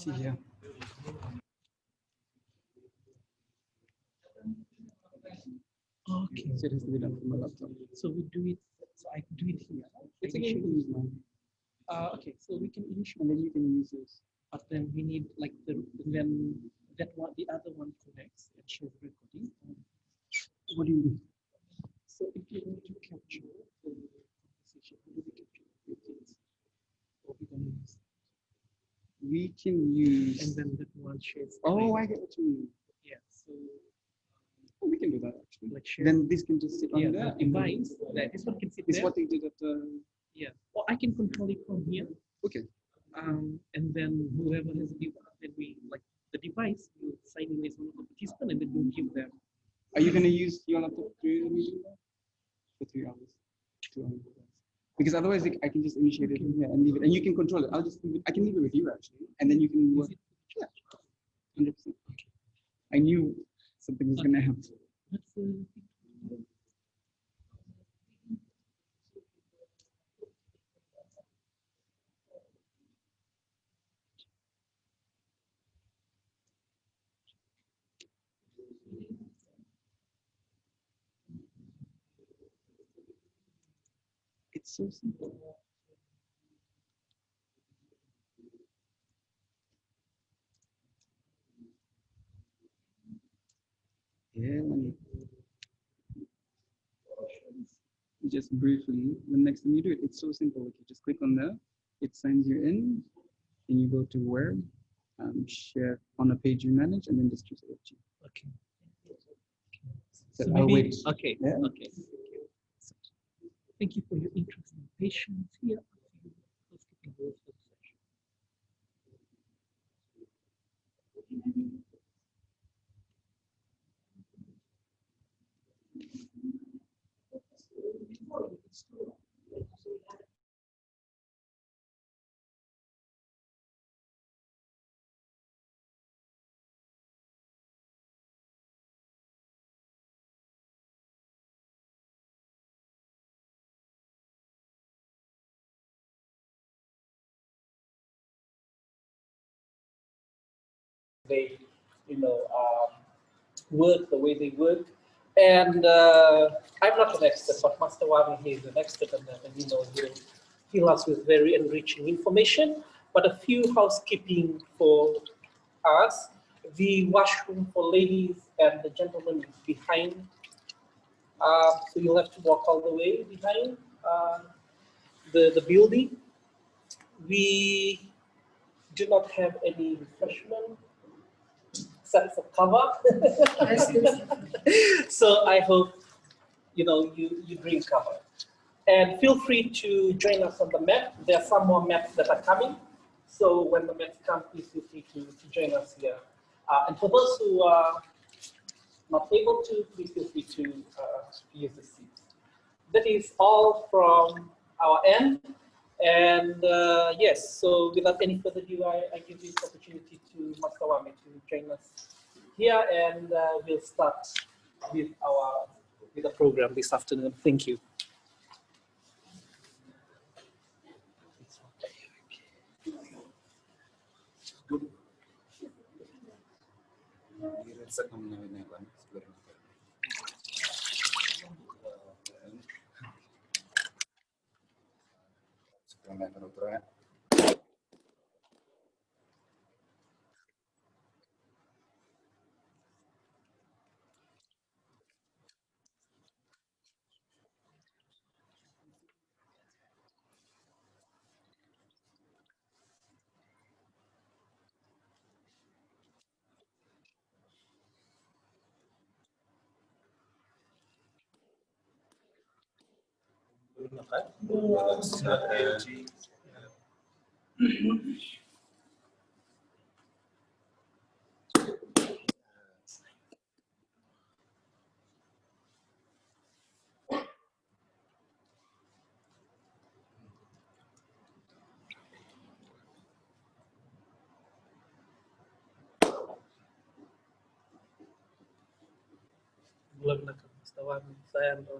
see here. Okay. So it has to be done from my laptop. So we do it. So I do it here. It's okay, you can use mine. Okay. So we can initially, And then you can use this. but then we need like then that one, the other one connects and shows recording. What do you mean? So if you want to capture the conversation, how do we capture the things? Or we gonna use, We can use. and then that one shares. Oh, I get what you mean. Yeah. So Oh, we can do that actually. like share. Then this can just sit on Yeah, there. the device that this one can sit It's there. what they did at the. Yeah. Or I can control it from here. Okay. And then whoever has a device, then we like the device will sign in as one of the participants, and then we'll give them. Are you going to use your laptop through the meeting for 3 hours? 2 hours. Because otherwise, I can just initiate it here and leave it, and you can control it. I'll just leave it. I can leave it with you actually, and then you can work. Yeah, 100%. I knew something was going to happen. What's the It's so simple. Yeah, man. Just briefly, the next time you do it, it's so simple. Like you just click on there, it signs you in, and you go to where, share on a page you manage, and then just choose it. okay? So So I'll maybe, wait. okay, Yeah. okay. So, thank you for your interest and patience here. Housekeeping rules for the session. They, you know, work the way they work. And I'm not an expert, but Master Wame, he is an expert on that, and you know, he'll fill us with very enriching information. But a few housekeeping for us. The washroom for ladies and the gentlemen is behind. So you'll have to walk all the way behind the building. We do not have any refreshment except for cover. So I hope you know you drink cover. And feel free to join us on the map. There are some more maps that are coming. So when the maps come, please feel free to join us here. And for those who are not able to, please feel free to use the seats. That is all from our end. And yes, so without any further ado, I give this opportunity to Mr. Wame to join us here, and we'll start with the program this afternoon. Thank you. Belum nak Mustawan saya untuk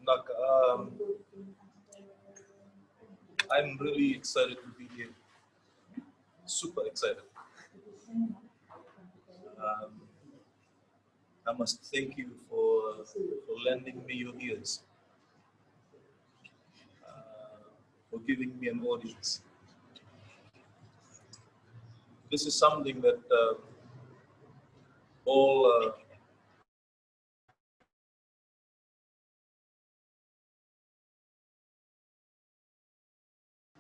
Look, I'm really excited to be here. Super excited. I must thank you for lending me your ears, for giving me an audience. This is something that all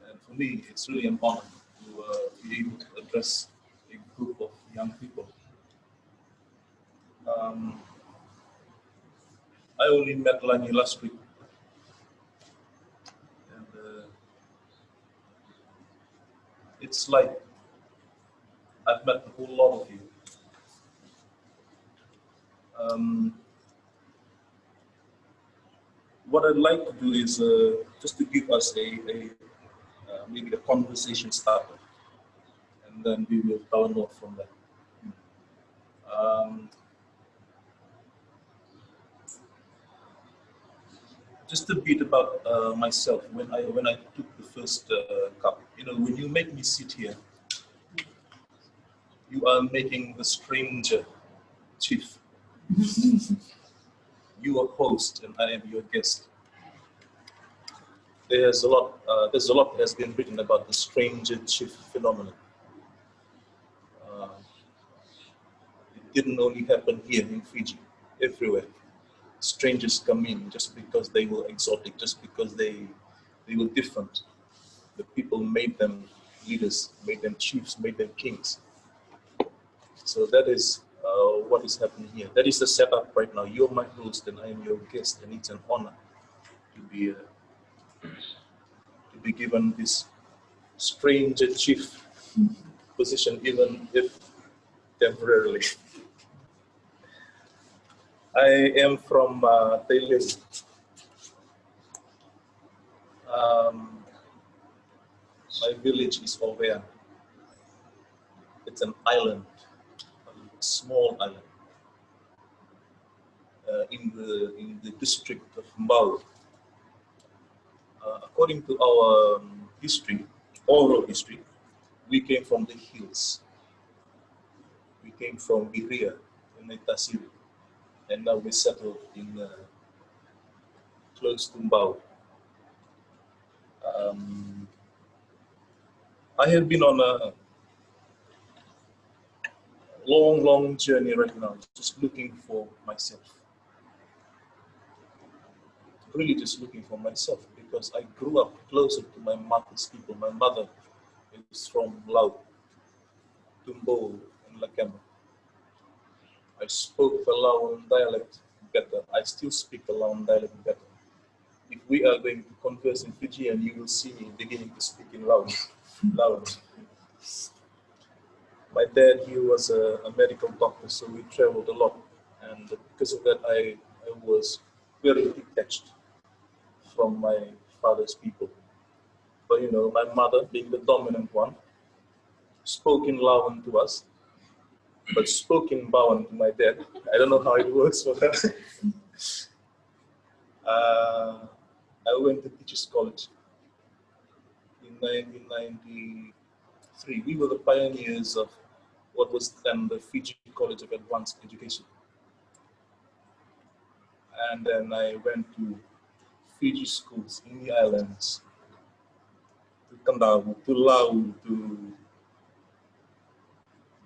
and for me, it's really an honor to be able to address a group of young people. I only met Lani last week, and it's like I've met a whole lot of you. What I'd like to do is just to give us maybe the conversation starter, and then we will download from there. Just a bit about myself. When I took the first cup, you know, when you make me sit here, you are making the stranger chief. You are host, and I am your guest. There's a lot that has been written about the stranger chief phenomenon. It didn't only happen here in Fiji, everywhere. Strangers come in just because they were exotic, just because they were different. The people made them leaders, made them chiefs, made them kings. So that is what is happening here. That is the setup right now. You're my host and I am your guest, and it's an honor to be given this stranger chief position, even if temporarily. I am from Thailand. My village is Ovea. It's an island, a small island, in the district of Mbau. According to our history, oral history, we came from the hills. We came from Biria in Itasiri, and now we settled in close to Mbao. I have been on a long journey right now, just looking for myself. Really just looking for myself, because I grew up closer to my mother's people. My mother is from Laut, Tumbo, and Lakema. I spoke the Lauan dialect better. I still speak the Lauan dialect better. If we are going to converse in Fijian, you will see me beginning to speak in Lauan. My dad, he was a medical doctor, so we traveled a lot. And because of that, I was very detached from my father's people. But you know, my mother, being the dominant one, spoke in Lauan to us, but spoke in Bauan to my dad. I don't know how it works for her. I went to Teachers College in 1993. We were the pioneers of what was then the Fiji College of Advanced Education. And then I went to Fiji schools in the islands, to Kandau, to Lau, to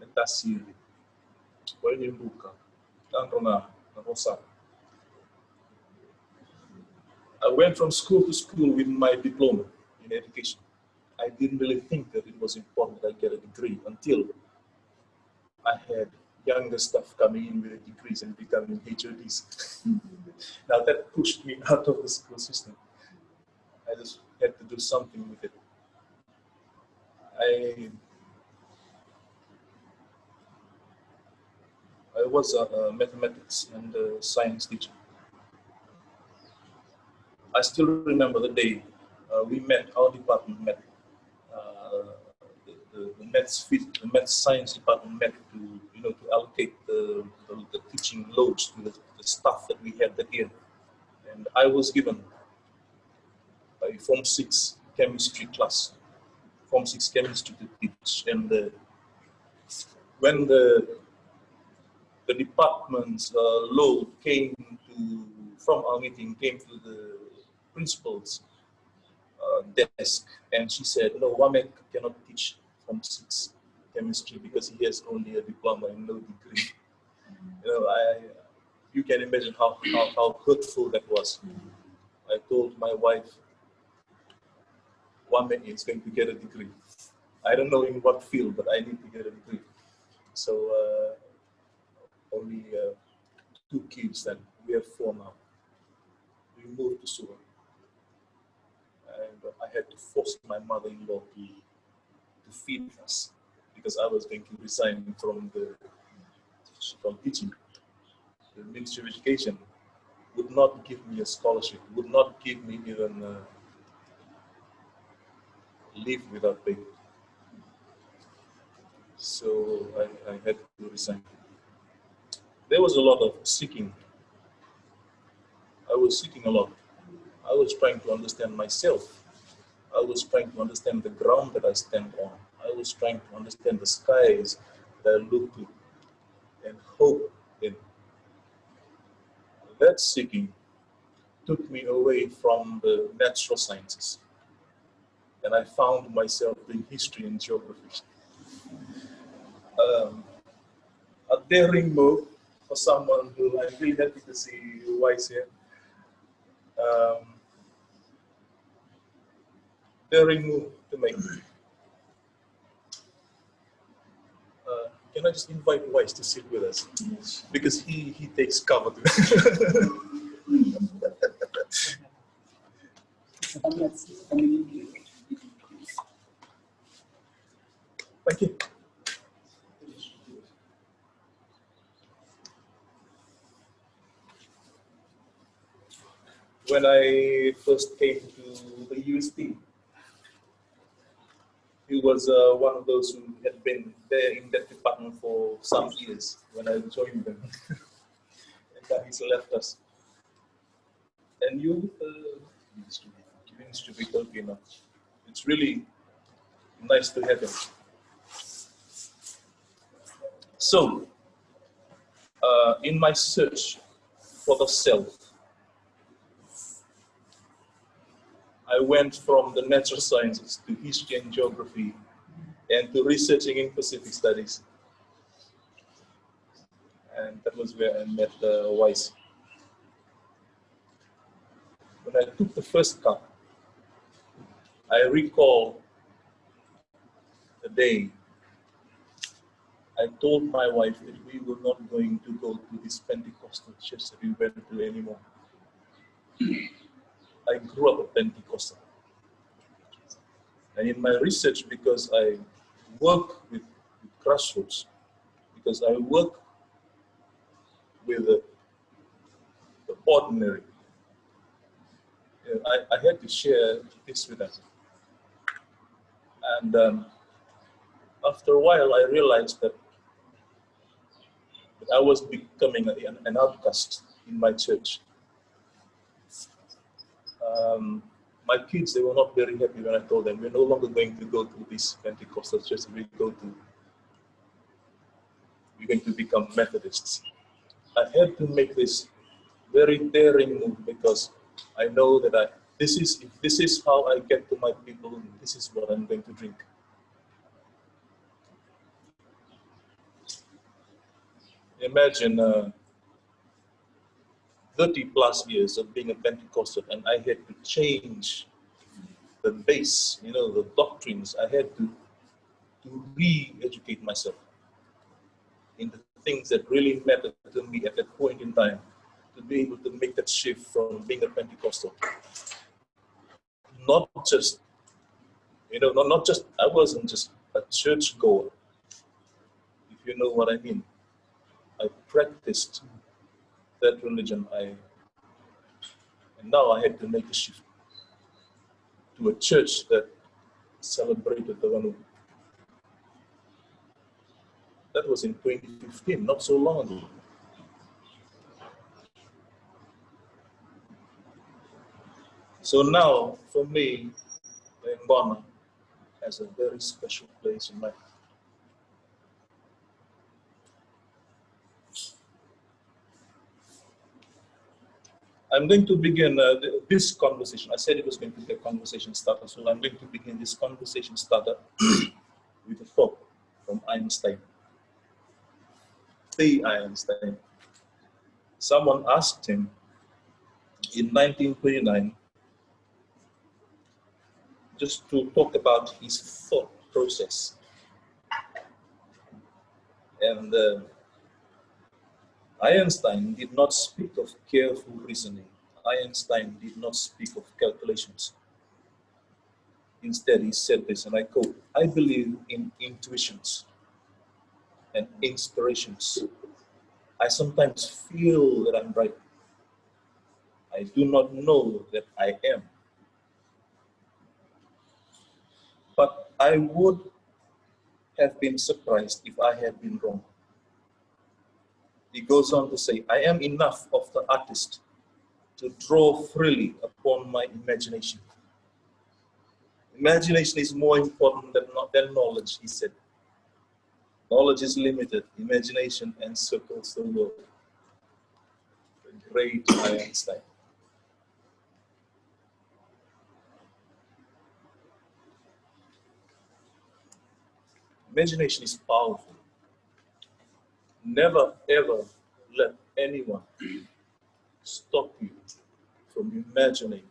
Metasiri, Wainimbuka, Tanrona, Nahosa. I went from school to school with my diploma in education. I didn't really think that it was important that I get a degree until I had younger staff coming in with degrees and becoming HODs. Now that pushed me out of the school system. I just had to do something with it. I was a mathematics and science teacher. I still remember the day we met, our department met, the maths science department met to, you know, to allocate the teaching loads to the staff that we had that year. And I was given a Form 6 chemistry class, Form 6 chemistry to teach. And when the department's load came from our meeting, came to the principal's desk, and she said, no, Wame cannot teach Form 6 chemistry because he has only a diploma and no degree. You know, you can imagine how hurtful that was. I told my wife, Wame is going to get a degree. I don't know in what field, but I need to get a degree. So only 2 kids, then we have 4 now. We moved to Suva. And I had to force my mother-in-law to feed us because I was going to resign from teaching. The Ministry of Education would not give me a scholarship, would not give me even leave without pay. So I had to resign. There was a lot of seeking. I was seeking a lot. I was trying to understand myself. I was trying to understand the ground that I stand on. I was trying to understand the skies that I look to and hope in. That seeking took me away from the natural sciences. And I found myself doing history and geography. A daring move for someone who I'm really happy to see Wise here. Daring move to make. Can I just invite Wise to sit with us? Because he takes cover. Thank you. When I first came to the UST, he was one of those who had been there in that department for some years when I joined them. And then he's left us. And you, Ministry of Education, it's really nice to have him. So, in my search for the self, I went from the natural sciences to history and geography and to researching in Pacific studies. And that was where I met Wise. When I took the first cup, I recall the day I told my wife that we were not going to go to this Pentecostal church that we went to anymore. I grew up a Pentecostal. And in my research, because I work with grassroots, because I work with the ordinary, I had to share this with them. And after a while, I realized that I was becoming an outcast in my church. My kids, they were not very happy when I told them, we're no longer going to go to this Pentecostal church, we're going to become Methodists. I had to make this very daring move because I know that if this is how I get to my people, this is what I'm going to drink. Imagine 30 plus years of being a Pentecostal, and I had to change the base, the doctrines. I had to re-educate myself in the things that really mattered to me at that point in time, to be able to make that shift from being a Pentecostal. Not just, I wasn't just a church goer, if you know what I mean. I practiced that religion, and now I had to make a shift to a church that celebrated the Wanu. That was in 2015, not so long ago. So now, for me, Mbana has a very special place in my heart. I'm going to begin this conversation. I said it was going to be a conversation starter, so I'm going to begin this conversation starter with a thought from Einstein. The Einstein. Someone asked him in 1929 just to talk about his thought process. And Einstein did not speak of careful reasoning. Einstein did not speak of calculations. Instead, he said this, and I quote, "I believe in intuitions and inspirations. I sometimes feel that I'm right. I do not know that I am. But I would have been surprised if I had been wrong." He goes on to say, "I am enough of the artist to draw freely upon my imagination. Imagination is more important than knowledge," he said. "Knowledge is limited, imagination encircles the world." The great Einstein. Imagination is powerful. Never ever let anyone stop you from imagining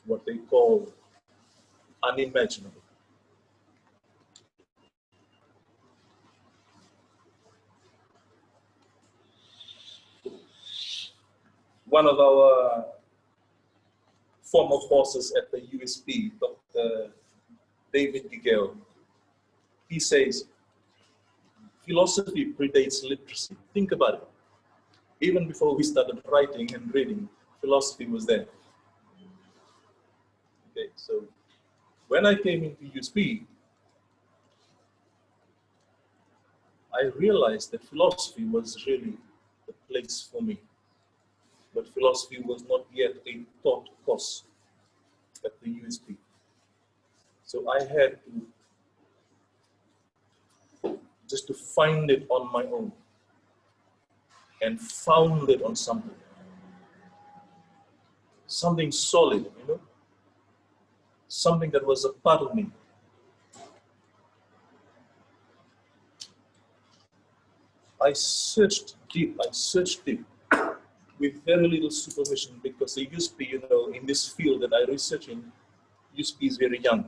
what they call unimaginable. One of our former bosses at the USP, Dr. David Gigel, he says, philosophy predates literacy. Think about it. Even before we started writing and reading, philosophy was there. Okay, so when I came into USP, I realized that philosophy was really the place for me. But philosophy was not yet a taught course at the USP. So I had to just to find it on my own and found it on something solid, you know, something that was a part of me. I searched deep with very little supervision, because the USP, you know, in this field that I research in, USP is very young.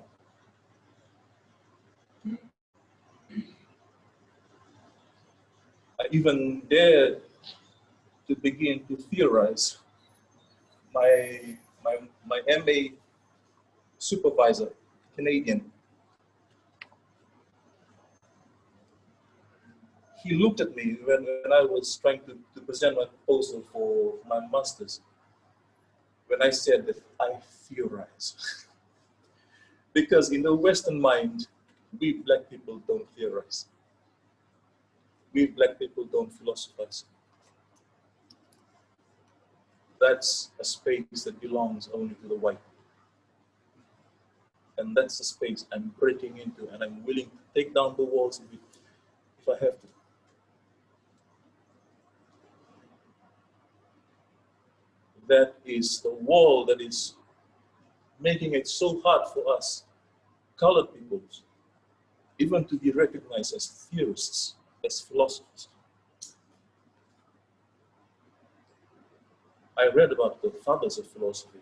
I even dared to begin to theorize. My MA supervisor, Canadian, he looked at me when I was trying to present my proposal for my master's, when I said that I theorize. Because in the Western mind, we black people don't theorize. We black people don't philosophize. That's a space that belongs only to the white. And that's the space I'm breaking into, and I'm willing to take down the walls if I have to. That is the wall that is making it so hard for us, colored peoples, even to be recognized as theorists, as philosophers. I read about the fathers of philosophy.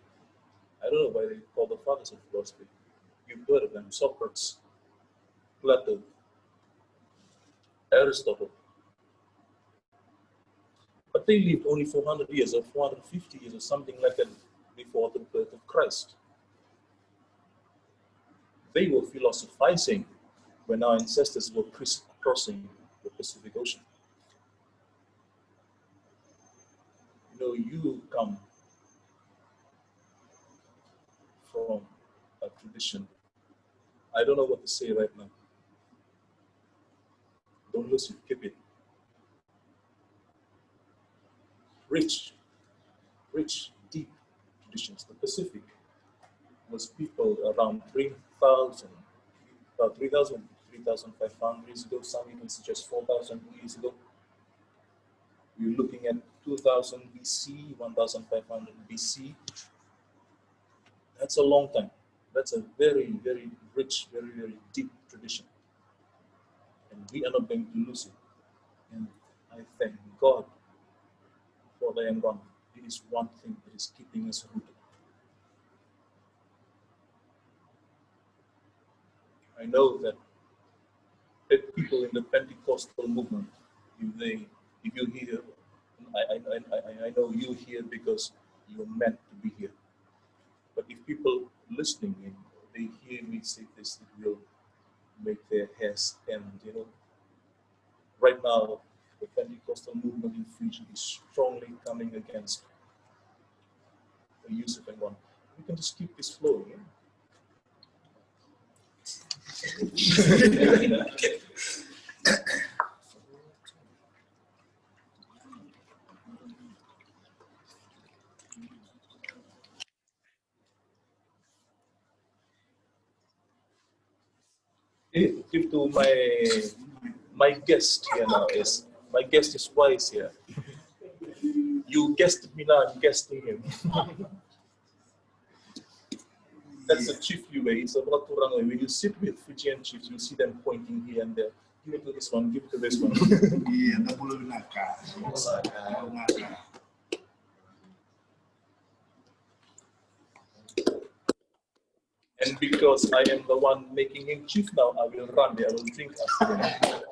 I don't know why they call the fathers of philosophy. You've heard of them: Socrates, Plato, Aristotle. But they lived only 400 years or 450 years or something like that before the birth of Christ. They were philosophizing when our ancestors were crisscrossing the Pacific Ocean. You know, you come from a tradition. I don't know what to say right now. Don't lose it, keep it. Rich, deep traditions. The Pacific was people around 3,000, about 3,000, 3,500 years ago. Some even suggest 4,000 years ago. We're looking at 2000 BC, 1,500 BC. That's a long time. That's a very, very rich, very, very deep tradition. And we are not going to lose it. And I thank God for the environment. It is one thing that is keeping us rooted. I know that people in the Pentecostal movement, if you hear, I know you hear because you're meant to be here. But if people listening in, they hear me say this, it will make their hair stand, you know. Right now, the Pentecostal movement in Fiji is strongly coming against the use of N1. We can just keep this flowing, yeah? Give to my guest here now is, my guest is wise here. You guessed me now, I'm guesting him. That's a chiefly way. It's a Raturang way. When you sit with Fijian chiefs, you see them pointing here and there. Give it to this one, give it to this one. And because I am the one making him chief now, I will run there, I will drink after him.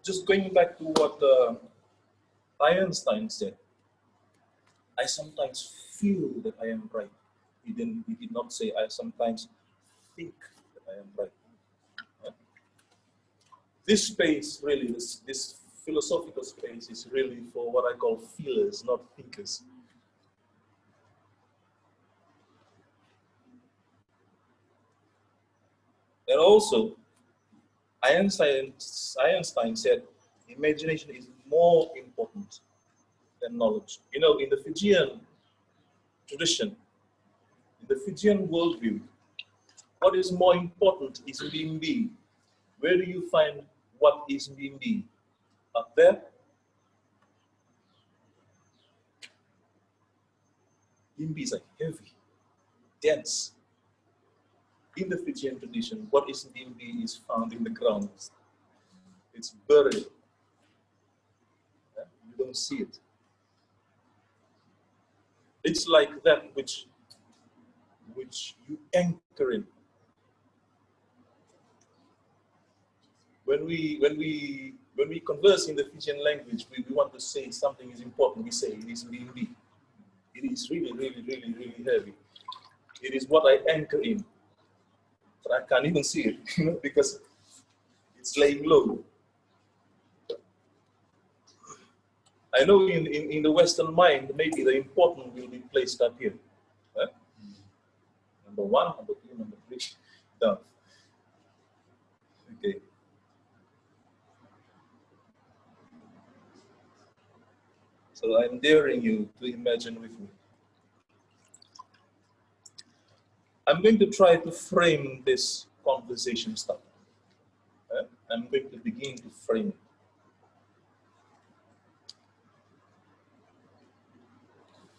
Just going back to what Einstein said, I sometimes feel that I am right. He did not say I sometimes think that I am right. This space, really, this philosophical space is really for what I call feelers, not thinkers. And also, Einstein said, imagination is more important than knowledge. You know, in the Fijian tradition, in the Fijian worldview, what is more important is Mimbi. Where do you find what is Mimbi? Up there? Mimbi is like heavy, dense. In the Fijian tradition, what is Mimbi is found in the ground. It's buried. You don't see it. It's like that which you anchor in. When we converse in the Fijian language, we want to say something is important. We say it is Mimbi. It is really, really, really, really heavy. It is what I anchor in, but I can't even see it, you know, because it's laying low. I know in the Western mind, maybe the important will be placed up here. Huh? Number 1, number 2, number 3, down. Okay. So I'm daring you to imagine with me. I'm going to try to frame this conversation stuff. I'm going to begin to frame it.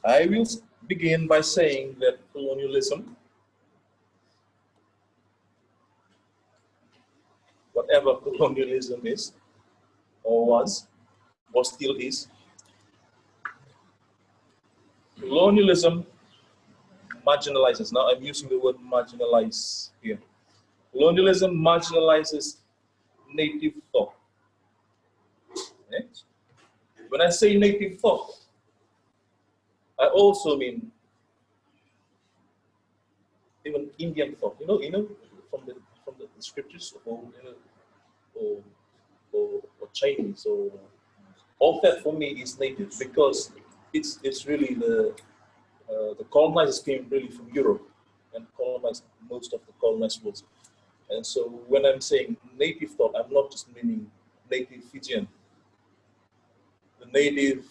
I will begin by saying that colonialism, whatever colonialism is, or was, or still is, colonialism marginalizes. Now I'm using the word marginalize here. Colonialism marginalizes native thought. Okay? When I say native thought, I also mean even Indian thought. You know, from the scriptures, or or Chinese, or all that for me is native, because it's really the colonizers came really from Europe and colonized most of the colonized world. And so when I'm saying native thought, I'm not just meaning native Fijian, the native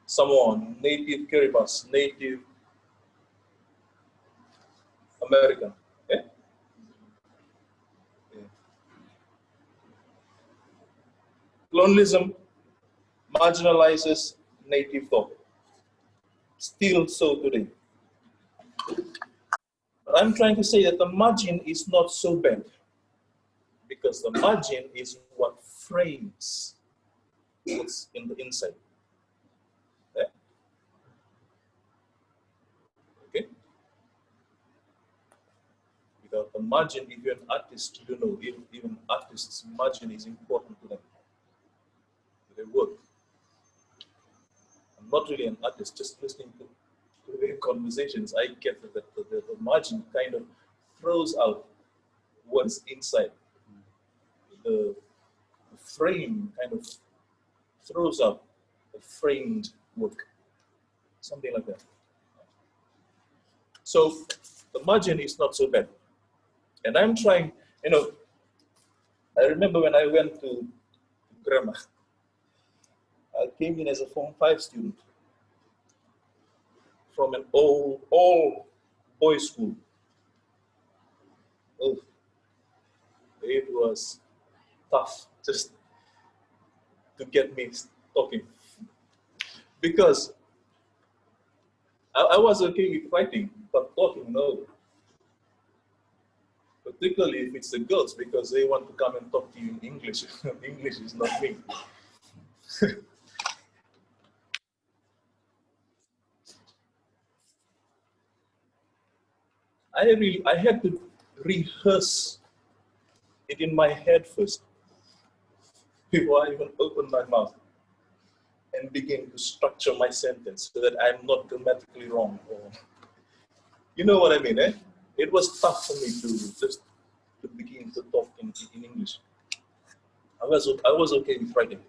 Samoan, native Kiribati, native American. Okay? Yeah. Colonialism marginalizes native thought. Still so today. But I'm trying to say that the margin is not so bad, because the margin is what frames what's in the inside. Yeah? Okay? Without the margin, if you're an artist, you know, even artists' margin is important to them. They work. I'm not really an artist, just listening to their conversations, I get that the margin kind of throws out what's inside. The frame kind of throws out the framed work, something like that. So the margin is not so bad. And I'm trying, you know, I remember when I went to grammar, I came in as a Form 5 student from an all boys school. Oh, it was tough just to get me talking, because I was okay with writing, but talking, no. Particularly if it's the girls, because they want to come and talk to you in English. English is not me. I had to rehearse it in my head first before I even opened my mouth and begin to structure my sentence so that I'm not grammatically wrong. Or, you know what I mean, eh? It was tough for me to just to begin to talk in English. I was okay with writing.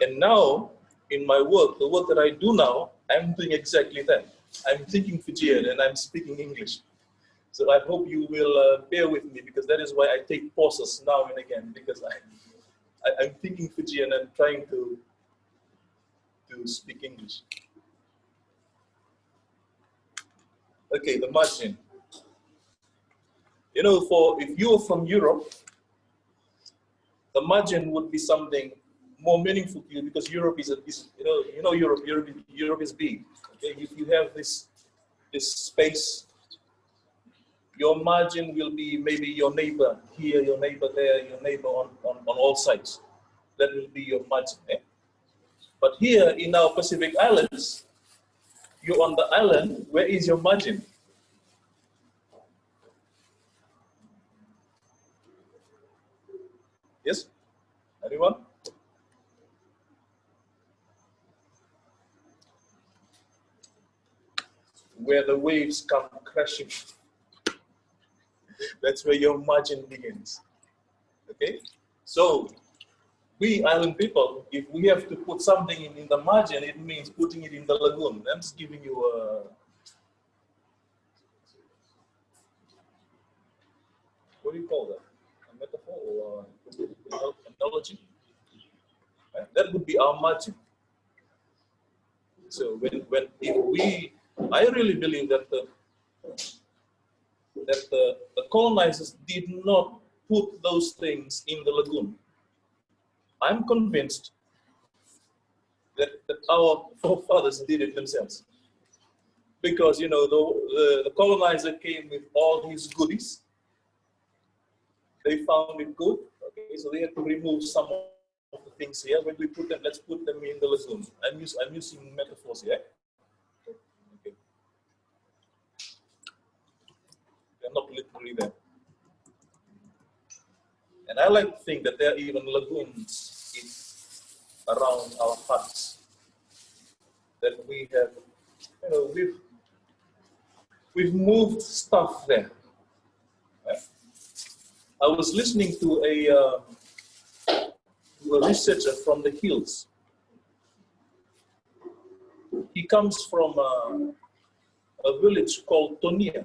And now, in my work, the work that I do now, I'm doing exactly that. I'm thinking Fijian and I'm speaking English. So I hope you will bear with me, because that is why I take pauses now and again, because I'm thinking Fijian and trying to speak English. Okay, the margin. You know, if you're from Europe, the margin would be something more meaningful to you, because Europe is Europe is big. Okay, if you have this space, your margin will be maybe your neighbor here, your neighbor there, your neighbor on all sides. That will be your margin. Eh? But here in our Pacific Islands, you're on the island. Where is your margin? Yes? Anyone? Where the waves come crashing. That's where your margin begins. Okay? So, we island people, if we have to put something in the margin, it means putting it in the lagoon. I'm just giving you a, what do you call that? A metaphor or analogy? Right? That would be our margin. So I really believe that the colonizers did not put those things in the lagoon. I'm convinced that our forefathers did it themselves. Because, you know, the colonizer came with all his goodies. They found it good, okay, so they had to remove some of the things here. When we put them, let's put them in the lagoon. I'm using metaphors here. Okay. They're not literally there. And I like to think that there are even lagoons around our hearts that we have, you know, we've moved stuff there. Right? I was listening to a researcher from the hills. He comes from a village called Tonia.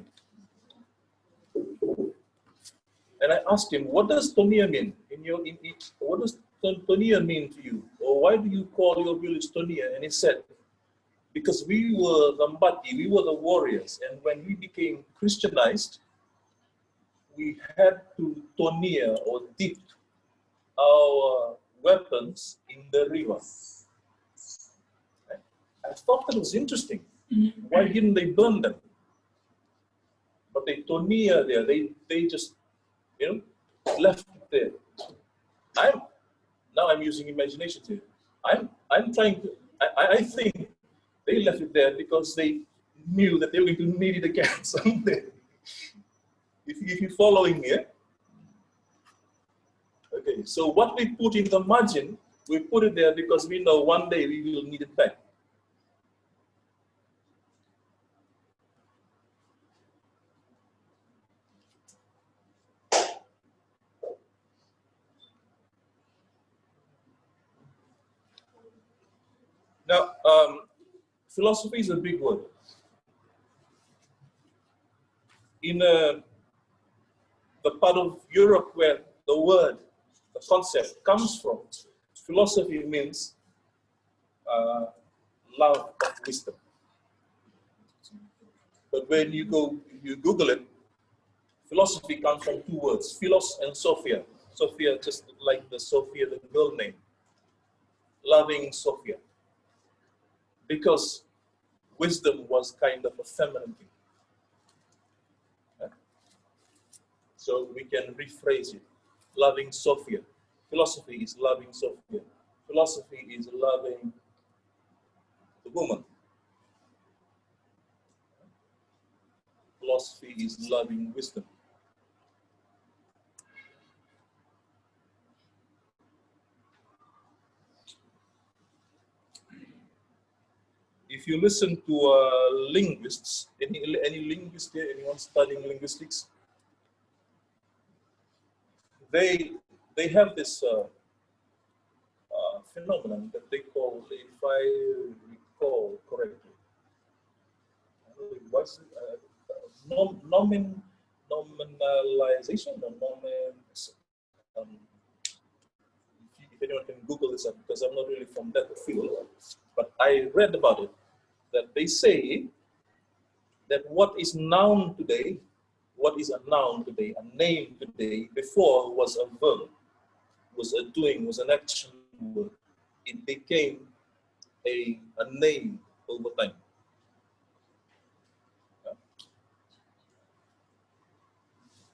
And I asked him, what does Tonia mean? What does Tonia mean to you? Or why do you call your village Tonia? And he said, because we were the Mbati, we were the warriors. And when we became Christianized, we had to Tonia or dip our weapons in the river. I thought that was interesting. Why didn't they burn them? But they Tonia there, they just, you know, left it there. Now I'm using imagination here. I'm trying to, I think they left it there because they knew that they were going to need it again someday. If you're following me, okay, so what we put in the margin, we put it there because we know one day we will need it back. Now, philosophy is a big word. In the part of Europe where the word, the concept comes from, philosophy means love of wisdom. But when you Google it, philosophy comes from two words, philos and Sophia. Sophia, just like the Sophia, the girl name. Loving Sophia. Because wisdom was kind of a feminine thing. So we can rephrase it. Loving Sophia. Philosophy is loving Sophia. Philosophy is loving the woman. Philosophy is loving wisdom. If you listen to linguists, any linguist here, anyone studying linguistics, they have this phenomenon that they call, if I recall correctly, what's it? nominalization or if anyone can Google this up, because I'm not really from that field, but I read about it, that they say that what is noun today, what is a noun today, a name today, before was a verb, was a doing, was an action word. It became a name over time.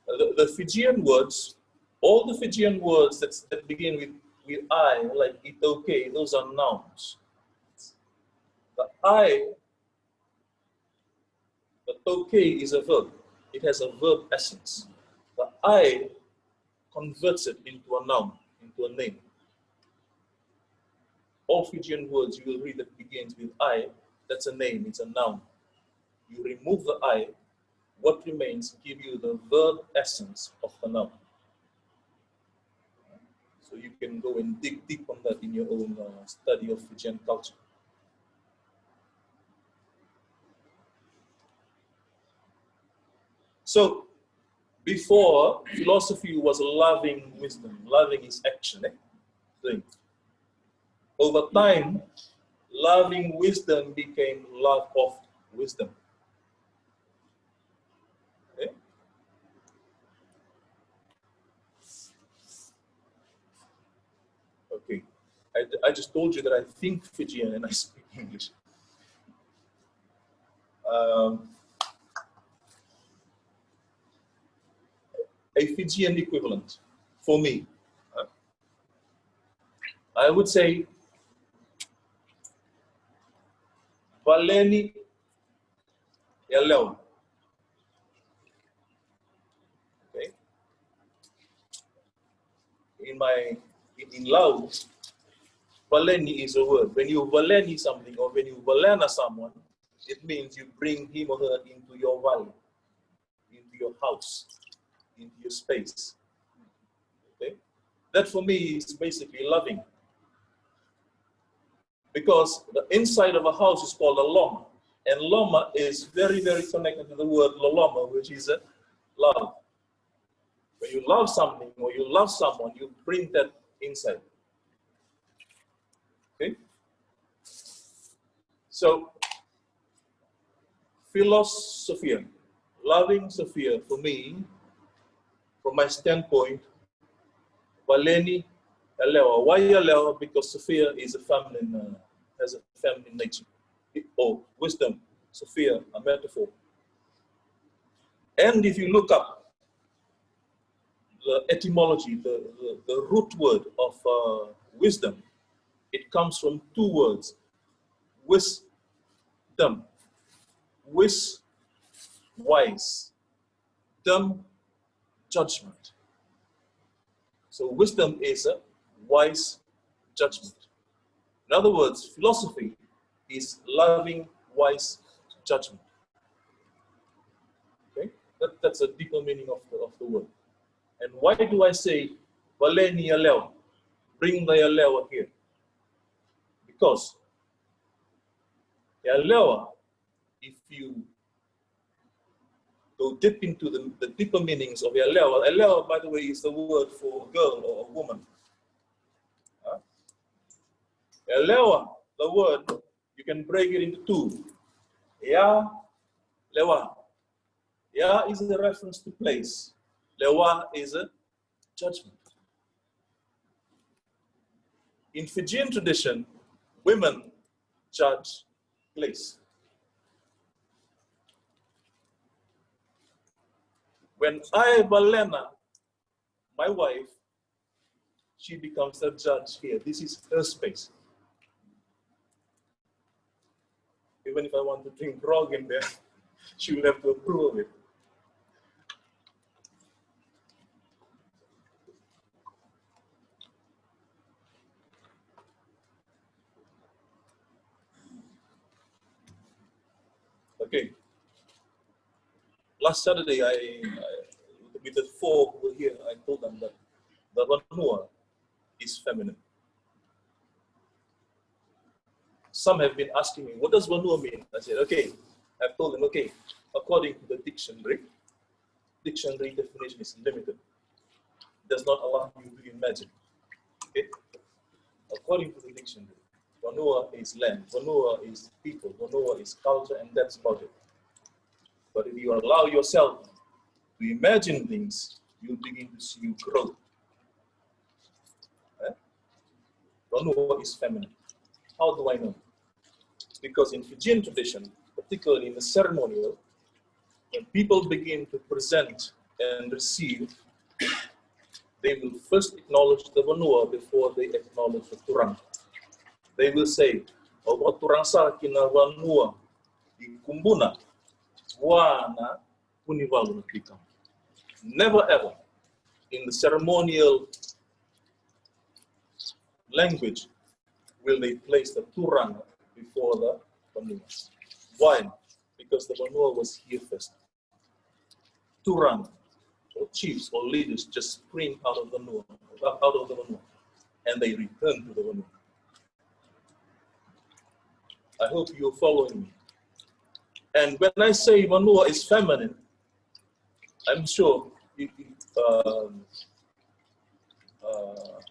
The Fijian words, all the Fijian words that begin with I, like I-Taukei, those are nouns. The I, the Taukei is a verb. It has a verb essence. The I converts it into a noun, into a name. All Fijian words you will read that begins with I, that's a name, it's a noun. You remove the I, what remains give you the verb essence of the noun. So you can go and dig deep on that in your own study of Fijian culture. So before, philosophy was loving wisdom. Loving is action. Doing. Over time, loving wisdom became love of wisdom. Okay? Okay. I just told you that I think Fijian and I speak English. A Fijian equivalent for me, I would say Valeni Yellow. Okay. In Laos, Valeni is a word. When you Valeni something or when you Valena someone, it means you bring him or her into your valley, into your house, into your space. Okay? That for me is basically loving. Because the inside of a house is called a loma. And loma is very, very connected to the word loloma, which is a love. When you love something or you love someone, you bring that inside. Okay? So, philosopher, loving Sophia, for me, from my standpoint, Valeni Alewa. Why Alewa? Because Sophia is a feminine, has a feminine nature. Or wisdom, Sophia, a metaphor. And if you look up the etymology, the root word of wisdom, it comes from two words, wisdom, wise, dumb, judgment. So wisdom is a wise judgment. In other words, philosophy is loving, wise judgment. Okay, that's a deeper meaning of the word. And why do I say Valeni Alewa? Bring the Alewa here. Because Alewa, if you go deep into the deeper meanings of Alewa, Alewa, by the way, is the word for girl or a woman. Alewa, the word, you can break it into two. Ya, lewa. Ya is a reference to place. Lewa is a judgment. In Fijian tradition, women judge place. When I, Balena, my wife, she becomes the judge here. This is her space. Even if I want to drink grog in there, she will have to approve of it. Okay. Last Saturday, with the four who were here, I told them that the Vanua is feminine. Some have been asking me, what does Vanua mean? I said, okay. I've told them, okay, according to the dictionary, dictionary definition is limited. It does not allow you to imagine. Okay? According to the dictionary, Vanua is land, Vanua is people, Vanua is culture, and that's about it. But if you allow yourself to imagine things, you'll begin to see growth. Vanua is feminine. How do I know? Because in Fijian tradition, particularly in the ceremonial, when people begin to present and receive, they will first acknowledge the Vanua before they acknowledge the Turang. They will say, "Oba Turang sa kina Vanua di kumbuna, wana univalu nakikam." Never ever in the ceremonial language will they place the Turang before the Vanua. Why? Because the Vanua was here first. Turang, or chiefs or leaders, just spring out of the Vanua, and they return to the Vanua. I hope you're following me. And when I say Vanua is feminine, I'm sure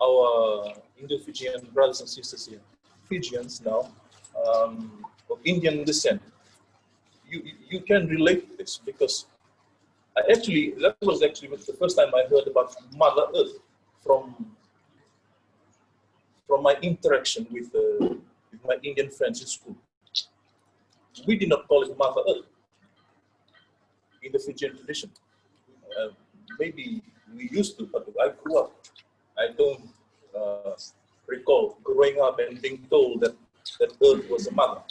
our Indo-Fijian brothers and sisters here, Fijians now, of Indian descent, you can relate to this, because that was actually the first time I heard about Mother Earth from my interaction with my Indian friends in school. We did not call it Mother Earth in the Fijian tradition. Maybe we used to, but I grew up. I don't recall growing up and being told that Earth was a mother.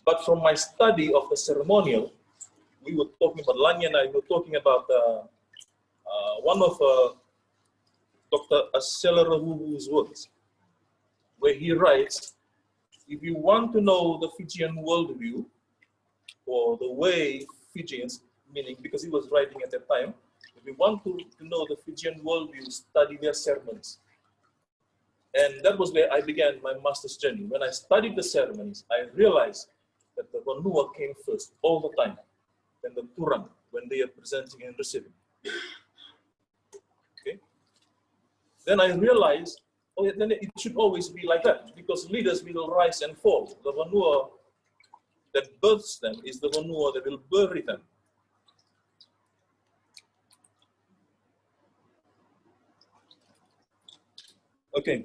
But from my study of the ceremonial, we were talking about, Lani and I were talking about one of Dr. Acelerahu's works, where he writes, if you want to know the Fijian worldview, or the way Fijians, meaning because he was writing at that time, if you want to know the Fijian worldview, study their ceremonies. And that was where I began my master's journey. When I studied the ceremonies, I realized that the Vanua came first all the time, then the Turang, when they are presenting and receiving. Okay? Then I realized, oh, then it should always be like that, because leaders will rise and fall. The Vanua that births them is the Vanua that will bury them. Okay,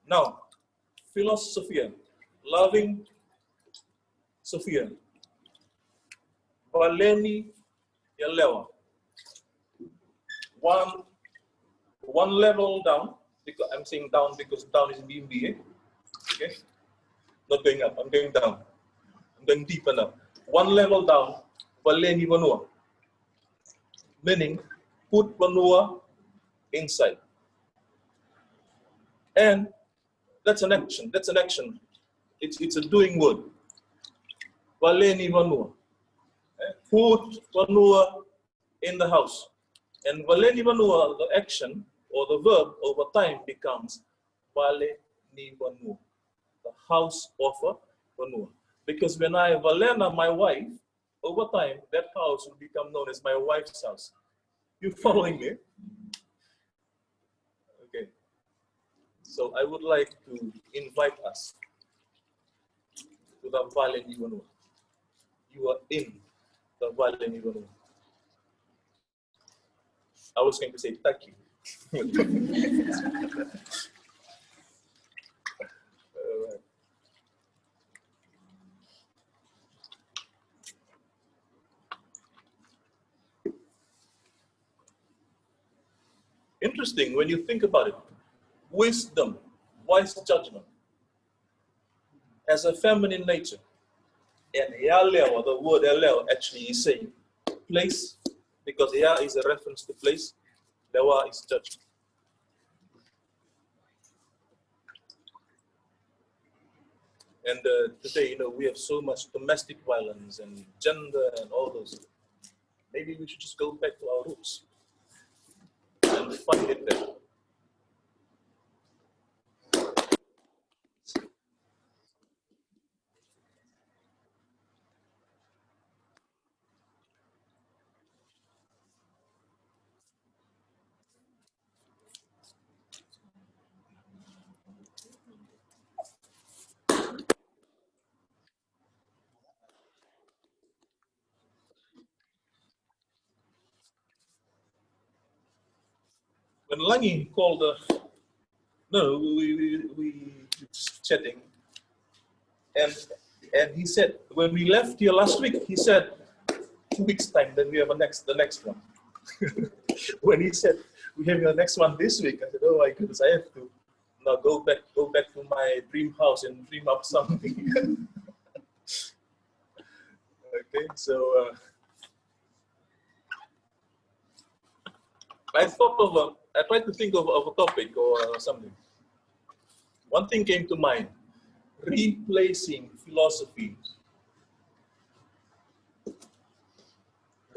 now, philosophia, loving Sophia, Valeni Yalewa. One level down, because I'm saying down because down is BMBA. Okay, not going up, I'm going down. I'm going deeper now. One level down, Valeni Vanua, meaning put Vanua inside. And that's an action. That's an action. It's a doing word. Valeni Vanua. Put Vanua in the house. And Valeni Vanua, the action or the verb over time becomes Valeni Vanua, the house of a Vanua. Because when I Valena my wife, over time that house will become known as my wife's house. You following me? Okay. So I would like to invite us to the Valeni Vanua. You are in the Valeni Vanua. I was going to say Taki. Interesting when you think about it. Wisdom, wise judgment, has a feminine nature. And Yaleo, the word Yaleo actually is saying place, because Ya is a reference to place, Lewa is judgment. And today, we have so much domestic violence and gender and all those. Maybe we should just go back to our roots and find it there. when Langi called, no, we just chatting, and he said, when we left here last week, he said, 2 weeks time, then we have the next one. When he said, we have the next one this week, I said, oh my goodness, I have to now go back to my dream house and dream up something. Okay, so I tried to think of a topic or something. One thing came to mind: replacing philosophy.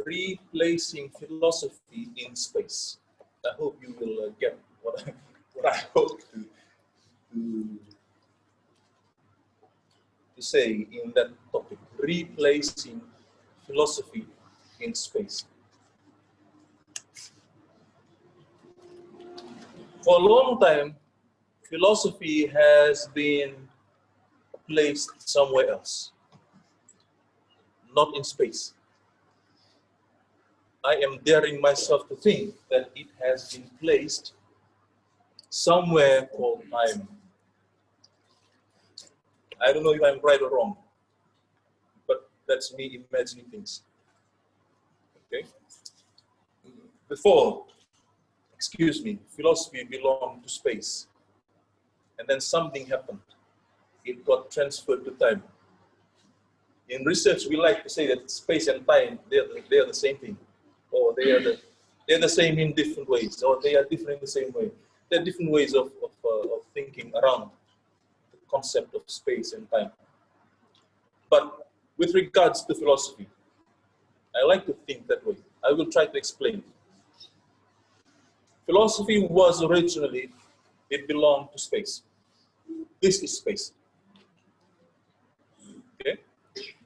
Replacing philosophy in space. I hope you will get what I hope to say in that topic. Replacing philosophy in space. For a long time, philosophy has been placed somewhere else, not in space. I am daring myself to think that it has been placed somewhere called time. I don't know if I'm right or wrong, but that's me imagining things. Okay? Before, excuse me, philosophy belonged to space. And then something happened. It got transferred to time. In research, we like to say that space and time, they are the same thing. Or they're the same in different ways, or they are different in the same way. There are different ways of thinking around the concept of space and time. But with regards to philosophy, I like to think that way. I will try to explain. Philosophy was originally, it belonged to space. This is space. Okay?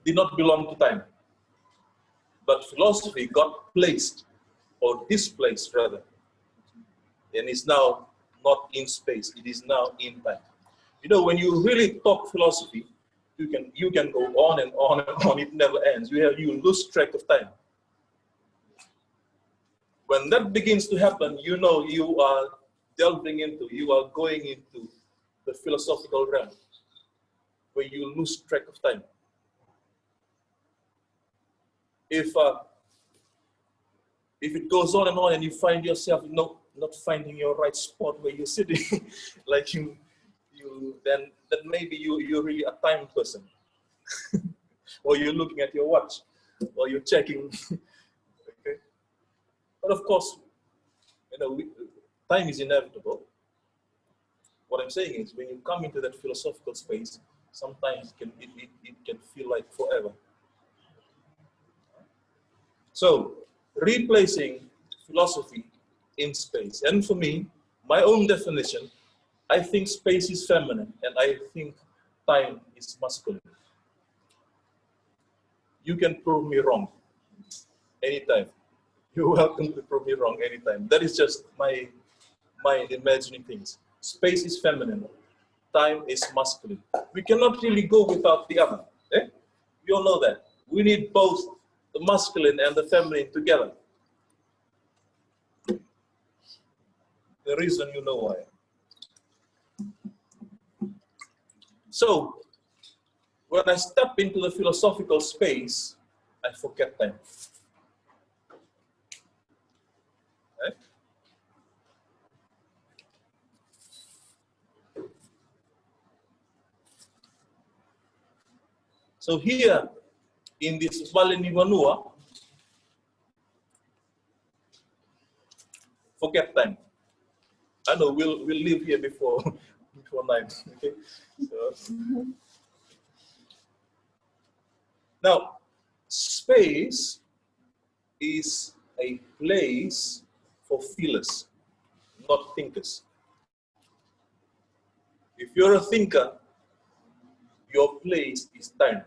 Did not belong to time. But philosophy got placed, or displaced rather, and is now not in space, it is now in time. You know, when you really talk philosophy, you can go on and on and on, it never ends. You lose track of time. When that begins to happen, you know you are going into the philosophical realm, where you lose track of time. If it goes on and you find yourself not finding your right spot where you're sitting, like then maybe you're really a time person, or you're looking at your watch, or you're checking. Okay, but of course, you know, time is inevitable. What I'm saying is, when you come into that philosophical space, sometimes it can feel like forever. So, replacing philosophy in space. And for me, my own definition, I think space is feminine and I think time is masculine. You can prove me wrong anytime. You're welcome to prove me wrong anytime. That is just my mind imagining things. Space is feminine, time is masculine. We cannot really go without the other. Eh? We all know that. We need both the masculine and the feminine together. The reason you know why. So, when I step into the philosophical space, I forget time. Right? So here, in this Vale Nivanua, forget time. I know we'll leave here before 9. Okay. So, now, space is a place for feelers, not thinkers. If you're a thinker, your place is time.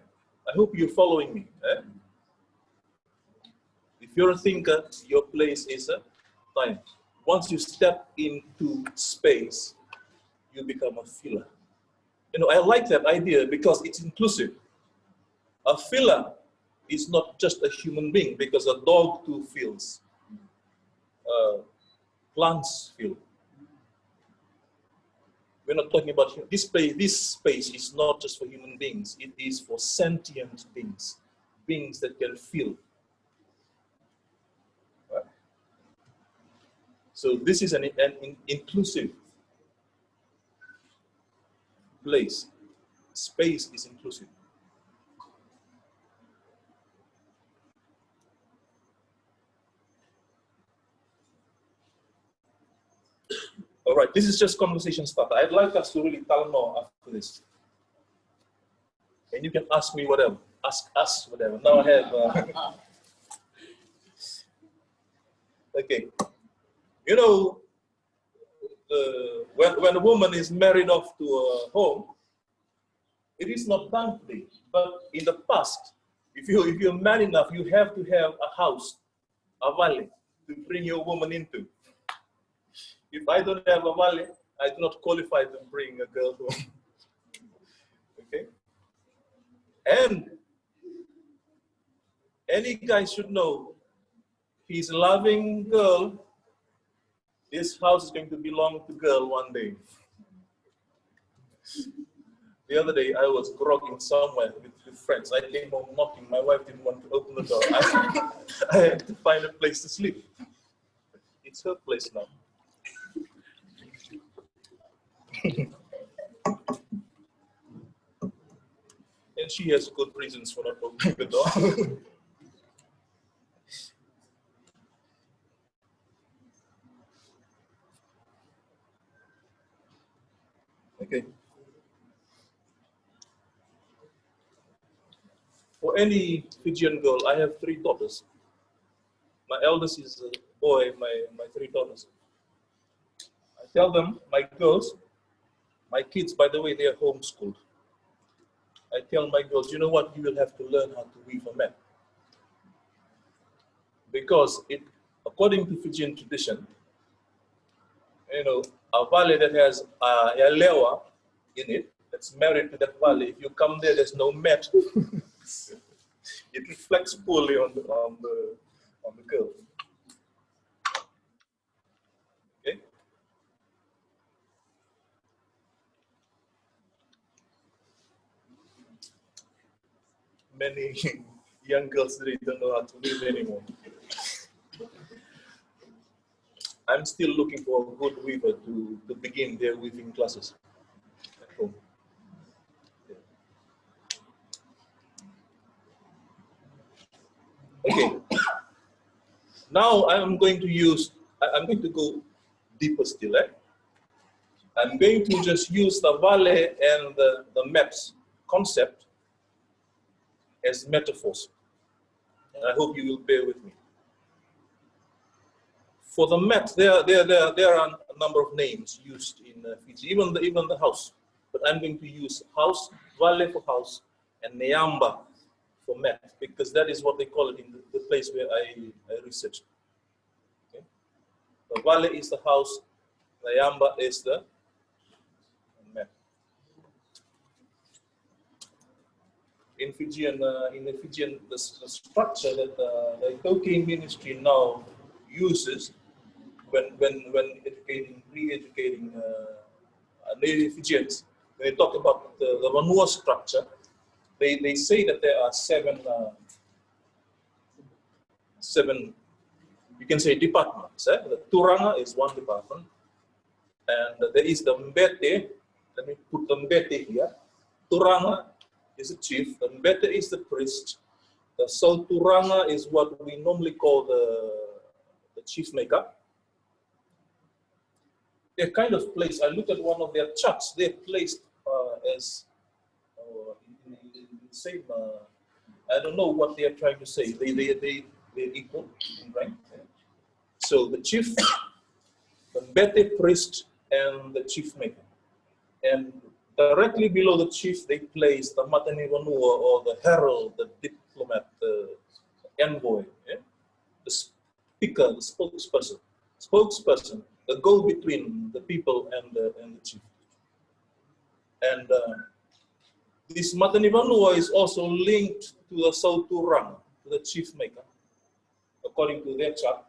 I hope you're following me. Eh? If you're a thinker, your place is time. Once you step into space, you become a feeler. You know, I like that idea because it's inclusive. A feeler is not just a human being, because a dog too feels. plants feel. We're not talking about this place. This space is not just for human beings. It is for sentient beings, beings that can feel. Right? So this is an inclusive place. Space is inclusive. All right, this is just conversation starter. I'd like us to really tell more after this. And you can ask me whatever, ask us whatever. Now I have, okay. You know, when a woman is married off to a home, it is not done today. But in the past, if you're man enough, you have to have a house, a valley, to bring your woman into. If I don't have a valley, I do not qualify to bring a girl home. Okay? And any guy should know, he's loving girl, this house is going to belong to girl one day. The other day, I was grogging somewhere with friends. I came home knocking. My wife didn't want to open the door. I had to find a place to sleep. It's her place now. And she has good reasons for not opening the door. Okay. For any Fijian girl, I have 3 daughters. My eldest is a boy, my 3 daughters. I tell them, my girls, my kids, by the way, they are homeschooled. I tell my girls, you know what, you will have to learn how to weave a mat. Because according to Fijian tradition, you know, a valley that has a lewa in it, that's married to that valley, if you come there, there's no mat. It reflects poorly on the girl. Okay? Many young girls today don't know how to weave anymore. I'm still looking for a good weaver to begin their weaving classes at home. Okay. Now I'm going to go deeper still. I'm going to just use the valley and the maps concept as metaphors. And I hope you will bear with me. For the mat, there are a number of names used in Fiji, even the house. But I'm going to use house, valley for house, and Neamba for mat, because that is what they call it in the place where I researched. Okay? The valley is the house, Neamba is the mat. In the Fijian, the structure that the I-Taukei ministry now uses when re-educating native Fijians, when they talk about the Vanua structure, they say that there are seven, you can say departments. The Turanga is one department, and there is the Mbete. Let me put the Mbete here. Turanga is the chief, the Mbete is the priest. The Sauturanga is what we normally call the chief maker. They're kind of placed, I looked at one of their charts, they're placed as in the same, I don't know what they are trying to say. They're equal in rank. So the chief, the Mbete priest, and the chief maker. And directly below the chief, they place the Matani Vanua, or the herald, the diplomat, the envoy, the speaker, the spokesperson, the go-between the people and the chief. And this Matani Vanua is also linked to the Sauturanga, to the chief maker, according to their chart.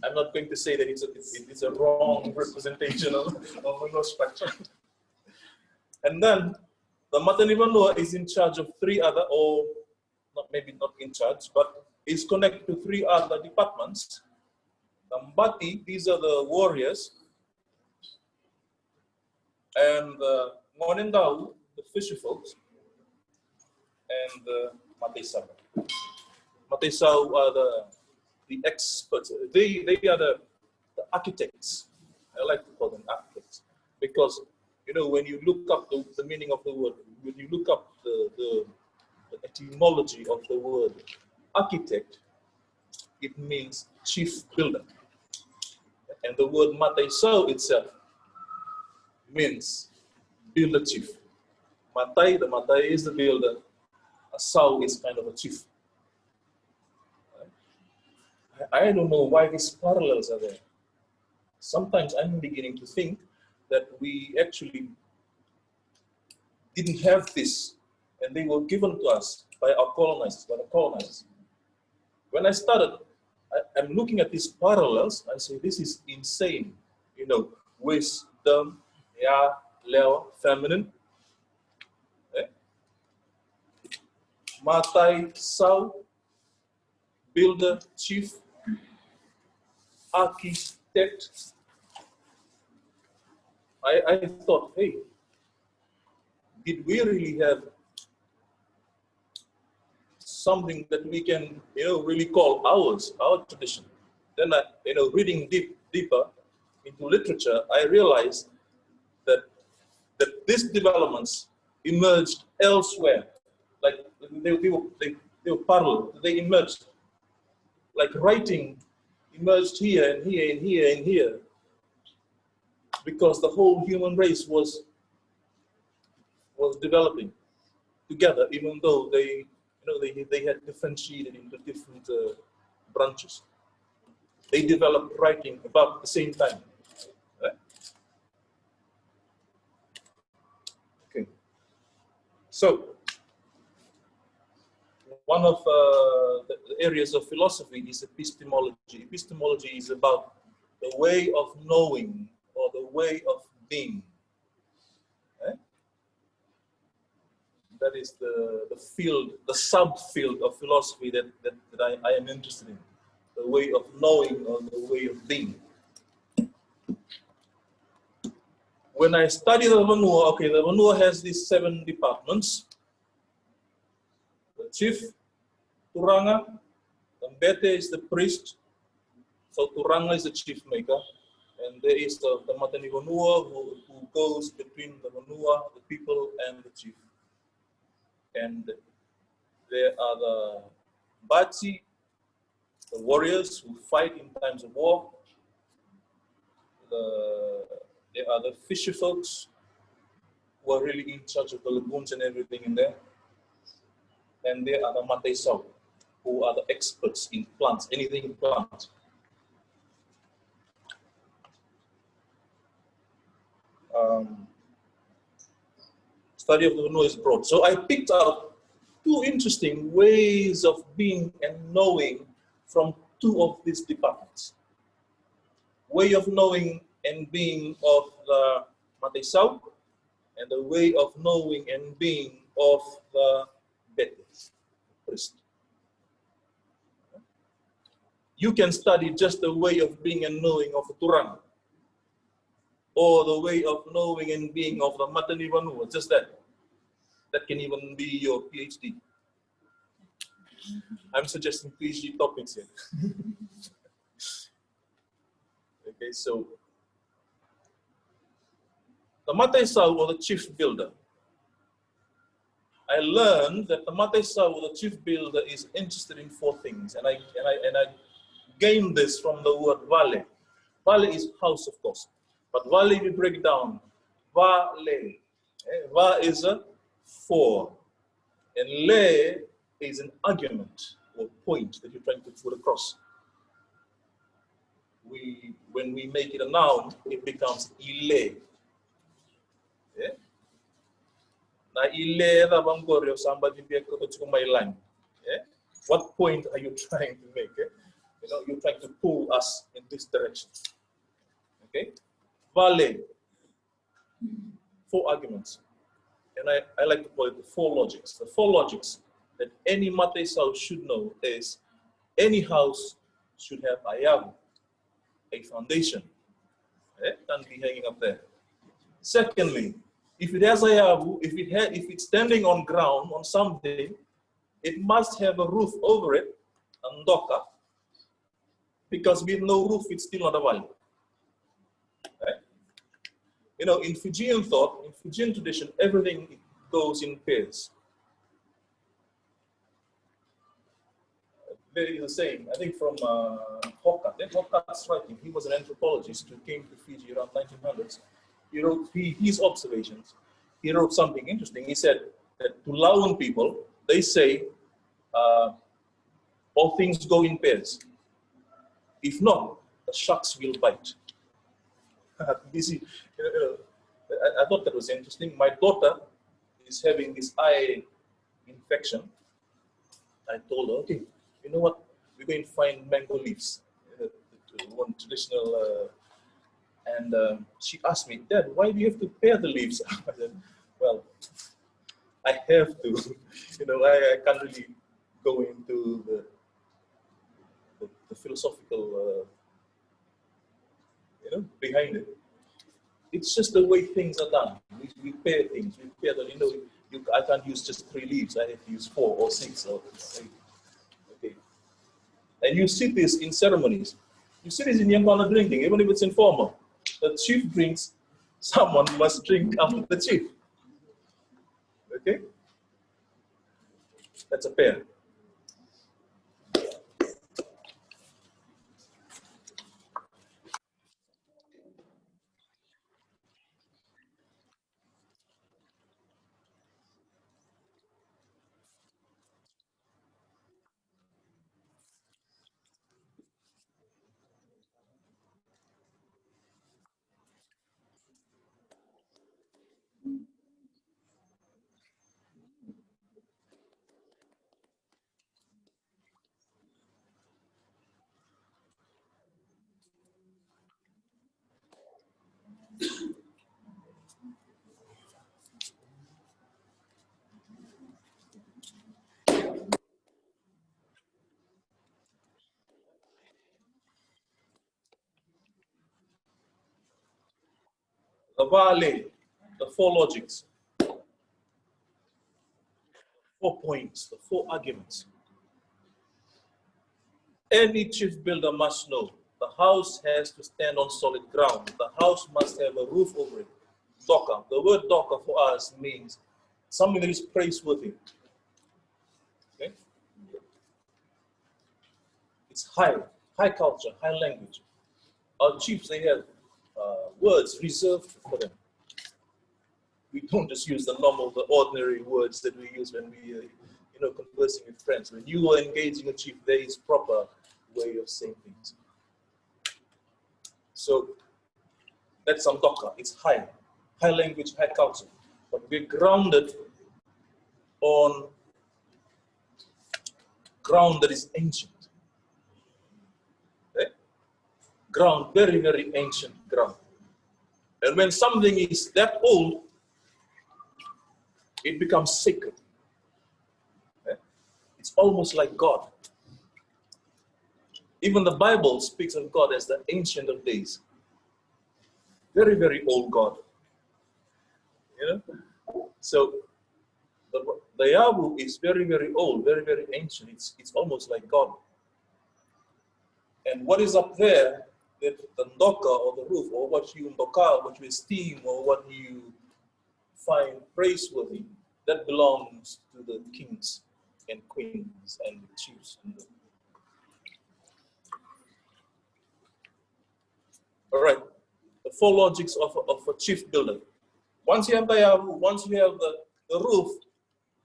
I'm not going to say that it's a wrong representation of Vanua structure. And then the Matani Vanua is in charge of 3 other, or maybe not in charge, but is connected to 3 other departments. The Mbati, these are the warriors, and the Ngonendau, the fisher folks, and the Mateisau. Mateisau are the experts. They are the architects. I like to call them architects because, you know, when you look up the meaning of the word, when you look up the etymology of the word architect, it means chief builder. And the word Mateisau itself means builder chief. Matai, the Matai is the builder. A Sau is kind of a chief. I don't know why these parallels are there. Sometimes I'm beginning to think that we actually didn't have this, and they were given to us by our colonizers, by the colonizers. When I started, I'm looking at these parallels, I say, this is insane. You know, wisdom, ya, leo, feminine. Matai, Sau, builder, chief, architect. I thought, hey, did we really have something that we can, you know, really call ours, our tradition? Then I, you know, reading deeper into literature, I realized that these developments emerged elsewhere. Like they were parallel. They emerged. Like writing emerged here and here and here and here, because the whole human race was developing together, even though they, you know, they had differentiated into different branches. They developed writing about the same time. Right? Okay. So one of the areas of philosophy is epistemology. Epistemology is about the way of knowing or the way of being. Okay? That is the field, the subfield of philosophy that I am interested in. The way of knowing or the way of being. When I study the Vanua, okay, the Vanua has these 7 departments. The chief, Turanga, the Mbete is the priest, so Turanga is the chief maker. And there is the Matani Vanua who goes between the Vanua, the people, and the chief. And there are the Batsi, the warriors who fight in times of war. There are the fisher folks who are really in charge of the lagoons and everything in there. And there are the Mateisau, who are the experts in plants, anything in plants. Study of the Vanua is broad. So I picked out 2 interesting ways of being and knowing from 2 of these departments. Way of knowing and being of the Mateisau, and the way of knowing and being of the Bete, priest. You can study just the way of being and knowing of the Turanga, or the way of knowing and being of the Matani Vanua, just that. That can even be your PhD. I'm suggesting PhD topics here. Okay, so the Mateisau, or the chief builder. I learned that the Mateisau, or the chief builder, is interested in 4 things, and I gained this from the word vale. Vale is house, of course, but vale we break down. Vale, va is a 4, and le is an argument or point that you're trying to put across. When we make it a noun, it becomes ile. Yeah? Na ile da bangoryo somebody be ko to my line. Yeah? What point are you trying to make? you're trying to pull us in this direction. Okay? Vale, 4 arguments. And I like to call it the 4 logics. The 4 logics that any Mates house should know is any house should have ayahu, a foundation. Can't be hanging up there. Secondly, if it has ayahu, if it's standing on ground, on something, it must have a roof over it, a ndoka, because with no roof, it's still not a value. Right? In Fijian thought, in Fijian tradition, everything goes in pairs. There is a saying, I think from Hokat. Hokat's writing. He was an anthropologist who came to Fiji around 1900s. He wrote his observations. He wrote something interesting. He said that to Laun people, they say all things go in pairs. If not, the sharks will bite. I thought that was interesting. My daughter is having this eye infection. I told her, okay, you know what? We're going to find mango leaves, one traditional. And she asked me, Dad, why do you have to pare the leaves? I said, well, I have to. I can't really go into the philosophical, behind it. It's just the way things are done. We pair things. We pair them. I can't use just 3 leaves. I have to use 4 or 6 or 8. Okay. And you see this in ceremonies. You see this in Yankana drinking, even if it's informal. The chief drinks, someone must drink after the chief. Okay? That's a pair. The Vale, the 4 logics, 4 points, the 4 arguments. Any chief builder must know the house has to stand on solid ground. The house must have a roof over it. Doka. The word doka for us means something that is praiseworthy. Okay? It's high culture, high language. Our chiefs, they have words reserved for them. We don't just use the ordinary words that we use when we, conversing with friends. When you are engaging a chief, there is proper way of saying things. So that's some doka. It's high language, high culture. But we're grounded on ground that is ancient. Okay? Ground, very, very ancient ground. And when something is that old, it becomes sacred. Okay? It's almost like God. Even the Bible speaks of God as the Ancient of Days. Very, very old God. So the Yabu is very, very old, very, very ancient. It's almost like God. And what is up there, the ndoka or the roof, or what you ndoka, what you esteem, or what you find praiseworthy, that belongs to the kings and queens and the chiefs. All right, the 4 logics of a chief builder. Once you have the yabu, once you have the roof,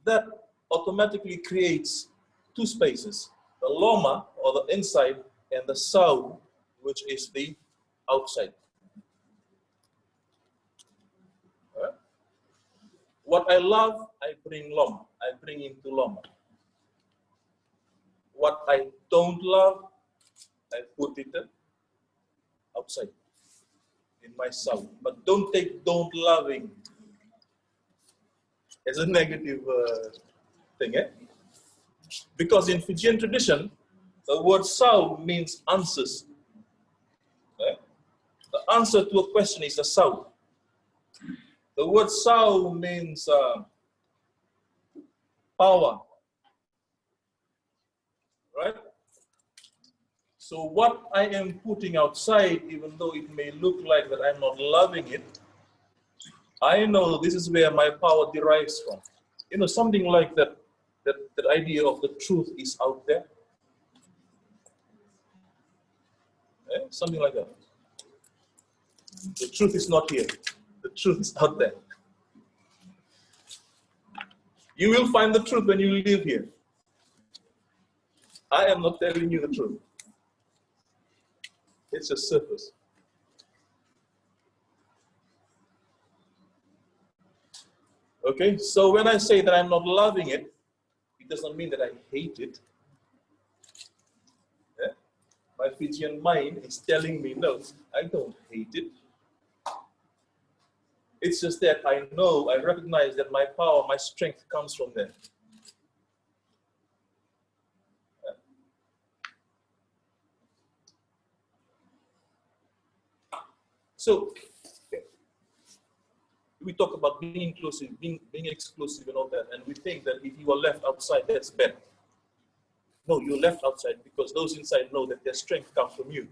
that automatically creates 2 spaces, the loma, or the inside, and the sau, which is the outside. Right? What I love, I bring loma. I bring into loma. What I don't love, I put it outside in my soul. But don't take don't loving as a negative thing, eh? Because in Fijian tradition, the word sao means answers. Eh? The answer to a question is a sao. The word sao means power, right? So what I am putting outside, even though it may look like that I'm not loving it, I know this is where my power derives from. You know, something like that, that idea of the truth is out there. Eh? Something like that. The truth is not here. The truth is out there. You will find the truth when you live here. I am not telling you the truth. It's a surface. Okay, so when I say that I'm not loving it, it doesn't mean that I hate it. Yeah? My Fijian mind is telling me, no, I don't hate it. It's just that I know, I recognize that my power, my strength comes from there. Yeah. So, we talk about being inclusive, being exclusive and all that, and we think that if you are left outside, that's bad. No, you're left outside because those inside know that their strength comes from you.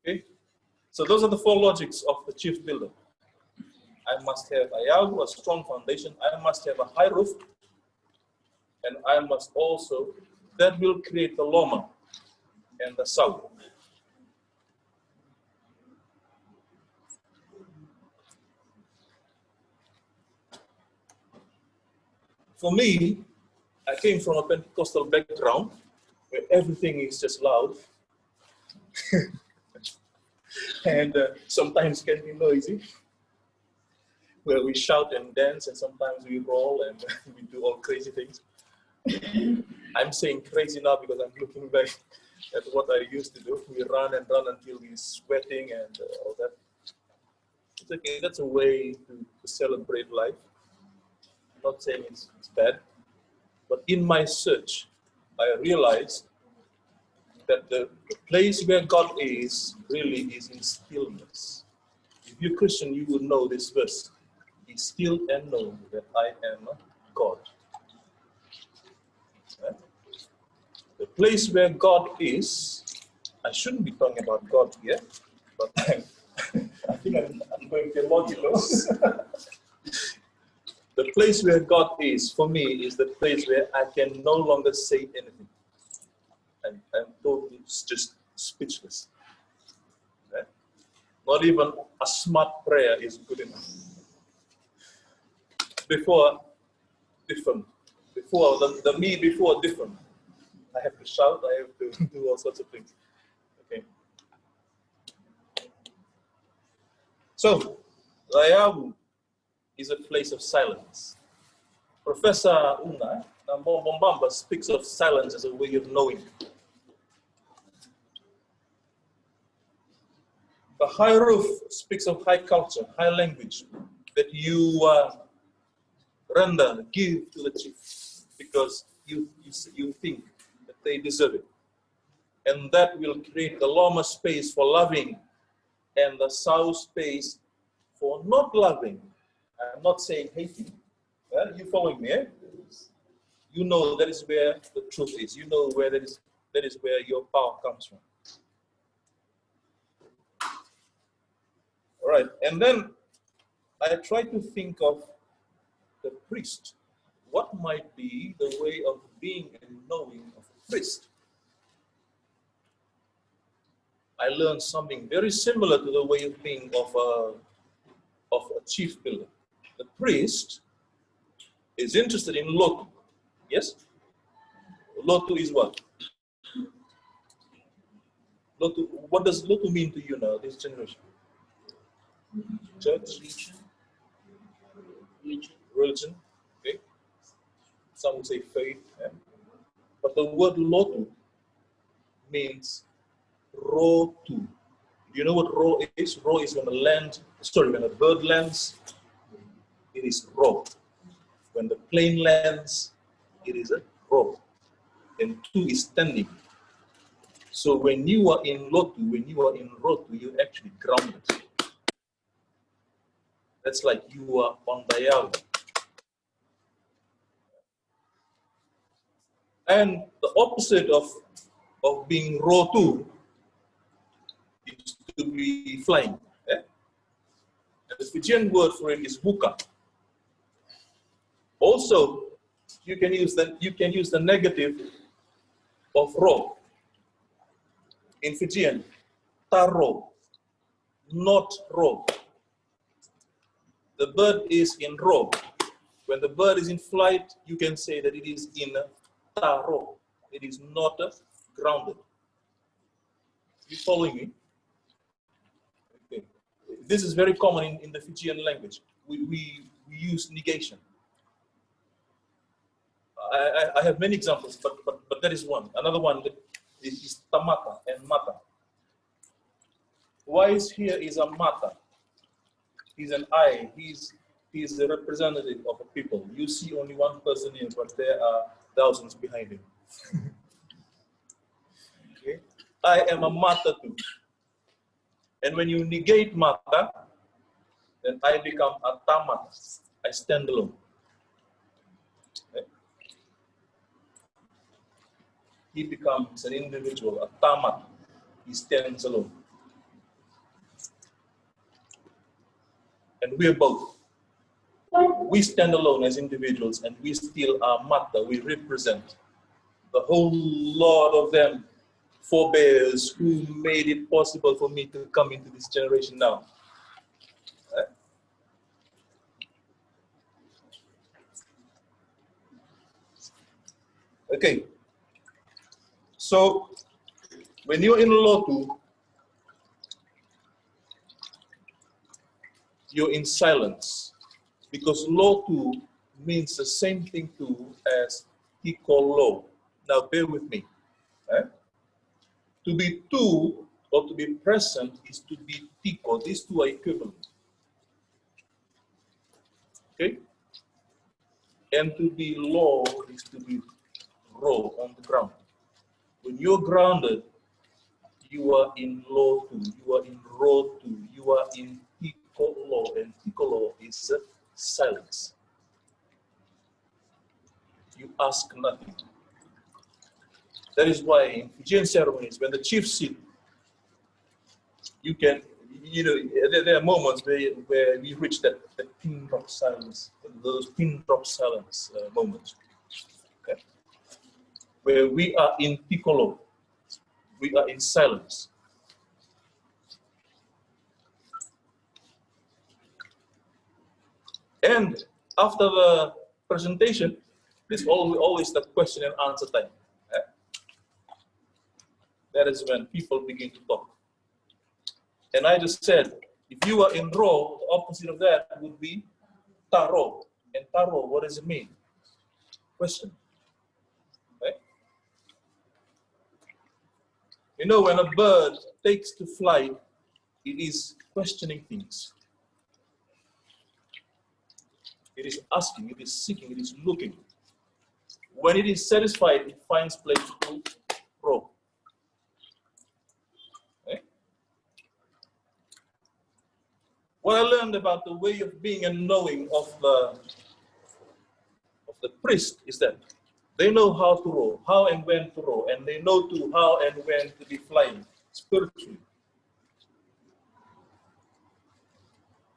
Okay? So those are the four logics of the chief builder. I must have a strong foundation. I must have a high roof. And I must also, that will create the loma and the sao. For me, I came from a Pentecostal background where everything is just loud and sometimes can be noisy, where we shout and dance and sometimes we roll and we do all crazy things. I'm saying crazy now because I'm looking back at what I used to do. We run and run until we're sweating and all that. It's okay, that's a way to celebrate life. I'm not saying it's bad, but in my search, I realized that the place where God is really is in stillness. If you're Christian, you will know this verse. Be still and know that I am God. Right? The place where God is, I shouldn't be talking about God here, but I think I'm going theological. The place where God is, for me, is the place where I can no longer say anything. I'm totally just speechless. Right? Not even a smart prayer is good enough. Before, different. Before, the me before, different. I have to shout, I have to do all sorts of things. Okay. So, Rayabu is a place of silence. Professor Una Mombamba speaks of silence as a way of knowing. The high roof speaks of high culture, high language that you give to the chief because you think that they deserve it. And that will create the loma space for loving and the sao space for not loving. I'm not saying hating. Well, you following me? Eh? You know that is where the truth is. You know where that is where your power comes from. All right, and then I try to think of the priest. What might be the way of being and knowing of a priest? I learned something very similar to the way of being of a chief builder. The priest is interested in lotu. Yes? Lotu is what? Lotu, what does lotu mean to you now, this generation? Church? Religion. Okay. Some would say faith. Yeah. But the word lotu means row to. Do you know what row is? Row is when when a bird lands, it is row. When the plane lands, it is a row. And two is standing. So when you are in lotu, when you are in rotu, you're actually grounded. That's like you are on diagonal. And the opposite of being rotu is to be flying. Eh? And the Fijian word for it is buka. Also, you can use the negative of ro. In Fijian, taro, not ro. The bird is in ro. When the bird is in flight, you can say that it is in taro. It is not grounded. You following me? Okay. This is very common in the Fijian language. We use negation. I have many examples, but that is one. Another one is tamata and mata. Wise here is a mata. He's an I. He's the representative of a people. You see only one person here, but there are thousands behind him. Okay? I am a mata too. And when you negate mata, then I become a tamata. I stand alone. Okay? He becomes an individual, a tamat. He stands alone. And we are both. We stand alone as individuals and we still are mata. We represent the whole lot of them forebears who made it possible for me to come into this generation now. Okay. So when you're in lotu, you're in silence, because lotu means the same thing too as tikolo. Now bear with me. To be two or to be present is to be tiko. These two are equivalent. Okay? And to be low is to be raw on the ground. When you're grounded, you are in lotu, you are in rotu, you are in tikolo, and tikolo is silence. You ask nothing. That is why in Fijian ceremonies, when the chiefs sit, you can, there are moments where we reach that pin drop silence, those pin drop silence moments, okay? Where we are in tikolo, we are in silence. And after the presentation, this is always the question and answer time. That is when people begin to talk. And I just said, if you are in ro, the opposite of that would be taro. And taro, what does it mean? Question. Okay? You know, when a bird takes to flight, it is questioning things. It is asking, it is seeking, it is looking. When it is satisfied, it finds place to grow. Okay? What I learned about the way of being and knowing of the priest is that they know how to row, how and when to row, and they know too how and when to be flying spiritually.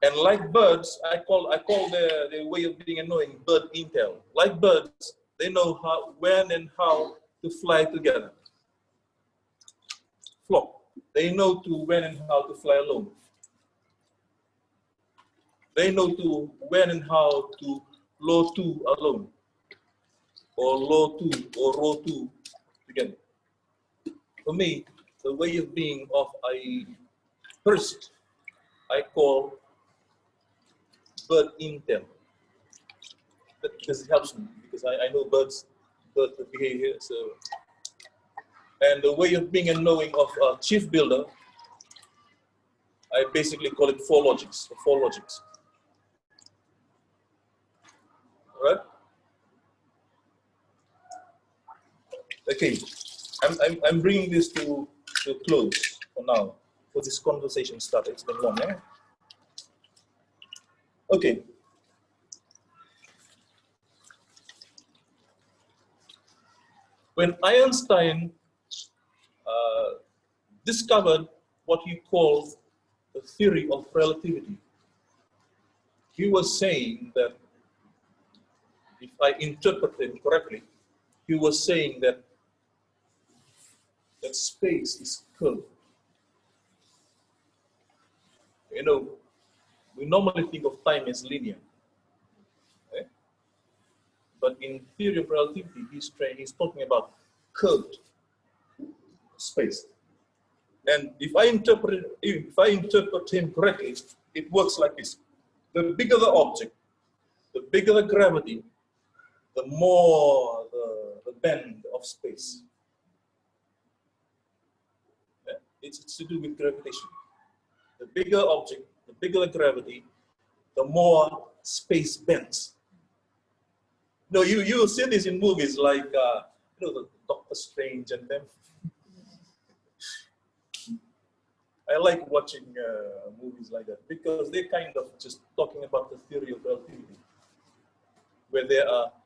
And like birds, I call their way of being and knowing bird intel. Like birds, they know how, when and how to fly together. Flock. They know to when and how to fly alone. They know to when and how to low two alone, or low two or row two together. For me, the way of being of a priest, I call bird intel. Because it helps me, because I know birds birth to behavior. So, and the way of being and knowing of a chief builder, I basically call it four logics. The four logics. All right. Okay. I'm bringing this to a close for now. For this conversation started. It's been long, eh? Okay. When Einstein discovered what he called the theory of relativity, he was saying that, if I interpret him correctly, he was saying that space is curved. You know, we normally think of time as linear. Okay? But in theory of relativity, he's talking about curved space. And if I interpret him correctly, it works like this. The bigger the object, the bigger the gravity, the more the bend of space. Yeah? It's to do with gravitation. The bigger object, the bigger the gravity, the more space bends. No, you see this in movies like the Doctor Strange and them. I like watching movies like that because they're kind of just talking about the theory of relativity, where there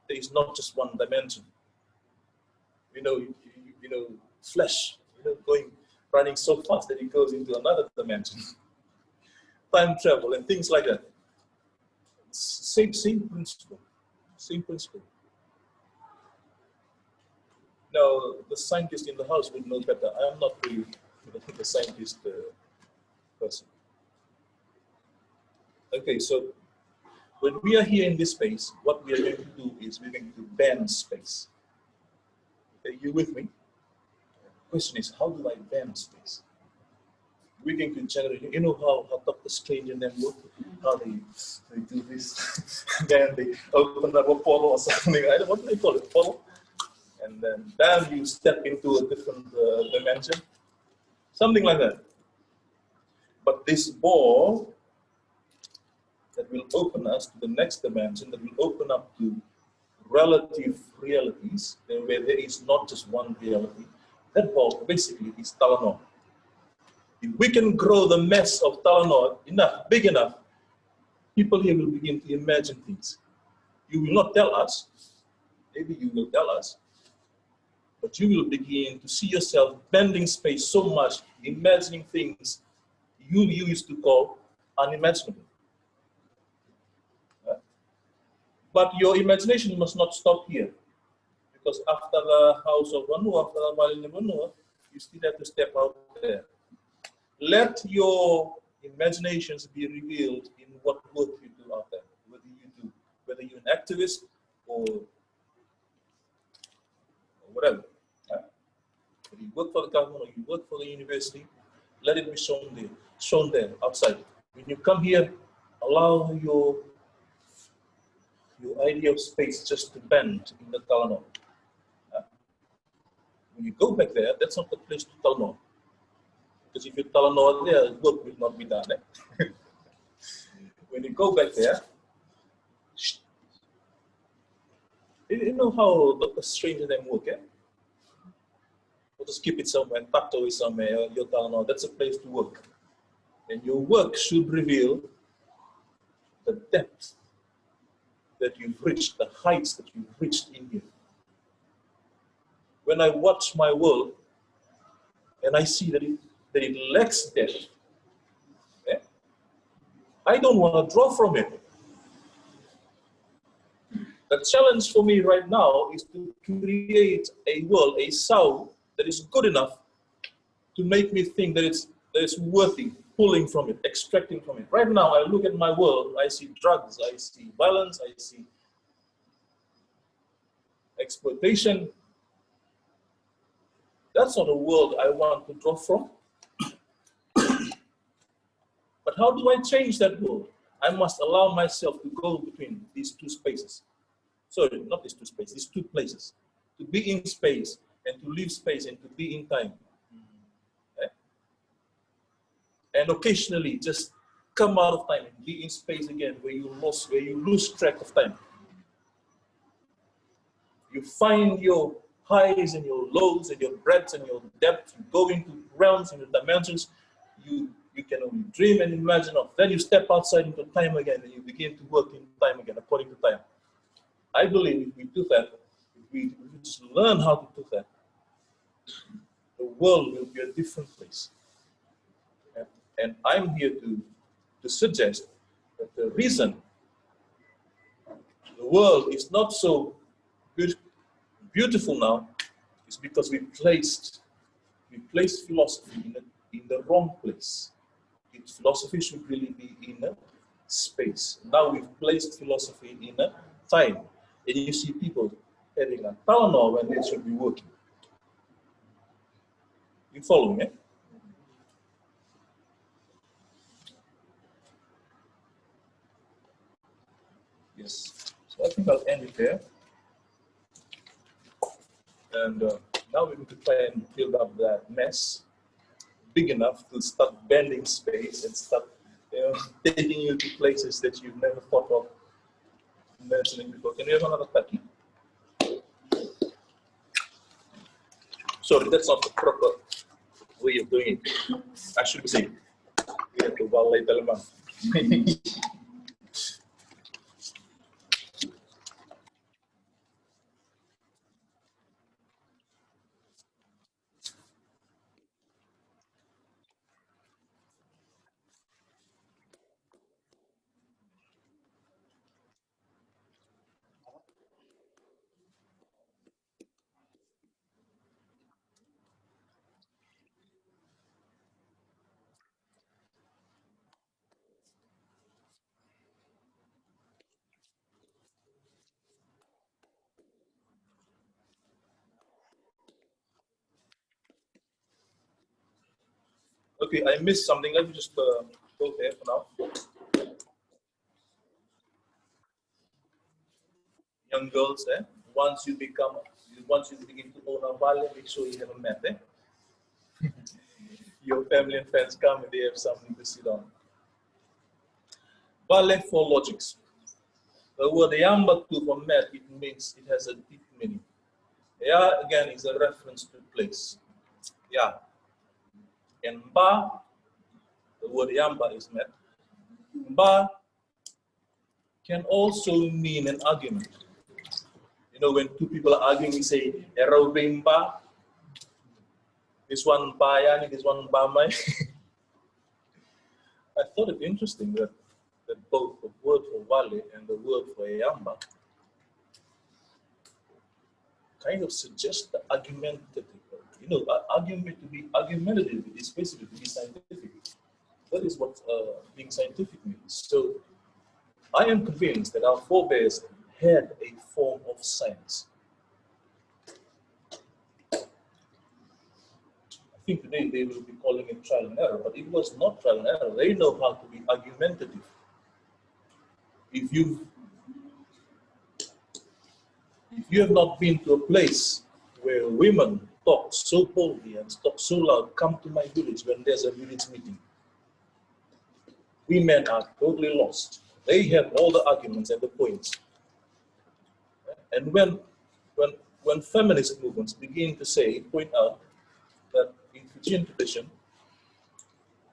is not just one dimension. Flesh, running so fast that it goes into another dimension. Time travel and things like that. Same principle. Same principle. Now, the scientist in the house would know better. I'm not really the scientist person. Okay, so when we are here in this space, what we are going to do is we're going to bend space. Okay, you with me? The question is, how do I bend space? We're going to generate, you know how Dr. Strange and them work? How they do this, then they open up a portal or something. I don't know, what do they call it? Portal? And then bam, you step into a different dimension. Something like that. But this ball that will open us to the next dimension, that will open up to relative realities, where there is not just one reality, that ball basically is Tylenol. If we can grow the mass of Tylenol big enough, people here will begin to imagine things. You will not tell us, maybe you will tell us, but you will begin to see yourself bending space so much, imagining things you used to call unimaginable. But your imagination must not stop here, because after the house of Vanua, after the Malin Vanua, you still have to step out there. Let your imaginations be revealed in what work you do out there, whether you're an activist or whatever. If you work for the government or you work for the university, let it be shown there outside. When you come here, allow your idea of space just to bend in the Tylenol. When you go back there, that's not the place to Tylenol. Because if you Tylenol there, work will not be done. Eh? When you go back there, you know how Dr. Strange and them work, eh? Or just keep it somewhere, tucked away somewhere, your Tylenol, that's a place to work. And your work should reveal the depth that you've reached, the heights that you've reached in here. When I watch my world and I see that it lacks depth, I don't want to draw from it. The challenge for me right now is to create a world, a sound that is good enough to make me think that it's worthy pulling from it, extracting from it. Right now, I look at my world, I see drugs, I see violence, I see exploitation. That's not a world I want to draw from. But how do I change that world? I must allow myself to go between these two spaces. Sorry, not these two spaces, these two places. to be in space and to leave space and to be in time. And occasionally just come out of time and be in space again where you lose track of time. You find your highs and your lows and your breadths and your depths. You go into realms and dimensions you can only dream and imagine of. Then you step outside into time again and you begin to work in time again according to time. I believe if we do that, if we just learn how to do that, the world will be a different place. And I'm here to suggest that the reason the world is not so beautiful now is because we placed philosophy in the wrong place. Philosophy should really be in a space. Now we've placed philosophy in a time. And you see people having a town hall when they should be working. You follow me? Yes. So I think I'll end it there. And now we're going to try and build up that mess big enough to start bending space and start taking you to places that you've never thought of mentioning before. Can we have another pattern? Sorry, that's not the proper way of doing it. I should say, we have to validate the element. Okay, I missed something. Let me just go there for now. Young girls, once you begin to own a valley, make sure you have a map. Your family and friends come and they have something to sit on. Valley for logics. The word yamba to for map, it means it has a deep meaning. Ya again is a reference to place. Yeah. And ba, the word yamba is map. Ba can also mean an argument. You know, when two people are arguing, we say, Erobimba, this one Bayani, this one Bamai. I thought it interesting that both the word for Valley and the word for Yamba kind of suggest the argumentative. You know, argument to be argumentative is basically to be scientific. That is what being scientific means. So I am convinced that our forebears had a form of science. I think today they will be calling it trial and error, but it was not trial and error. They know how to be argumentative. If you have not been to a place where women talk so boldly and talk so loud, come to my village when there's a village meeting. Women are totally lost. They have all the arguments and the points. And when feminist movements begin to point out that in Fijian tradition,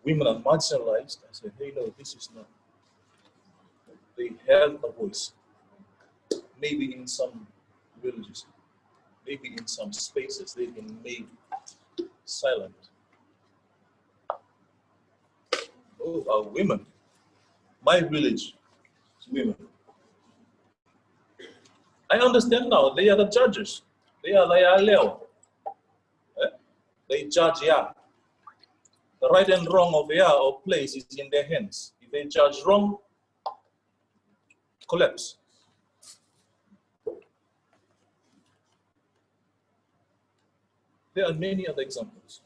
women are marginalized, I say, hey, no, this is not. They have a voice. Maybe in some villages, maybe in some spaces, they've been made silent. Oh, our women. My village, women. I understand now, they are the judges. They are leo. They judge, yeah. The right and wrong of or place is in their hands. If they judge wrong, collapse. There are many other examples.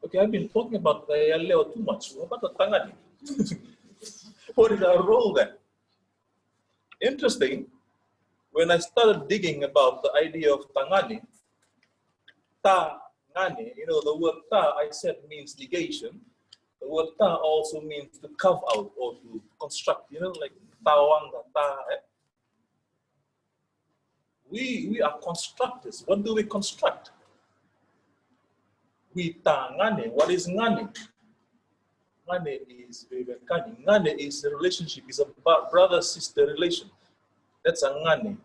Okay, I've been talking about the leo too much. What about the Tangani? What is our role there? Interesting when I started digging about the idea of tangane, tangane, you know, the word ta I said means negation. The word ta also means to carve out or to construct, you know, like tawanga, ta. We are constructors. What do we construct? We tangane. What is ngane? Ngane is vivekani. Ngane is a relationship, is a brother-sister relation. That's a ngane.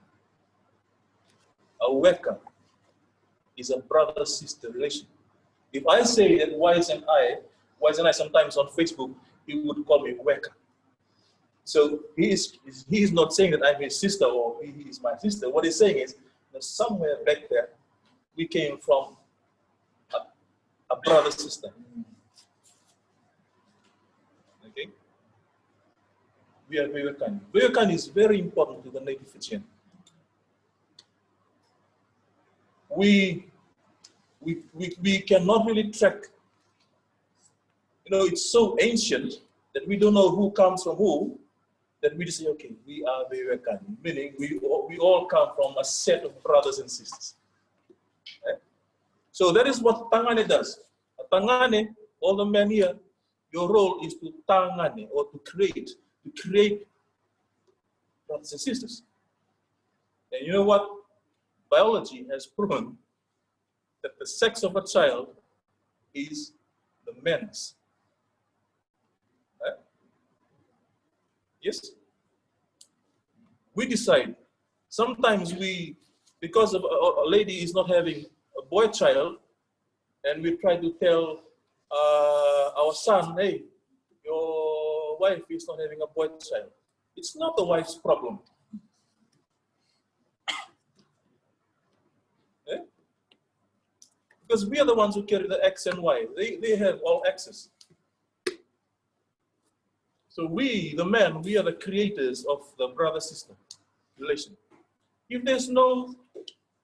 A weka is a brother-sister relation. If I say that Wise and I sometimes on Facebook, he would call me weka. So he is not saying that I'm his sister or he is my sister. What he's saying is that somewhere back there, we came from a brother-sister. Okay? We are Vivekan. Vivekan is very important to the native Fijian. We cannot really track. You know, it's so ancient that we don't know who comes from who, that we just say, okay, we are Vivekan, meaning we all come from a set of brothers and sisters. Okay? So that is what Tangane does. Tangane, all the men here, your role is to Tangane, or to create brothers and sisters. And you know what? Biology has proven that the sex of a child is the men's. Right? Yes? We decide. Sometimes because of a lady is not having a boy child, and we try to tell our son, hey, your wife is not having a boy child. It's not the wife's problem. Eh? Because we are the ones who carry the X and Y. They have all X's. So we, the men, we are the creators of the brother-sister relation. If there's no,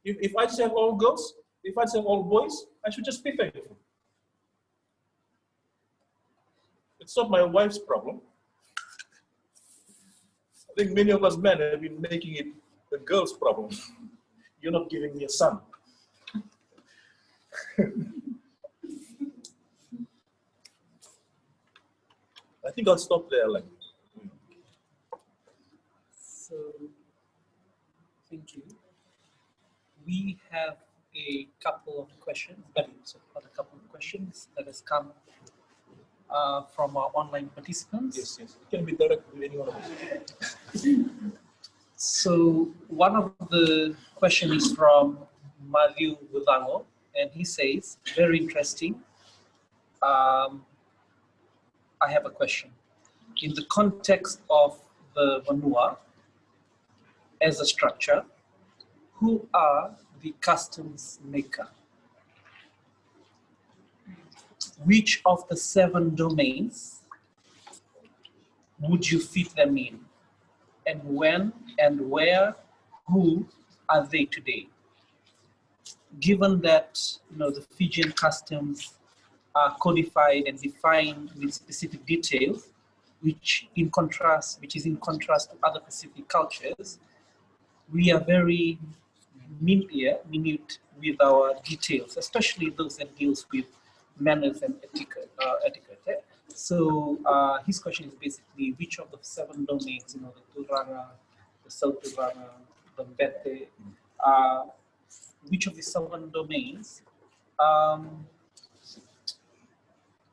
if I just have all girls, if I just have all boys, I should just be thankful. It's not my wife's problem. I think many of us men have been making it the girl's problem. You're not giving me a son. I think I'll stop there, like. So, thank you. We have a couple of questions, a couple of questions that has come from our online participants. Yes, yes. It can be direct to any one of us. So one of the questions is from Matthew Budango, and he says, very interesting. I have a question. In the context of the Vanua as a structure, who are the customs maker? Which of the 7 domains would you fit them in? And when and where, who are they today? Given that the Fijian customs are codified and defined with specific details, which is in contrast to other Pacific cultures, we are very minute with our details, especially those that deals with manners and etiquette. So his question is basically which of the 7 domains, the Turanga, the South Turanga, the Mbete, which of the 7 domains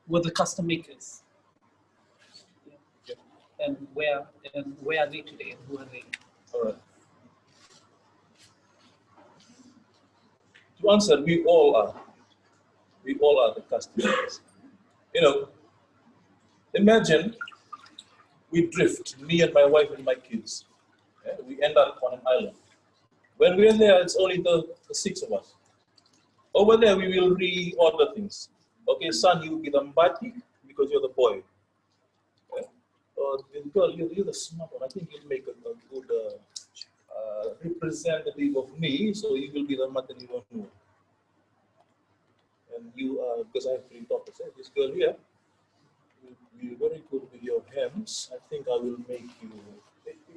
were the custom makers? And where are they today, and who are they? All right. To answer, we all are. We all are the customers. Imagine we drift, me and my wife and my kids. Yeah? We end up on an island. When we're there, it's only the 6 of us. Over there, we will reorder things. Okay, son, you will be the mbati because you're the boy. Yeah? The girl, you're the smart one. I think you'll make a good representative of me, so you will be the matani one. And you, because I have 3 daughters, this girl here will be very good with your hands. I think I will make you,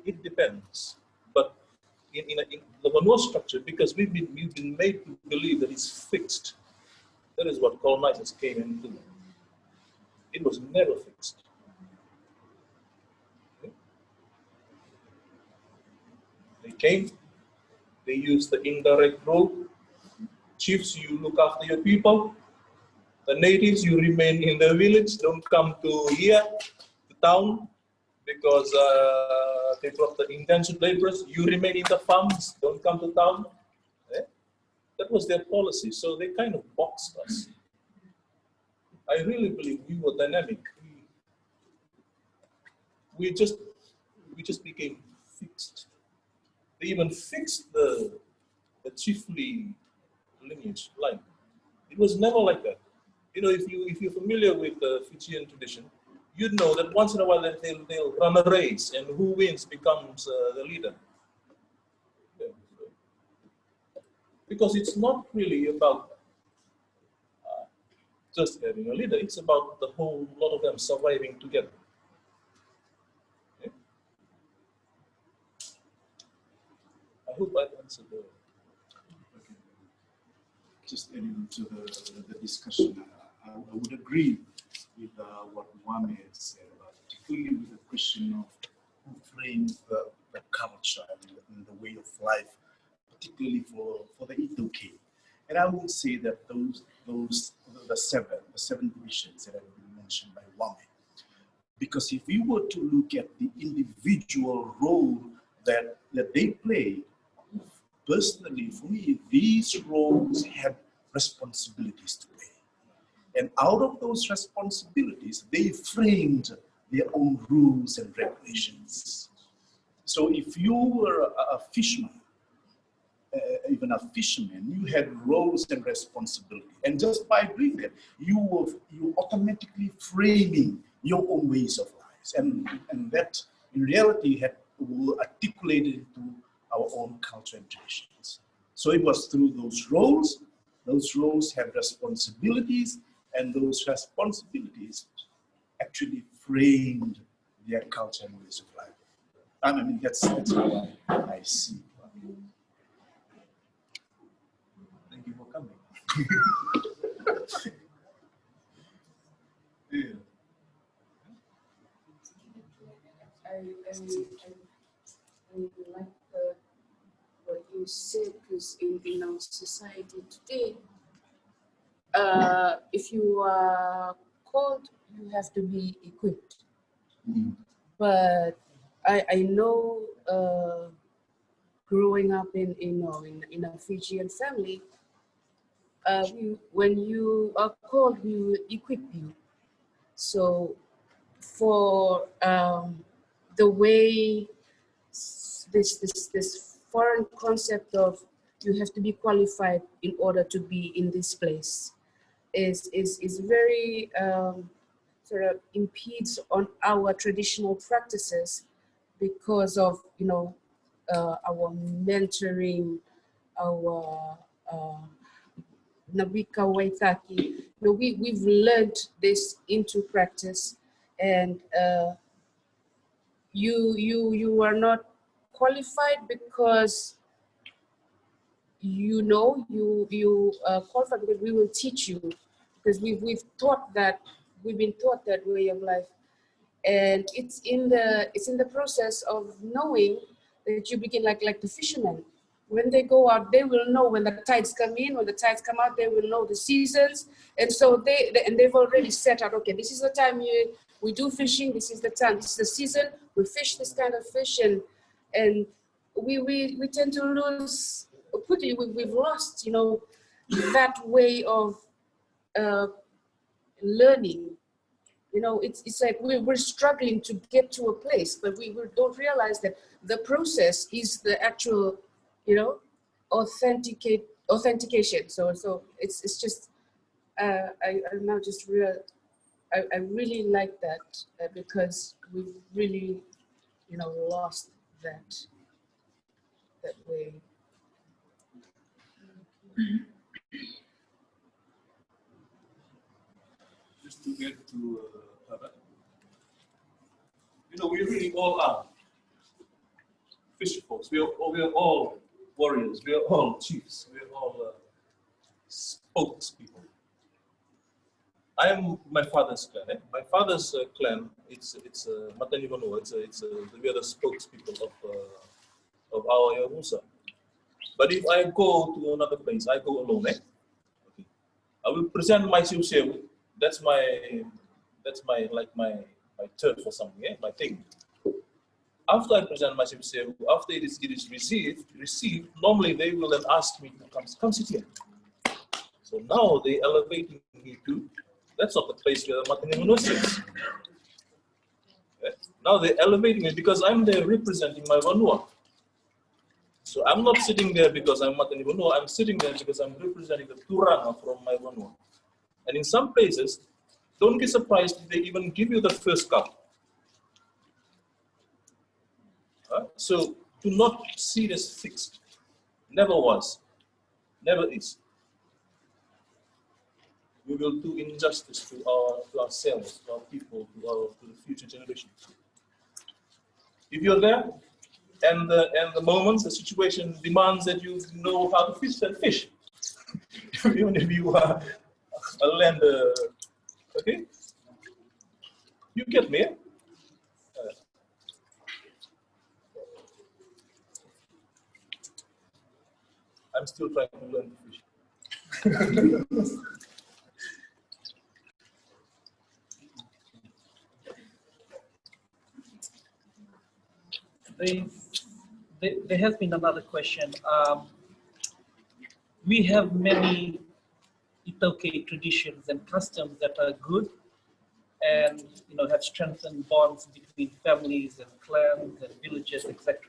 it depends. But the Vanua structure, because we've been made to believe that it's fixed. That is what colonizers came into. It was never fixed. They came, they used the indirect rule. Chiefs, you look after your people. The natives, you remain in the village. Don't come to here, the town, because they brought the indentured laborers. You remain in the farms. Don't come to town. That was their policy. So they kind of boxed us. I really believe we were dynamic. We just became fixed. They even fixed the chiefly lineage line. It was never like that. You know, if you're familiar with the Fijian tradition, you'd know that once in a while they'll run a race, and who wins becomes the leader. Yeah. Because it's not really about just having a leader. It's about the whole lot of them surviving together. Yeah. I hope I've answered the. Okay. Just adding to the discussion, I would agree with what Wame said, particularly with the question of who frames the culture and the way of life, particularly for the I-Taukei. And I would say that the seven divisions that have been mentioned by Wame, because if you were to look at the individual role that they play, personally, for me, these roles had responsibilities to play. And out of those responsibilities, they framed their own rules and regulations. So if you were a fisherman, even a fisherman, you had roles and responsibility. And just by doing that, you automatically framing your own ways of life. And that, in reality, were articulated into our own culture and traditions. So it was through those roles have responsibilities, and those responsibilities actually framed their culture and ways of life. I mean, that's how I see it. Thank you for coming. Yeah. I like what you said, because in our society today, if you are called, you have to be equipped. Mm. But I know, growing up in a Fijian family, when you are called, we will equip you. So for the way this foreign concept of you have to be qualified in order to be in this place is very sort of impedes on our traditional practices, because of our mentoring, our Nabika Waitaki. We've learned this into practice, and you are not qualified because you qualified because we will teach you, because we've been taught that way of life, and it's in the process of knowing that you begin like the fishermen. When they go out, they will know when the tides come in, when the tides come out, they will know the seasons. And so they've already set out, okay, this is the time we do fishing, this is the time, this is the season, we fish this kind of fish, and we tend to lose, we've lost, that way of learning. It's like we're struggling to get to a place, but we don't realize that the process is the actual, authentication. So it's just I now just I really like that, because we've really lost that way. Just to get to we really all are. fisher folks. We are all warriors. We are all chiefs. We are all spokespeople. I am my father's clan. Eh? My father's clan. It's Matani Vanua. We are the spokespeople of our Yahusa. But if I go to another place, I go alone. Eh? Okay. I will present my siu. That's my turf or something. Eh? My thing. After I present my siu, after it is received, normally they will then ask me to come sit here. So now they elevating me to. That's not the place where the Matani sits. Okay. Now they're elevating me because I'm there representing my Vanua. So I'm not sitting there because I'm Matani Vanua, I'm sitting there because I'm representing the Turanga from my Vanua. And in some places, don't be surprised if they even give you the first cup. So do not see this fixed. Never was, never is. We will do injustice to ourselves, to our people, to the future generations. If you're there, and the moment, the situation demands that you know how to fish, then fish. Even if you are a lander, okay? You get me? I'm still trying to learn to fish. There has been another question. We have many I-Taukei traditions and customs that are good and have strengthened bonds between families and clans and villages, etc.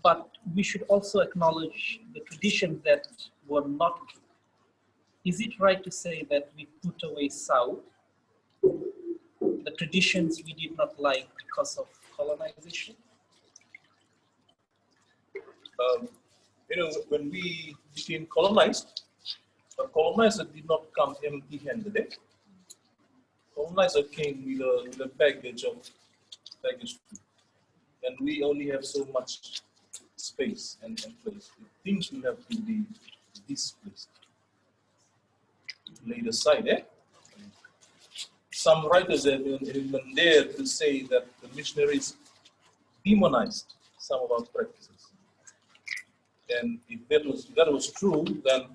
But we should also acknowledge the traditions that were not good. Is it right to say that we put away South, the traditions we did not like because of colonization? When we became colonized, the colonizer did not come empty-handed. Eh? Colonizer came with a baggage, and we only have so much space and place. Things will have to be displaced, laid aside. Eh? Some writers have even dared to say that the missionaries demonized some of our practices. And if that was true, then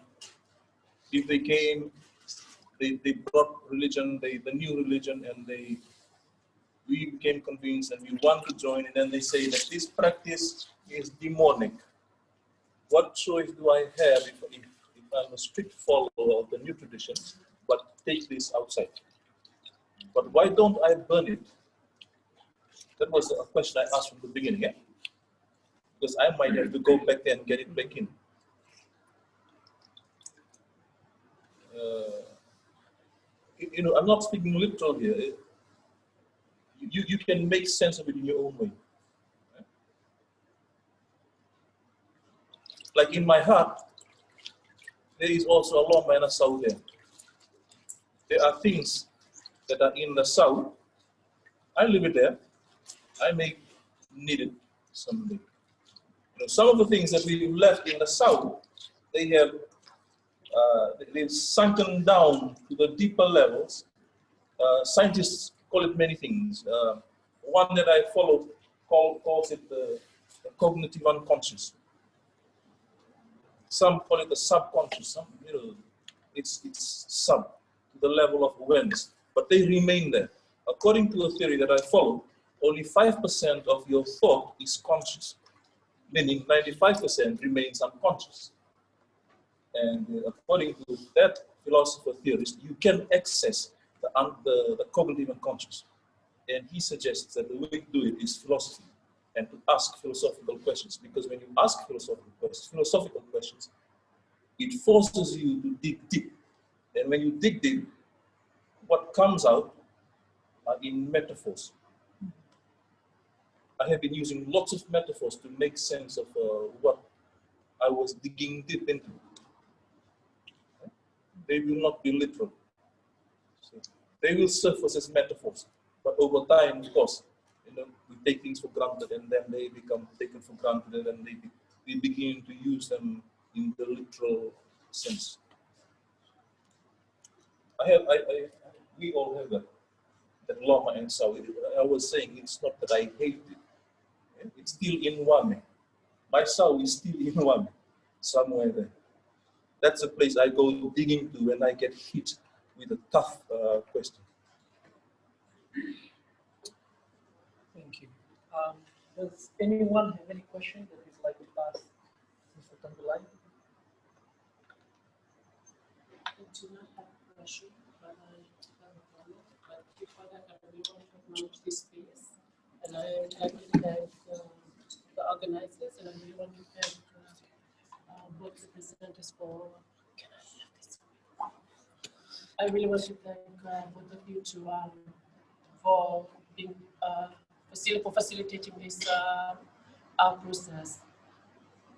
if they came, they brought religion, the new religion, and we became convinced and we want to join, and then they say that this practice is demonic. What choice do I have if I'm a strict follower of the new tradition, but take this outside? But why don't I burn it? That was a question I asked from the beginning. Eh? Because I might have to go back there and get it back in. I'm not speaking literal here. You can make sense of it in your own way. Like in my heart, there is also a Loma and a South there. There are things that are in the South. I leave it there. I may need it someday. Some of the things that we left in the South, they've sunken down to the deeper levels. Scientists call it many things. One that I follow calls it the cognitive unconscious. Some call it the subconscious. Some, it's sub to the level of awareness, but they remain there. According to a theory that I follow, only 5% of your thought is conscious, meaning 95% remains unconscious. And according to that philosopher theorist, you can access the cognitive unconscious. And he suggests that the way to do it is philosophy and to ask philosophical questions. Because when you ask philosophical questions, it forces you to dig deep. And when you dig deep, what comes out are in metaphors. I have been using lots of metaphors to make sense of what I was digging deep into. They will not be literal. So they will surface as metaphors. But over time, of course, we take things for granted, and then they become taken for granted, and then we begin to use them in the literal sense. We all have that Lama and Sao. I was saying it's not that I hate it. It's still in Wame. My Sao is still in Wame, somewhere there. That's a place I go digging to when I get hit with a tough question. Thank you. Does anyone have any question that you'd like to ask Mr. Tabilai? I do not have a question, but I have a comment. But before that, I really want to acknowledge this space. And I would like to thank the organizers, and I really want to thank both the presenters for. I really want to thank both of you for being for facilitating this process.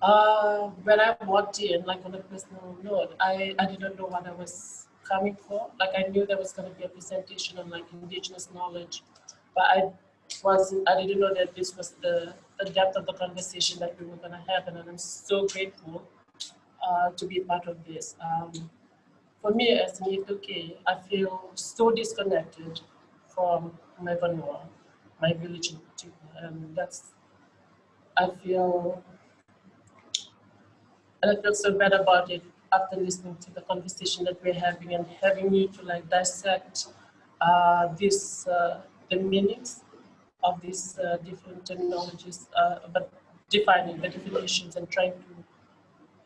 When I walked in, like on a personal note, I did not know what I was coming for. Like I knew there was going to be a presentation on like indigenous knowledge, but I didn't know that this was the depth of the conversation that we were going to have, and I'm so grateful to be part of this. For me, as an I-Taukei, I feel so disconnected from my Vanua, my village in particular, and I feel so bad about it after listening to the conversation that we're having and having you to like dissect the meanings of these different terminologies, but defining the definitions and trying to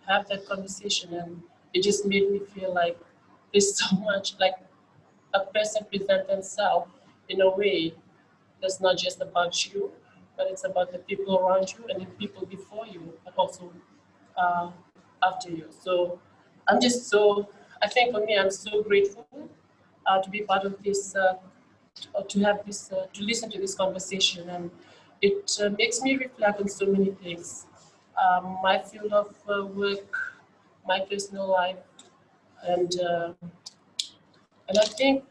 have that conversation. And it just made me feel like there's so much, like a person presents themselves in a way that's not just about you, but it's about the people around you and the people before you, but also after you. So I think for me, I'm so grateful to be part of this, to have this, to listen to this conversation. And it makes me reflect on so many things. My field of work, my personal life, and I think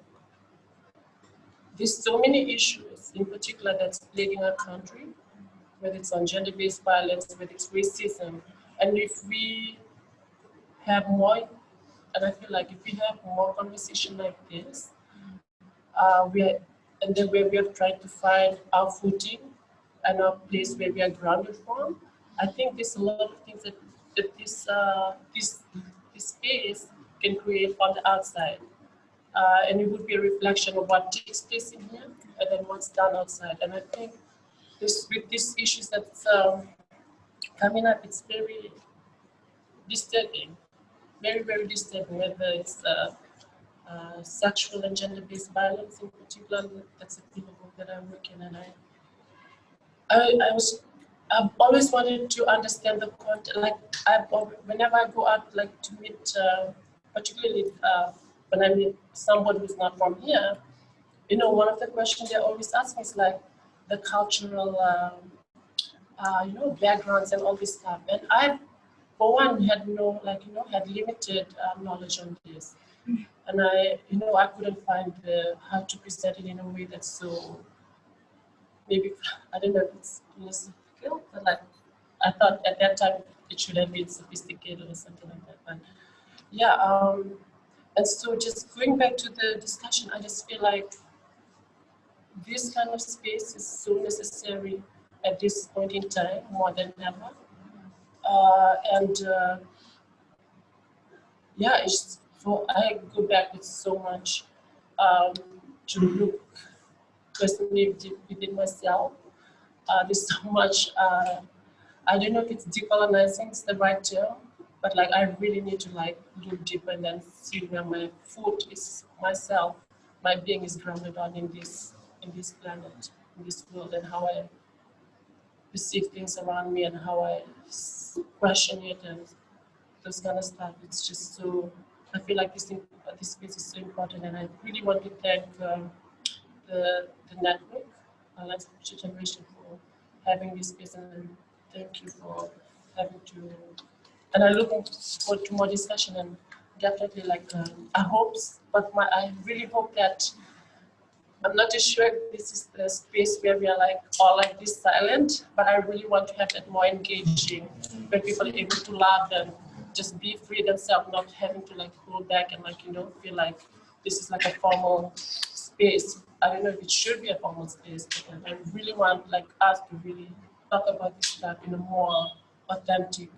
there's so many issues in particular that's plaguing our country, whether it's on gender-based violence, whether it's racism. And if we have more, and I feel like if we have more conversation like this, and then where we are trying to find our footing and our place where we are grounded from, I think there's a lot of things that this space can create on the outside. And it would be a reflection of what takes place in here and then what's done outside. And I think with these issues that's coming up, it's very disturbing, very, very disturbing, whether it's sexual and gender-based violence in particular. That's a field of work that I work in, and I've always wanted to understand the content. Like whenever I go out, like to meet, particularly when I meet somebody who's not from here, one of the questions they always ask me is like the cultural, backgrounds and all this stuff. And I, for one, had had limited knowledge on this. And I couldn't find how to present it in a way that's so, maybe, I don't know if it's philosophical, but like, I thought at that time it should have been sophisticated or something like that. But yeah, and so just going back to the discussion, I just feel like this kind of space is so necessary at this point in time, more than ever. Yeah, I go back with so much to look personally within myself. There's so much, I don't know if it's decolonizing is the right term, but like I really need to like look deeper and then see where my foot is, myself, my being is grounded on in this planet, in this world, and how I perceive things around me and how I question it and those kind of stuff. It's just so, I feel like this space is so important, and I really want to thank the network, Alliance for Future Generation, for having this space, and thank you for having to, and I look forward to more discussion, and definitely like I hope, but I really hope that I'm not too sure if this is the space where we are like all like this silent, but I really want to have that more engaging, where people are able to laugh and just be free themselves, not having to like hold back and like, you know, feel like this is like a formal space. I don't know if it should be a formal space, but I really want like us to really talk about this stuff in a more authentic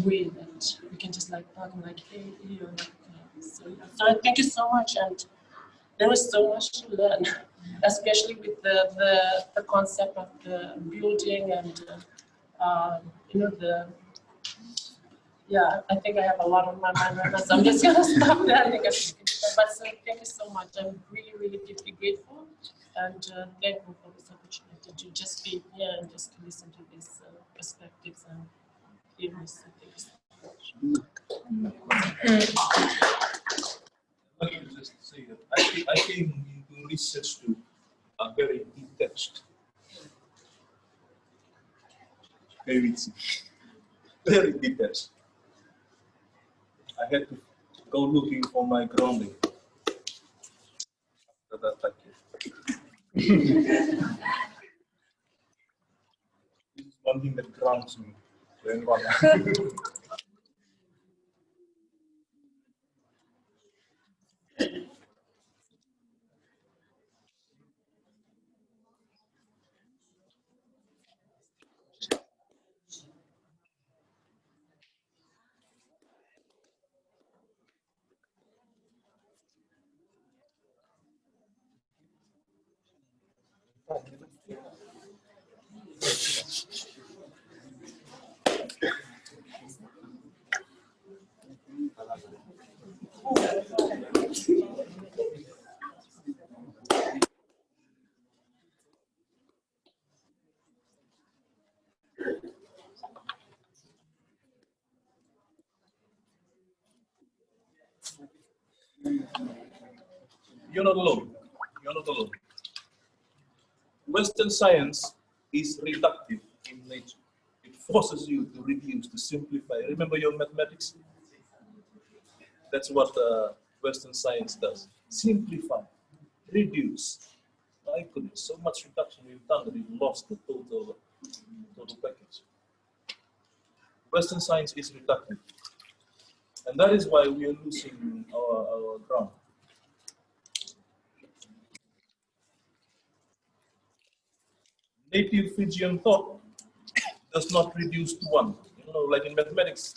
way that we can just like talk and like, hey, you know, so, yeah. So thank you so much, and there was so much to learn, especially with the concept of the building and you know yeah, I think I have a lot on my mind right now, so I'm just gonna stop there. I think but so thank you so much. I'm really, really deeply grateful and thankful for this opportunity to just be here and just to listen to these perspectives and theories. So thank you so Let me just say that I came into research to a very detached, very detached. I had to go looking for my grounding. After that, thank you. This is one thing that grounds me. You're not alone. You're not alone. Western science is reductive in nature. It forces you to reduce, to simplify. Remember your mathematics? That's what Western science does. Simplify, reduce. My goodness, so much reduction we've done that we've lost the total package. Western science is reductive. And that is why we are losing our ground. Native Fijian thought does not reduce to one. You know, like in mathematics,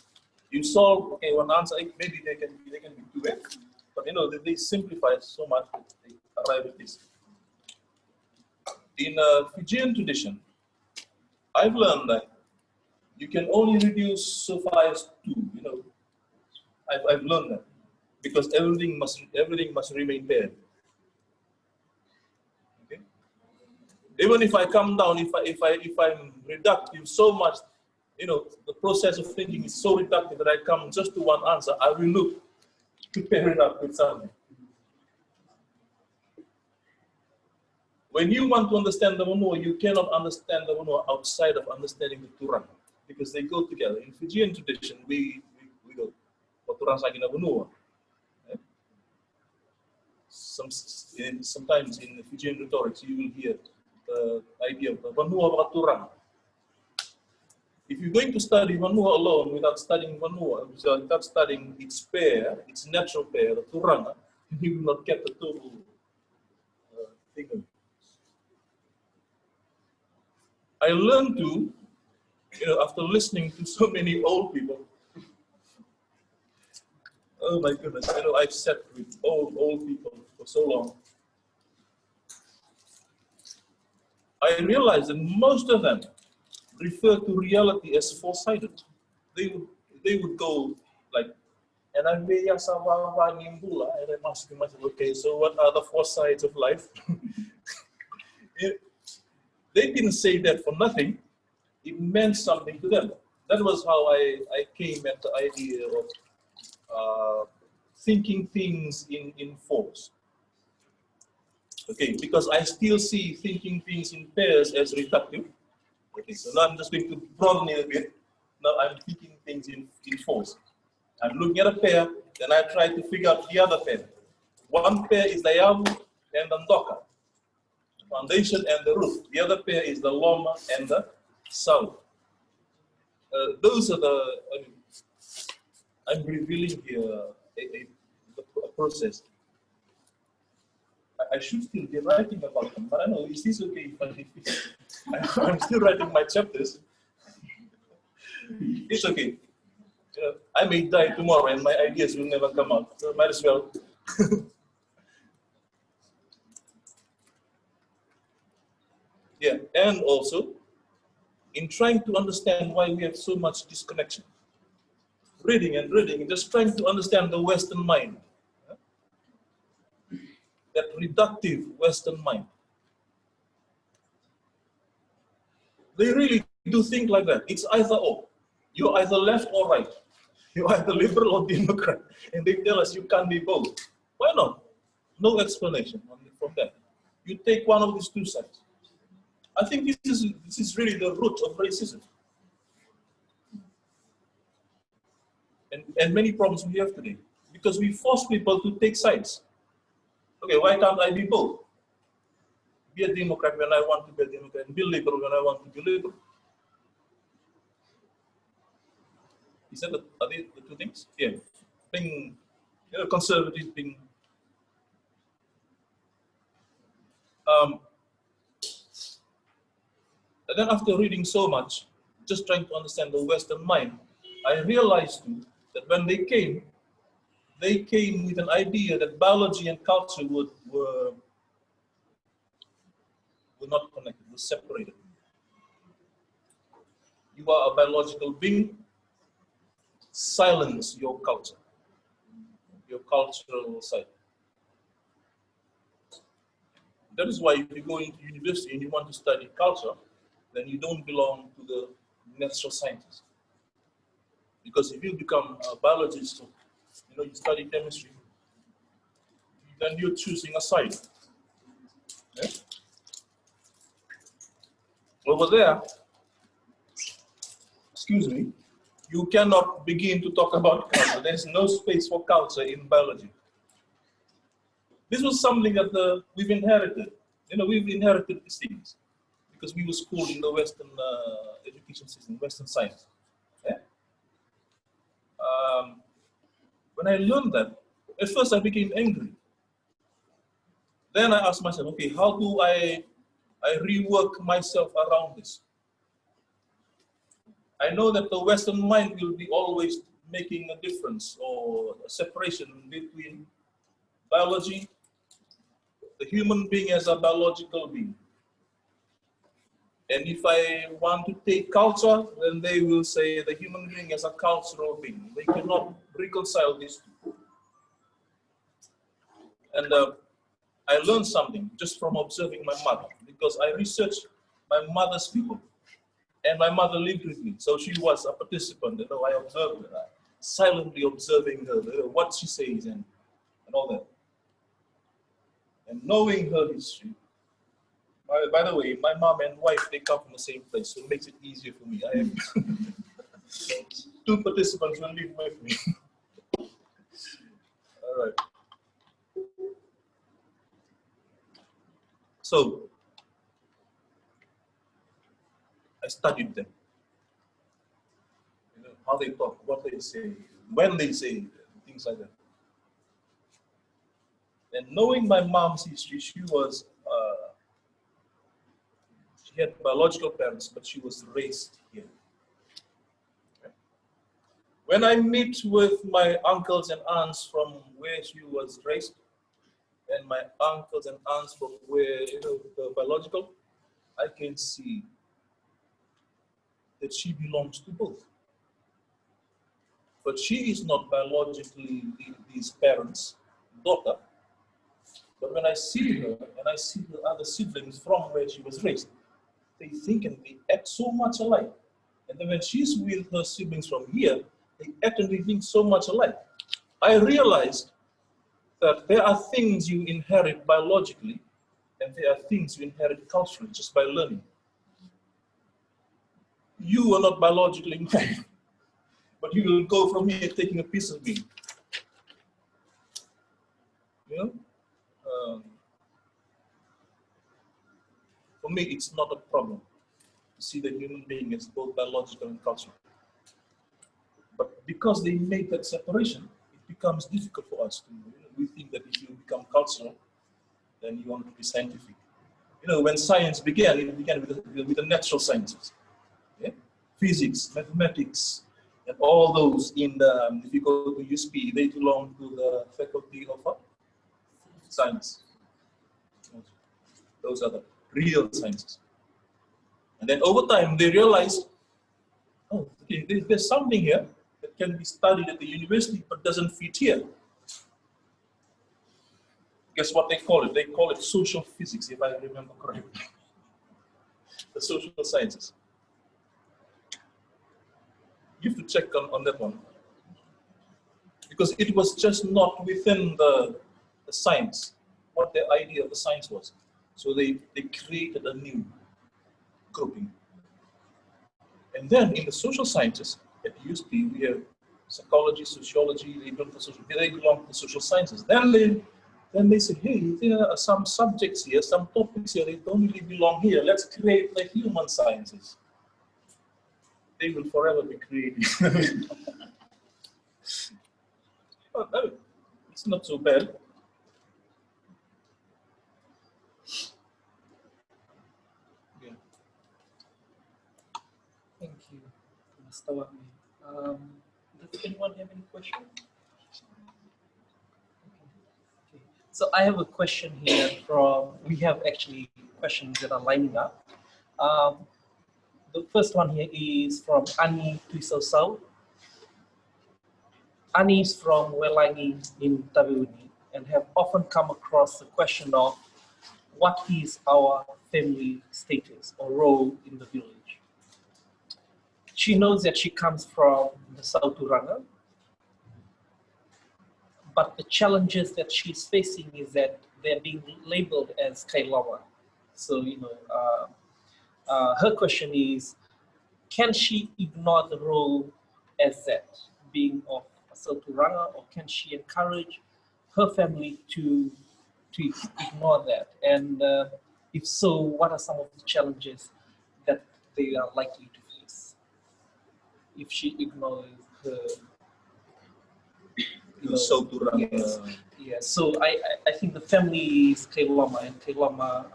you solve one answer, maybe they can be 2x. But you know, they simplify it so much that they arrive at this. In Fijian tradition, I've learned that you can only reduce so far as 2. You know, I've learned that because everything must remain paired. Okay. Even if I come down, if I'm reductive so much, you know, the process of thinking is so reductive that I come just to one answer, I will look to pair it up with something. When you want to understand the Manua, you cannot understand the Manua outside of understanding the Turang, because they go together. In Fijian tradition, we go Turang Sagina Manua. Sometimes in Fijian rhetorics, you will hear the idea of the Manua Turang. If you're going to study Manua alone without studying Manua, without studying its pair, its natural pair, the Turanga, you will not get the total thing. I learned to, you know, after listening to so many old people, oh my goodness, you know, I've sat with old people for so long. I realized that most of them refer to reality as four-sided. They would go like, and I'm and I'm asking myself, okay, so what are the 4 sides of life? They didn't say that for nothing. It meant something to them. That was how I came at the idea of thinking things in fours. Okay, because I still see thinking things in pairs as reductive. Okay, so now I'm just going to broaden it a bit. Now I'm thinking things in fours. I'm looking at a pair, then I try to figure out the other pair. One pair is the yabu and the ndoka, the foundation and the roof. The other pair is the loma and the sau. Those are the, I'm revealing here a process. I should still be writing about them, but I know, is this okay if I'm still writing my chapters? It's okay. I may die tomorrow and my ideas will never come out, so might as well. Yeah, and also, in trying to understand why we have so much disconnection. Reading and reading, and just trying to understand the Western mind. That reductive Western mind. They really do think like that. It's either or. You're either left or right. You're either liberal or Democrat. And they tell us you can't be both. Why not? No explanation from that. You take one of these two sides. I think this is really the root of racism. And many problems we have today. Because we force people to take sides. Okay, why can't I be both? Be a Democrat when I want to be a Democrat, and be liberal when I want to be liberal. Is that are they the two things? Yeah. Being conservative, being and then after reading so much, just trying to understand the Western mind, I realized too that when they came with an idea that biology and culture were not connected, were separated. You are a biological being, silence your culture, your cultural side. That is why if you go into university and you want to study culture, then you don't belong to the natural sciences. Because if you become a biologist, you study chemistry, then you're choosing a side. Yeah? Over there, excuse me, you cannot begin to talk about culture. There's no space for culture in biology. This was something that we've inherited. We've inherited these things because we were schooled in the Western education system, Western science. Yeah? When I learned that, at first I became angry. Then I asked myself, okay, how do I rework myself around this? I know that the Western mind will be always making a difference or a separation between biology, the human being as a biological being. And if I want to take culture, then they will say the human being as a cultural being. They cannot reconcile these two. And I learned something just from observing my mother, because I researched my mother's people. And my mother lived with me, so she was a participant. I observed her, silently observing her, what she says and all that. And knowing her history. By the way, my mom and wife, they come from the same place, so it makes it easier for me. I have two participants who live with me. All right. So, I studied them. How they talk, what they say, when they say, things like that. And knowing my mom's history, she had biological parents, but she was raised here. Okay. When I meet with my uncles and aunts from where she was raised, and my uncles and aunts from where, the biological, I can see that she belongs to both. But she is not biologically these parents' daughter. But when I see her and I see the other siblings from where she was raised, they think and they act so much alike. And then when she's with her siblings from here, they act and they think so much alike. I realized that there are things you inherit biologically, and there are things you inherit culturally just by learning. You are not biologically mine, but you will go from here taking a piece of me. For me, it's not a problem to see the human being as both biological and cultural. But because they made that separation, it becomes difficult for us to, we think that if you become cultural, then you want to be scientific. When science began, it began with the natural sciences. Yeah? Physics, mathematics, and all those in the, if you go to USP, they belong to the faculty of what? Science. Those are the real sciences. And then over time, they realized, oh, okay, there's something here that can be studied at the university but doesn't fit here. Guess what they call it? They call it social physics, if I remember correctly. The social sciences. You have to check on that one. Because it was just not within the science, what their idea of the science was. So they created a new grouping. And then in the social sciences, at USP, we have psychology, sociology, they belong to social sciences. Then they say, hey, there are some subjects here, some topics here, they don't really belong here. Let's create the human sciences. They will forever be creating. But no, it's not so bad. Yeah. Thank you, Mr. Wame. Does anyone have any questions? Okay. So I have a question here we have actually questions that are lining up. The first one here is from Ani Tuisau. Ani is from Welangi in Tabilai and have often come across the question of what is our family status or role in the village. She knows that she comes from the Sauturanga, but the challenges that she's facing is that they're being labeled as Kailama. So, her question is, can she ignore the role as that, being of a Sauturanga, or can she encourage her family to ignore that? And if so, what are some of the challenges that they are likely to face if she ignores her? Sauturanga. Yes. Yes. So I think the family is Kailama, and Kailama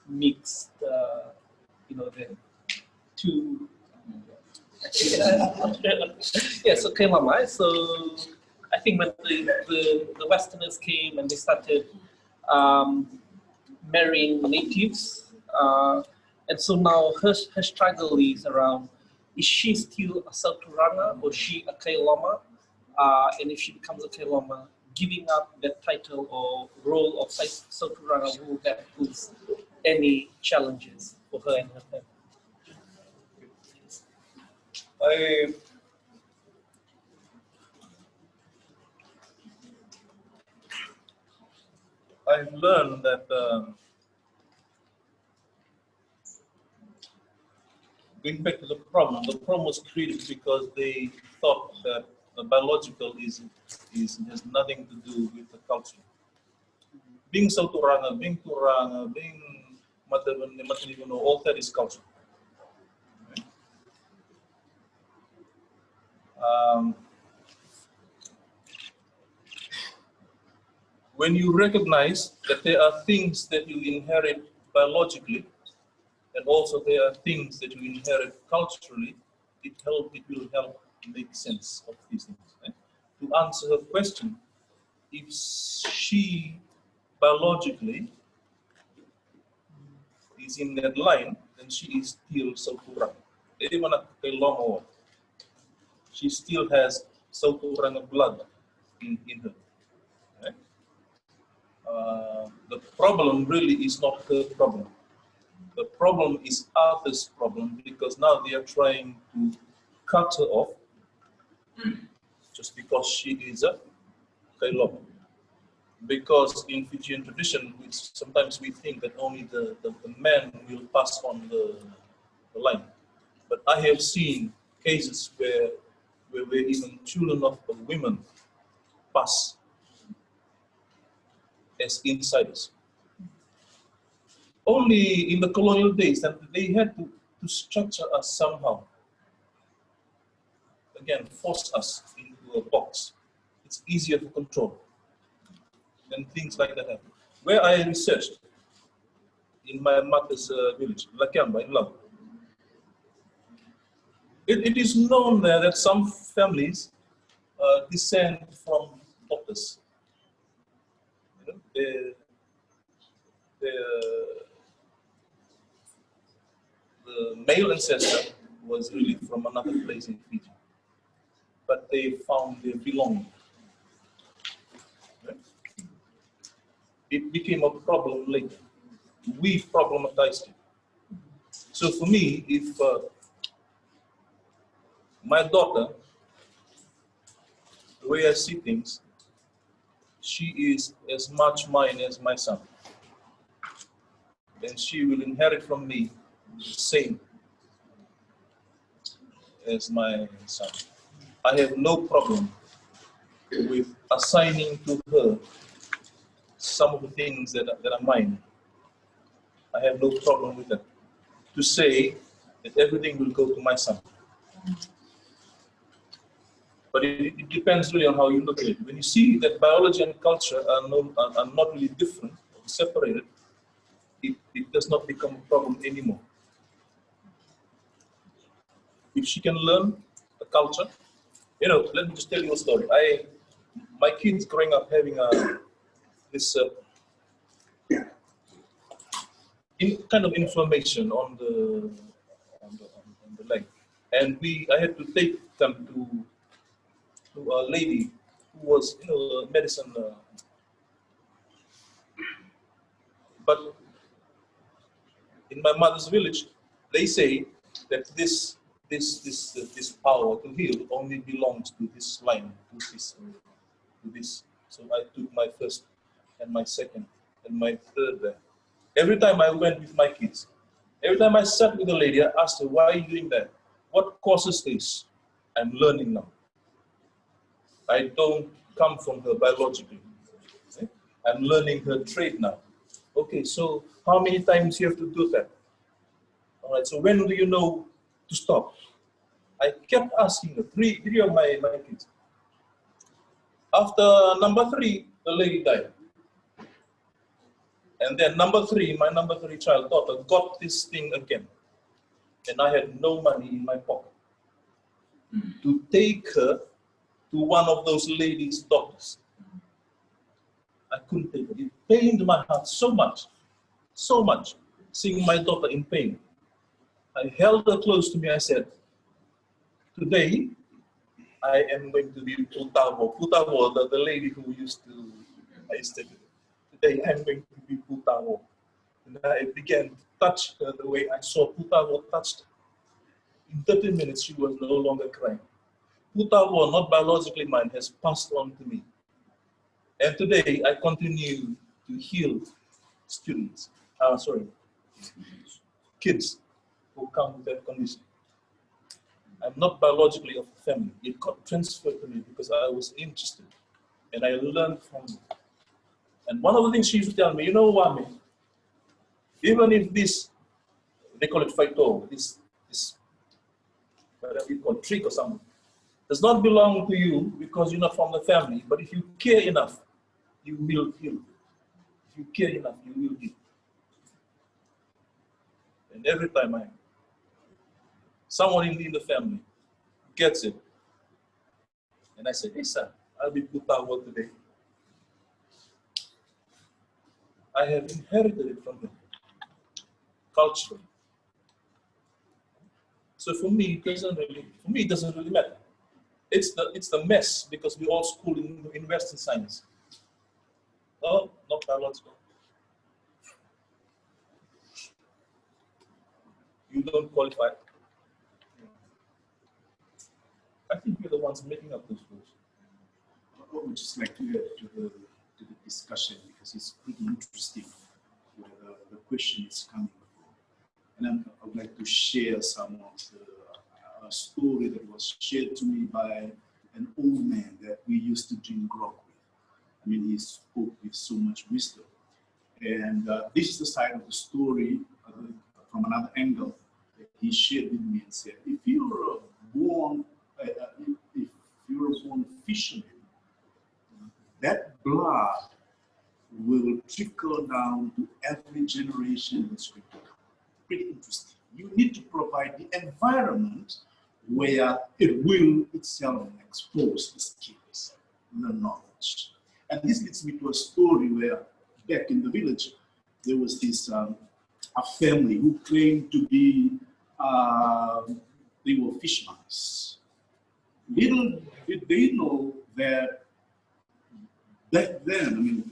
mixed, the two. Yeah, so Kailama. So I think when the Westerners came and they started marrying natives, and so now her struggle is around: is she still a Sauturanga or is she a Kailama? And if she becomes a Kailama, giving up that title or role of Sauturanga, will that pose any challenges for her and her family? I've learned that going back to the problem was created because they thought that the biological has nothing to do with the culture. Being Sauturanga, being Turanga, being Matanivono, all that is culture. When you recognize that there are things that you inherit biologically, and also there are things that you inherit culturally, it will help make sense of these things. Right? To answer her question, if she biologically is in that line, then she is still Sauturanga. She still has Sauturanga blood in her. Right? The problem really is not her problem. The problem is others' problem, because now they are trying to cut her off just because she is a Kailama. Because in Fijian tradition, sometimes we think that only the man will pass on the line. But I have seen cases where even children of women pass as insiders. only in the colonial days that they had to structure us somehow. Again, force us into a box. It's easier to control. And things like that happen. Where I researched, in my mother's village, Lakamba in Laos, it is known there that some families descend from doctors. You know, the male ancestor was really from another place in Fiji, but they found their belonging. Right? It became a problem later. We problematized it. So for me, if my daughter, the way I see things, she is as much mine as my son. Then she will inherit from me the same as my son. I have no problem with assigning to her some of the things that are mine. I have no problem with that. To say that everything will go to my son. But it depends really on how you look at it. When you see that biology and culture are not really different, or separated, it does not become a problem anymore. If she can learn the culture, let me just tell you a story. My kids growing up having this kind of inflammation on the leg, and I had to take them to a lady who was a medicine, but in my mother's village, they say that this power to heal only belongs to this line, to this. So I took my first and my second and my third there. Every time I went with my kids, every time I sat with a lady, I asked her, why are you doing that? What causes this? I'm learning now. I don't come from her biologically. Okay? I'm learning her trade now. Okay, so how many times you have to do that? All right, so when do you know to stop? I kept asking her, three of my kids. After number 3, the lady died. And then number 3, my number 3 child, daughter, got this thing again. And I had no money in my pocket to take her to one of those ladies' doctors. I couldn't take it. It pained my heart so much, seeing my daughter in pain. I held her close to me. I said, today, I am going to be Putavo. Putavo, the lady who I used to do. Today, I'm going to be Putavo. And I began to touch her the way I saw Putavo touched her. In 30 minutes, she was no longer crying. Putavo, not biologically mine, has passed on to me. And today, I continue to heal kids who come with that condition. I'm not biologically of the family. It got transferred to me because I was interested. And I learned from it. And one of the things she used to tell me, Wame, even if this, they call it phyto, this whatever you call it, trick or something, does not belong to you because you're not from the family, but if you care enough, you will heal. If you care enough, you will heal. And every time someone in the family gets it, and I say, hey son, I'll be Putawa today. I have inherited it from them, culturally. So for me, it doesn't really matter. It's the mess because we all school in Western science. No, not biological. You don't qualify. I think we're the ones making up those rules. I would just like to add to the discussion because it's pretty interesting where the question is coming from. And I would like to share some of the story that was shared to me by an old man that we used to drink grog with. I mean, he spoke with so much wisdom. And this is the side of the story from another angle that he shared with me and said, if you're born, if you're born fisherman, that blood will trickle down to every generation that's going to come. Pretty interesting. You need to provide the environment where it will itself expose the skills, the knowledge. And this leads me to a story where back in the village, there was this a family who claimed to be, they were fishermen. Little did they know that back then, I mean,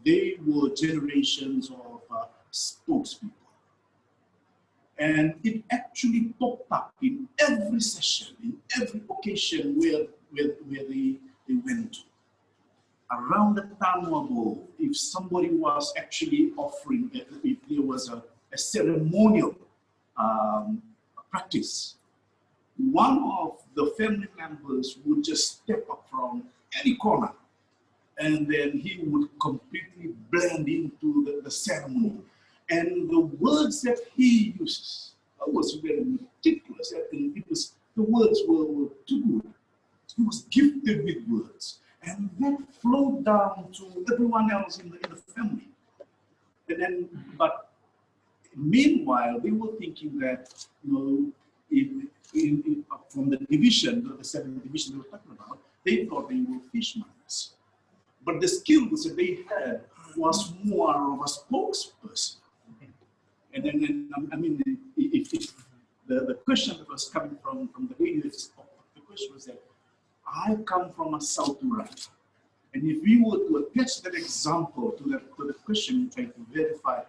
they were generations of spokespeople. And it actually popped up in every session, in every occasion where they went to. Around the Tanwabo, if somebody was actually offering, if there was a ceremonial practice, one of the family members would just step up from any corner, and then he would completely blend into the ceremony. And the words that he uses was very meticulous, and the words were too good. He was gifted with words, and that flowed down to everyone else in the family. And then, but meanwhile, they were thinking that, you know, from the division, the seventh division they were talking about, they thought they were fishermen. But the skills that they had was more of a spokesperson. And then, I mean, if the question that was coming from the lady that spoke, the question was that, I come from a South Sudan. And if we were to attach that example to the question, trying to verify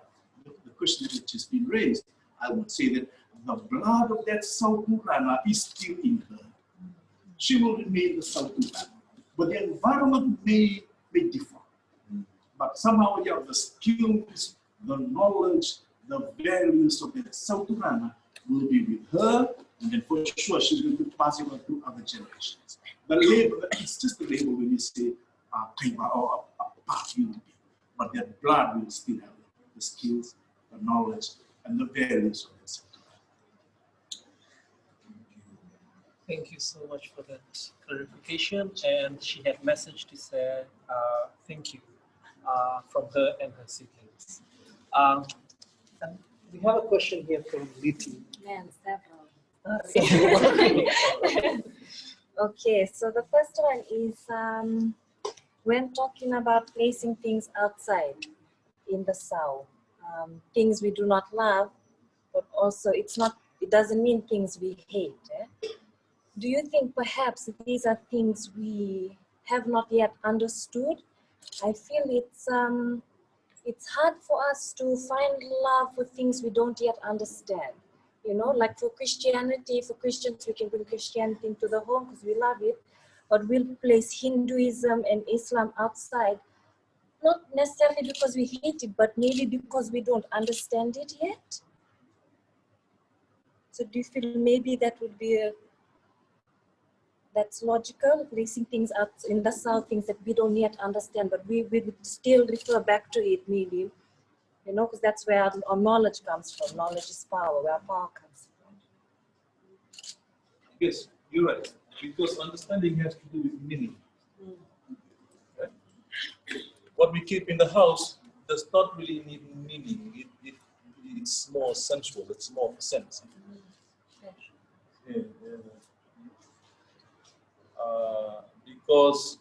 the question that has been raised, I would say that the blood of that South Sudan is still in her. She will remain the South Sudan. But the environment may differ. But somehow, yeah, the skills, the knowledge, the values of the South Sudan will be with her, and then for sure she's going to pass it on to other generations. The label, it's just a label when you say Kaiba or a part you will be, but their blood will still have the skills, the knowledge, and the values of the South Sudan. Thank you so much for that clarification. And she had message to say thank you from her and her siblings. And we have a question here from Liti. Yeah, several. So, Okay, so the first one is when talking about placing things outside in the South, things we do not love, but also it doesn't mean things we hate. Do you think perhaps these are things we have not yet understood? I feel it's hard for us to find love for things we don't yet understand. You know, like for Christianity, for Christians, we can bring Christianity into the home because we love it, but we'll place Hinduism and Islam outside, not necessarily because we hate it, but maybe because we don't understand it yet. So do you feel maybe that would be that's logical, placing things out in the South, things that we don't yet understand, but we would still refer back to it maybe, you know, because that's where our knowledge comes from. Knowledge is power, where power comes from. Yes, you're right. Because understanding has to do with meaning. Right? What we keep in the house does not really need meaning. It's more sensual. It's more of a sense. Yeah. Because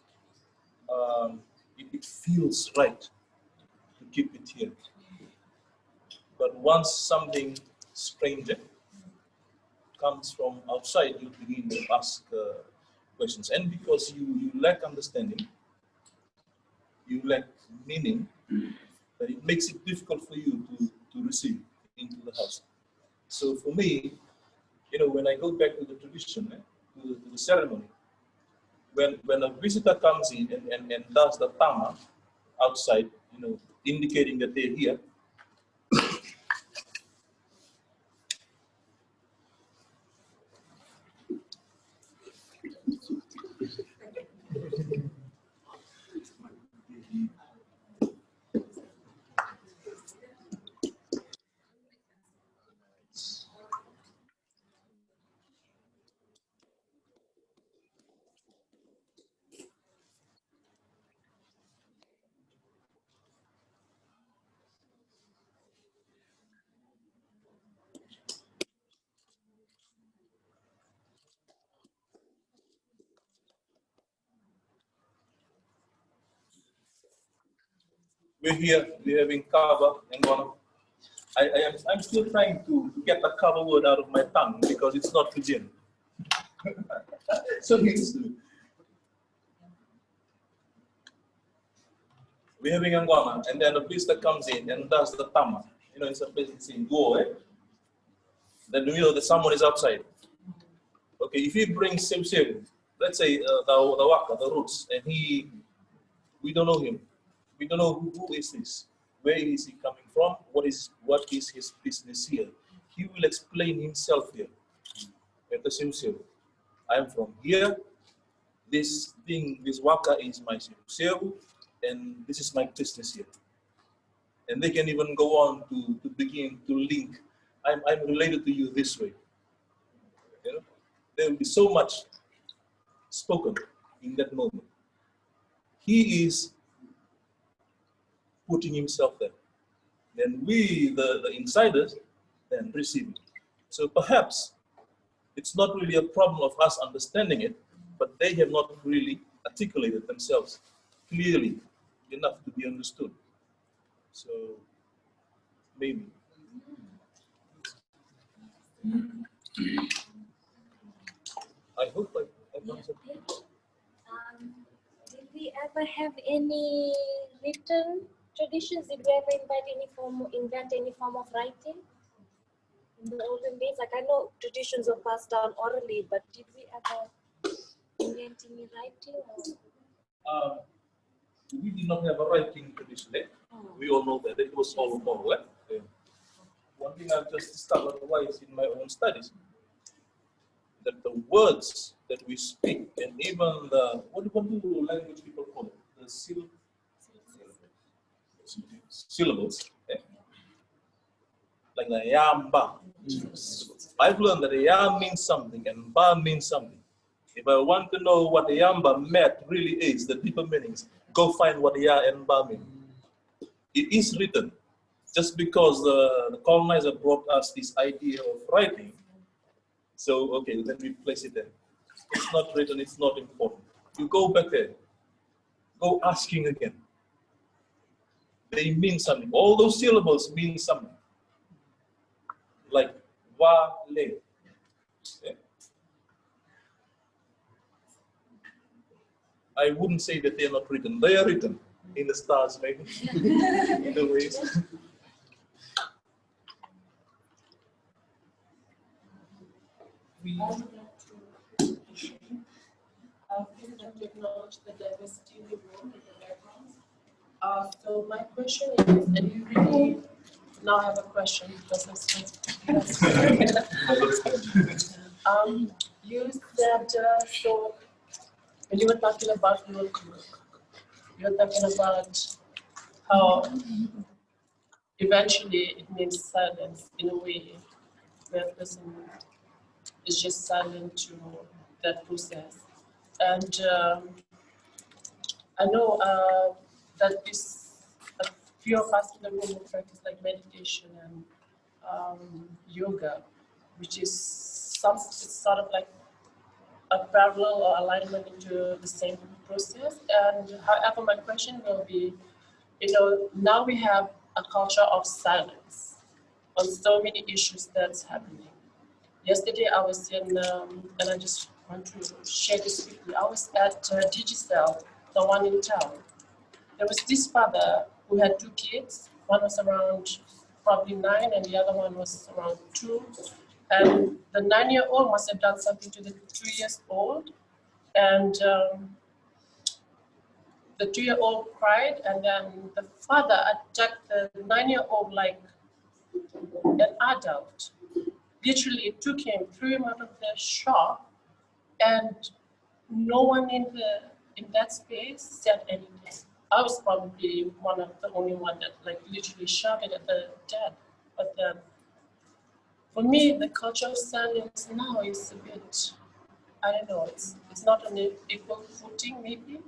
it feels right to keep it here. But once something stranger comes from outside, you begin to ask questions. And because you lack understanding, you lack meaning, then it makes it difficult for you to receive into the house. So for me, you know, when I go back to the tradition, to the ceremony, when a visitor comes in and does the tama outside, you know, indicating that they're here, We're here, we're having cover and one. I'm still trying to get the cover word out of my tongue because it's not Fijian. So we're having Angwana, and then the priest that comes in and does the tama. You know, it's a place it's in go, eh? Then you know that someone is outside. Okay, if he brings Sev, let's say the waka, the roots, and we don't know him. We don't know who is this. Where is he coming from? What is his business here? He will explain himself here. At the Sev, I'm from here. This thing, this waka is my Sev, and this is my business here. And they can even go on to begin to link. I'm related to you this way. You know? There will be so much spoken in that moment. He is putting himself there. Then we, the insiders, then receive it. So perhaps it's not really a problem of us understanding it, but they have not really articulated themselves clearly enough to be understood. So maybe. I hope I've answered. Did we ever have any written traditions? Did we ever invent any form of writing in the olden days? Like I know traditions were passed down orally, but did we ever invent any writing? We did not have a writing tradition. We all know that it was all oral. One thing I've just discovered otherwise in my own studies, that the words that we speak and even the, what do language people call it? The syllables. Like the yamba. I've learned that the yam means something and ba means something. If I want to know what the yamba met really is, the deeper meanings, go find what ya and ba mean. It is written. Just because the colonizer brought us this idea of writing, so okay, then we place it there. It's not written, it's not important. You go back there, go asking again. They mean something. All those syllables mean something. Like va, le. Yeah. I wouldn't say that they're not written. They are written in the stars, maybe, in the ways. We have to acknowledge the diversity in the world and the backgrounds. So my question is, and you really now have a question because you said so when you were talking about your group, you're talking about how eventually it means silence in a way where a person is just silent to that process. And I know that a few of us in the room will practice like meditation and yoga, which is it's sort of like a parallel or alignment into the same process. And however, my question will be, now we have a culture of silence on so many issues that's happening. Yesterday I was in, and I just want to share this quickly. I was at Digicel, the one in town. There was this father who had 2 kids. One was around probably 9 and the other one was around 2. And the 9-year-old must have done something to the 2-year-old. And the 2-year-old cried, and then the father attacked the 9-year-old like an adult. Literally took him, threw him out of the shop, and no one in that space said anything. I was probably one of the only one that like literally shouted at the dad. But for me, the culture of silence now is a bit, I don't know, it's not on an equal footing maybe.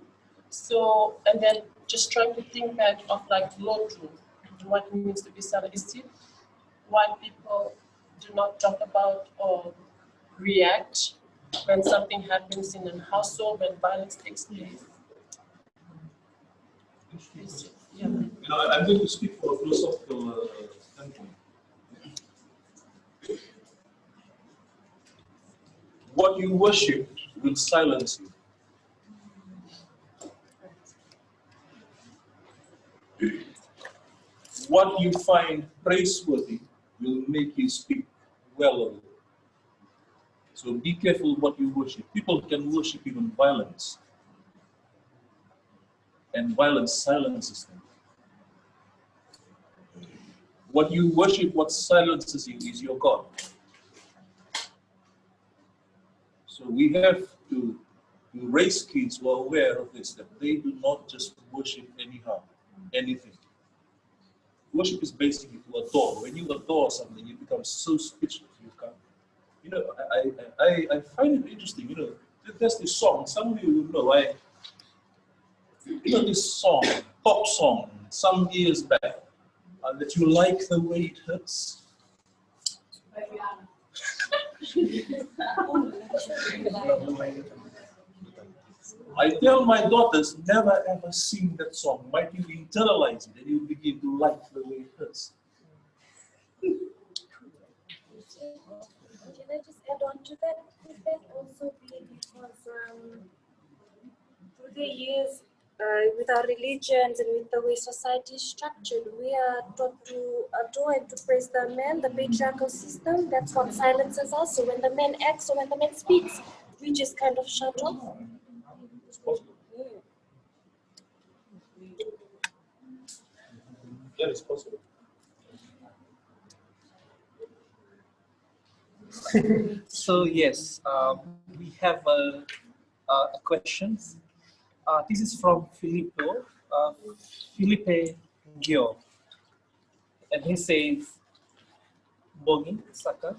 So, and then just trying to think back of like Lotu, what it means to be silent. Is it why people do not talk about or react when something happens in a household, when violence takes place? Yeah. I'm going to speak from a philosophical standpoint. What you worship will silence you. What you find praiseworthy will make you speak well of it. So be careful what you worship. People can worship even violence, and violence silences them. What you worship, what silences you, is your God. So we have to raise kids who are aware of this, that they do not just worship anyhow, anything. Worship is basically to adore. When you adore something, you become so speechless. You can't. You know, I find it interesting. You know, there's this song. Some of you will know. You know this song, pop song, some years back, that you like the way it hurts. I tell my daughters, never ever sing that song. Might you internalize it and you begin to like the way it hurts. Can I just add on to that? Could that also be because through the years, with our religions and with the way society is structured, we are taught to adore and to praise the man, the patriarchal system. That's what silences us. So when the man acts or when the man speaks, we just kind of shut off. It's possible. Yeah, it's possible. So yes, we have a questions. This is from Felipe Gio, and he says, "Bogi Saka,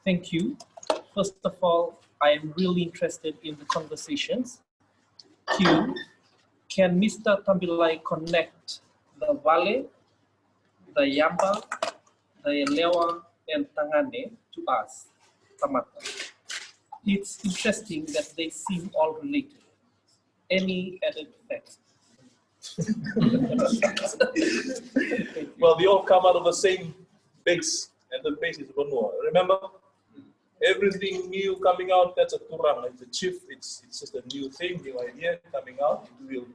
thank you. First of all, I am really interested in the conversations. Q, can Mr. Tabilai connect the Vale, the Yamba, the Lewa, and Tangane to us, Tamata? It's interesting that they seem all related. Any added facts?" Well, they all come out of the same base, and the base is Vanua. Remember? Everything new coming out, that's a Turang, it's a chief, it's just a new thing, new idea coming out. It will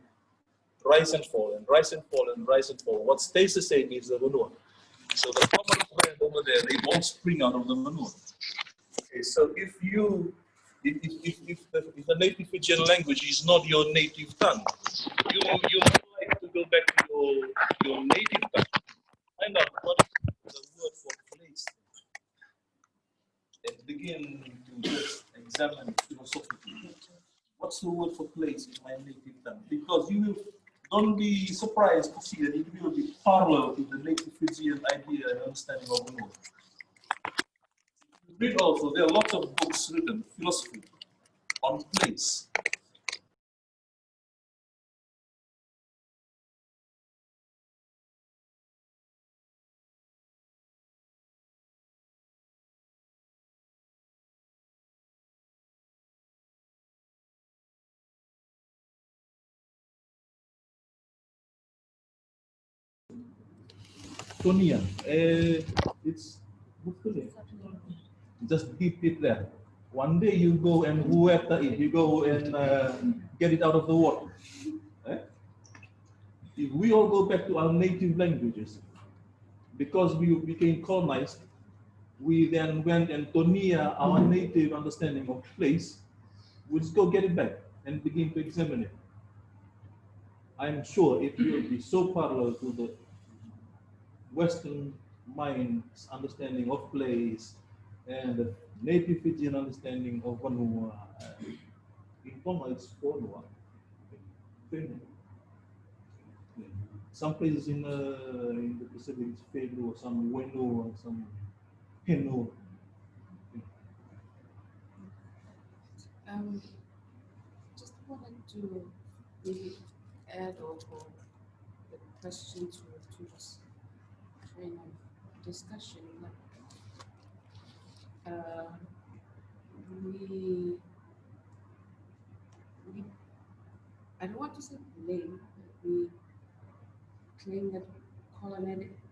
rise and fall and rise and fall and rise and fall. What stays the same is the Vanua. So the common thread over there, they all spring out of the Vanua. Okay, so if the native Fijian language is not your native tongue, you might like to go back to your native tongue, find out what is the word for place, and begin to just examine philosophically. What's the word for place in my native tongue? Because you will, don't be surprised to see that it will be parallel to the native Fijian idea and understanding of the world. Read also, there are lots of books written, philosophy, on place. Tonia, it's just keep it there. One day you go and whoever it, you go and get it out of the water. Eh? If we all go back to our native languages, because we became colonized, we then went and Tonia, our native understanding of place, we just go get it back and begin to examine it. I'm sure it will be so parallel to the Western mind's understanding of place and the native Fijian understanding of Vanua. In Tonga, it's Ponua. Some places in the Pacific, it's Felu, or some Wenu, or some Henu. Just wanted to maybe add or the question to this train of discussion. Uh, we I don't want to say blame, we claim that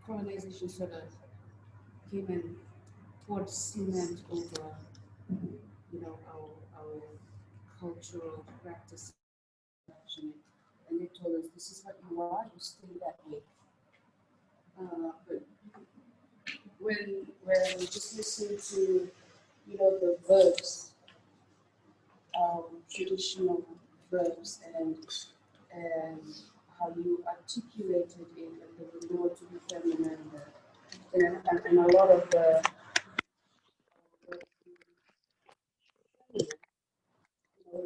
colonization sort of came and poured cement over, our cultural practices, and they told us this is what you are, you stay that way. But when we just listen to, the verbs, traditional verbs, and how you articulated it, and the word to be feminine, and a lot of the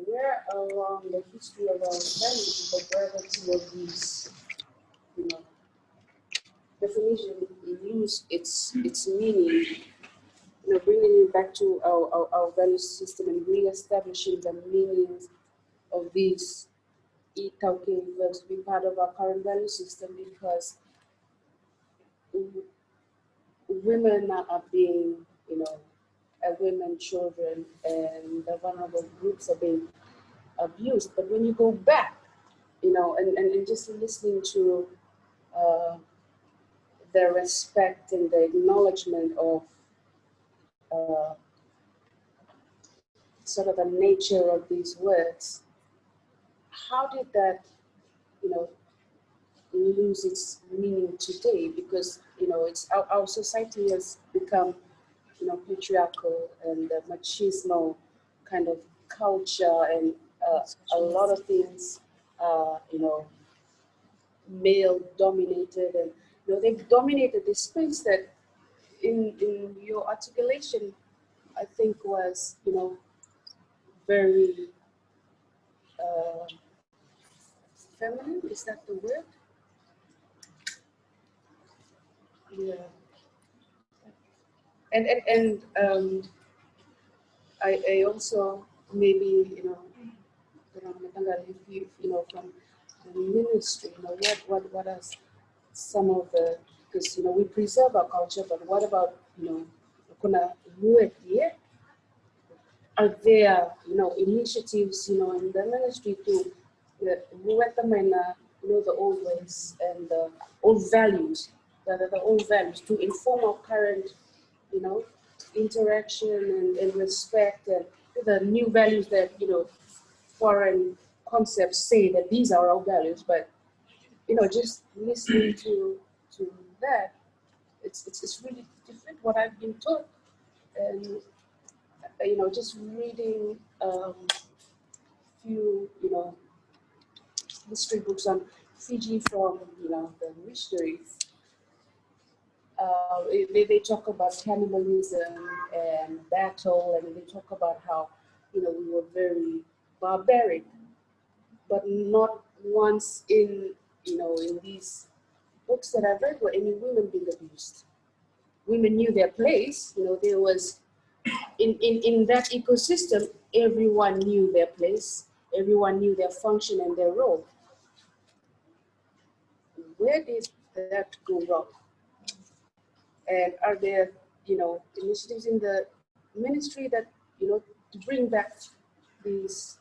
where along the history of our values, the brevity of these, definition lose its meaning, bringing it back to our value system and re-establishing the meanings of these I-Taukei verbs to be part of our current value system, because women are being, women, children, and the vulnerable groups are being abused. But when you go back, and just listening to the respect and the acknowledgement of sort of the nature of these words, how did that, lose its meaning today? Because, it's our society has become, patriarchal and machismo kind of culture, and a lot of things, male dominated, and they've dominated this space that in your articulation, I think was, very feminine. Is that the word? Yeah. And I also maybe, if you, from the ministry, what are some of the, because we preserve our culture, but what about, kuna ruet, yeah? Are there, initiatives, in the ministry to recommend, the old ways and the old values, the old values to inform our current, interaction and respect, and the new values that, foreign concepts say that these are our values, but, just listening to that, it's really different what I've been taught, and just reading few, history books on Fiji from, the missionaries. They talk about cannibalism and battle, and they talk about how, we were very barbaric, but not once in, in these books that I've read were any women being abused. Women knew their place, there was, in that ecosystem, everyone knew their place, everyone knew their function and their role. Where did that go wrong? And are there, initiatives in the ministry that, to bring back these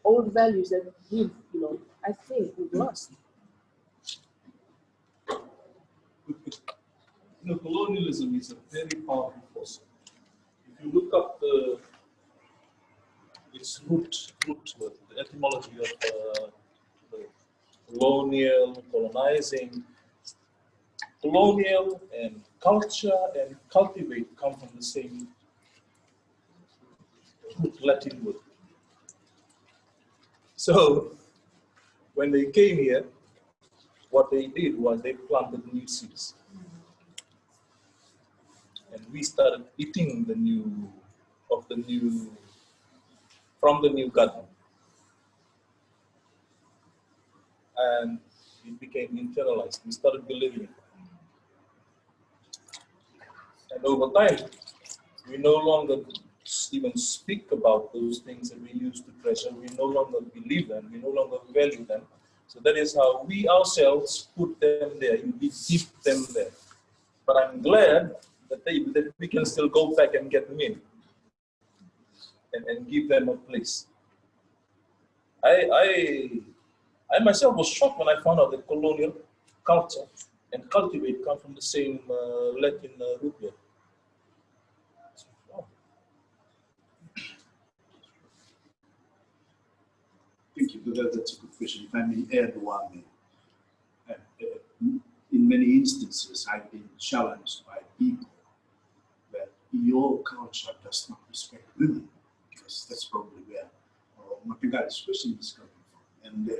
old values that we, I think we've lost? Colonialism is a very powerful force. If you look up its root word, the etymology of the colonial, colonizing, colonial and culture and cultivate come from the same root, Latin word. So when they came here, what they did was they planted new seeds. And we started eating from the new garden. And it became internalized. We started believing it. And over time, we no longer even speak about those things that we used to treasure. We no longer believe them. We no longer value them. So that is how we ourselves put them there. We keep them there. But I'm glad that we can still go back and get them in and give them a place. I I myself was shocked when I found out that colonial culture and cultivate come from the same Latin root word. Wow. Thank you. That's a good question. If I may add one, in many instances, I've been challenged by people that your culture does not respect women, because that's probably where Mapigali's question is coming from. And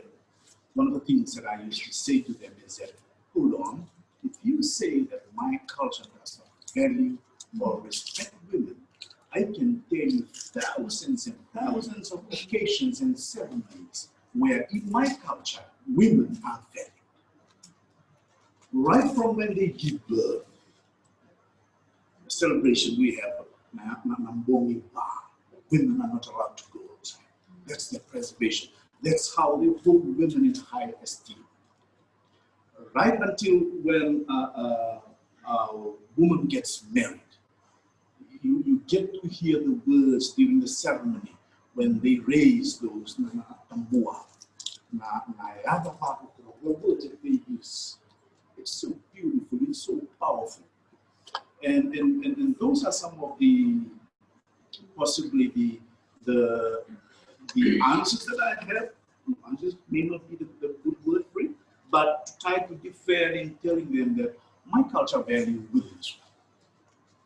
one of the things that I used to say to them is that, hold on, if you say that my culture does not value or respect women, I can tell you thousands and thousands of occasions and ceremonies where in my culture, women are valued. Right from when they give birth, the celebration we have, women are not allowed to go outside. That's their preservation. That's how they hold women in high esteem. Right until when a woman gets married, you get to hear the words during the ceremony when they raise those tambua. The words that they use. It's so beautiful, it's so powerful. And those are some of the, possibly the answers that I have. Answers may not be the good word for it, but to try to be fair in telling them that my culture values women.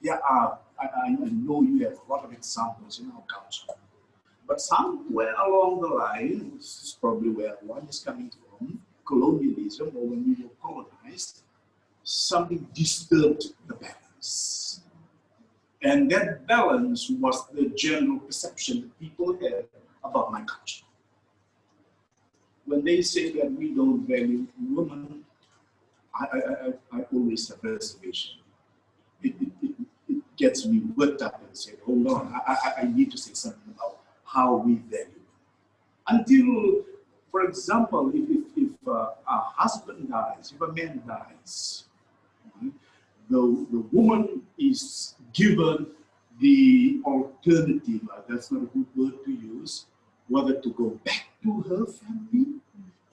There are, I know you have a lot of examples in our culture, but somewhere along the line, this is probably where one is coming from, colonialism, or when we were colonized, something disturbed the balance. And that balance was the general perception that people had about my culture. When they say that we don't value women, I always have reservation. It gets me worked up and say, hold on, I need to say something about how we value them. Until, for example, if a husband dies, if a man dies, the woman is given the alternative, that's not a good word to use, whether to go back to her family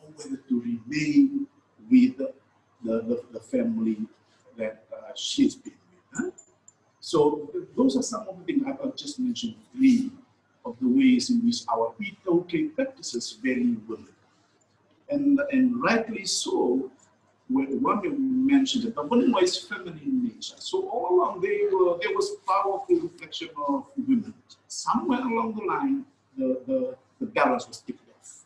or whether to remain with the family that she's been with. Huh? So those are some of the things. I've just mentioned 3 of the ways in which our I-Taukei practices value women. And rightly so, one we mentioned it, but women is feminine in nature. So all along there was powerful reflection of women. Somewhere along the line, the balance was tipped off.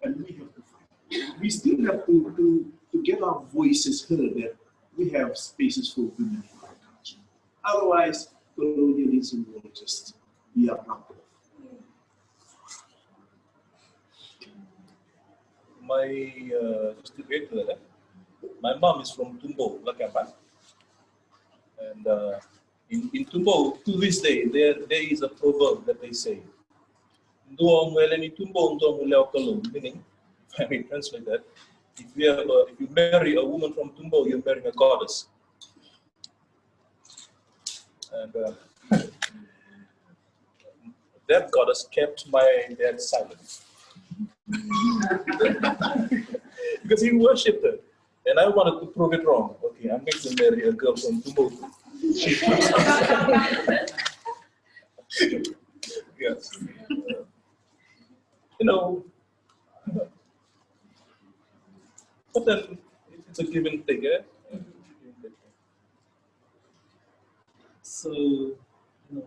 And we have to find it. We still have to get our voices heard that we have spaces for women in our culture. Otherwise, colonialism will just be a problem. Just to get to that, my mom is from Tumbo, Lakapan. And in Tumbo, to this day, there is a proverb that they say, meaning, if I may translate that, if you marry a woman from Tumbo, you're marrying a goddess. And that goddess kept my dad silent. Because he worshipped her. And I wanted to prove it wrong. Okay, I'm going to marry a girl from Tumbo. Yes. You know, but then it's a give and take, eh? So,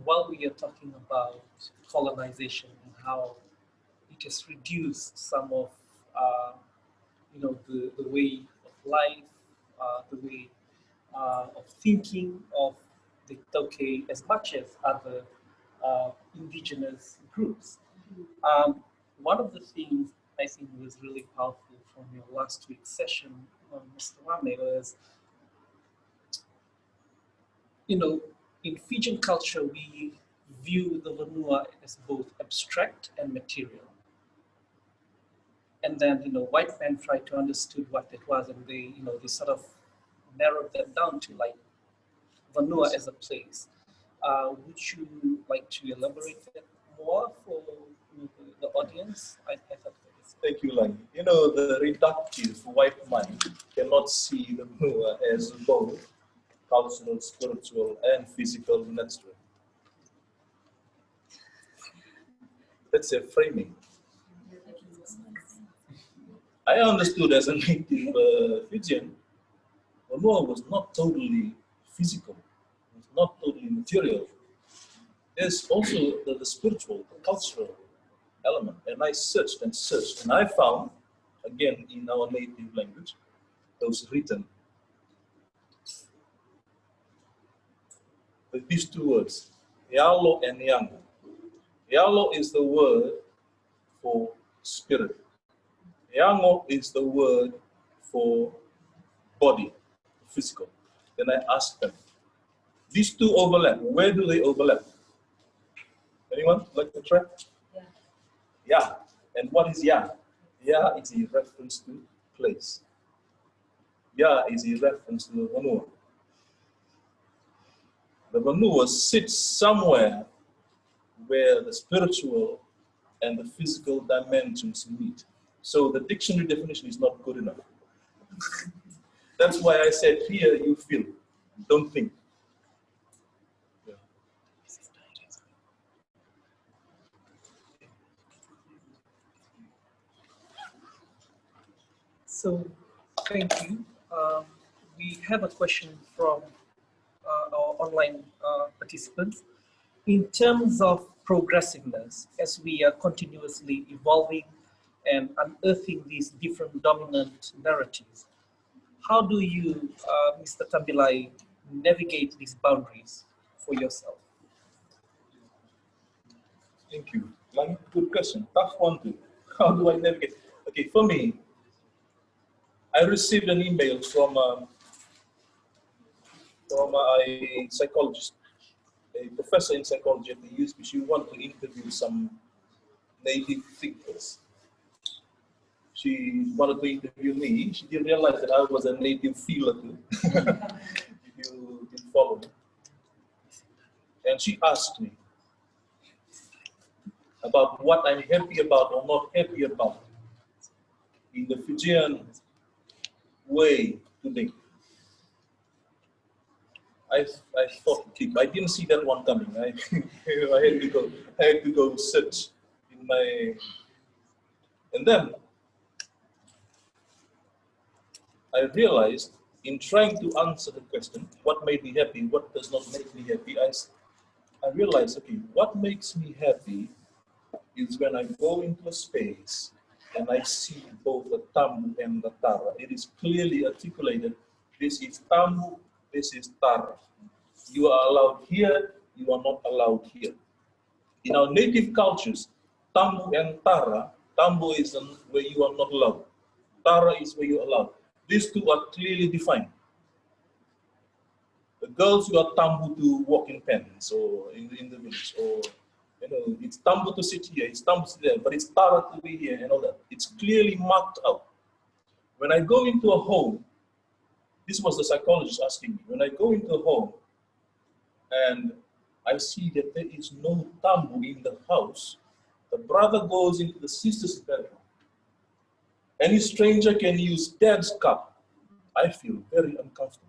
while we are talking about colonization and how it has reduced some of, the way of life, the way of thinking of the I-Taukei as much as other indigenous groups. One of the things I think was really powerful from your last week's session, Mr. Wame, was, in Fijian culture, we view the vanua as both abstract and material. And then, white men tried to understand what it was, and they sort of narrowed that down to like vanua as a place. Would you like to elaborate that more for the audience? I thought that was Thank you, Lang. You know, the reductive white mind cannot see the Mua as both cultural, spiritual, and physical natural. That's a framing. I understood as a native Fijian, the Mua was not totally physical, it was not totally material. There's also the spiritual, the cultural element. And I searched and searched, and I found, again in our native language, those written with these two words, Yalo and Yango. Yalo is the word for spirit. Yango is the word for body, physical. Then I asked them, these two overlap. Where do they overlap? Anyone like to try? Yeah. Ya. And what is Ya? Ya is a reference to place. Ya is a reference to the Vanua. The Vanua sits somewhere where the spiritual and the physical dimensions meet. So the dictionary definition is not good enough. That's why I said here you feel, don't think. Yeah. So, thank you. We have a question from our online participants. In terms of progressiveness, as we are continuously evolving and unearthing these different dominant narratives, how do you, Mr. Tabilai, navigate these boundaries for yourself? Thank you. Lang, good question. Tough one too. How do I navigate? Okay, for me, I received an email from a psychologist, a professor in psychology at the USP. She wanted to interview some native thinkers. She wanted to interview me. She didn't realize that I was a native feeler too. If you didn't follow me. And she asked me about what I'm happy about or not happy about in the Fijian way today. I thought, I didn't see that one coming. I had to go search in my, and then I realized in trying to answer the question, what made me happy, what does not make me happy, I realized, okay, what makes me happy is when I go into a space and I see both the Tamu and the Tara. It is clearly articulated, this is Tamu, this is Tara. You are allowed here, you are not allowed here. In our native cultures, Tamu and Tara, Tamu is where you are not allowed. Tara is where you are allowed. These two are clearly defined. The girls who are Tambu to walk in pens or in the village, or you know, it's Tambu to sit here, it's Tambu to sit there, but it's Tara to be here and all that. It's clearly marked out. When I go into a home, this was the psychologist asking me, when I go into a home and I see that there is no Tambu in the house, the brother goes into the sister's bedroom. Any stranger can use dad's cup. I feel very uncomfortable.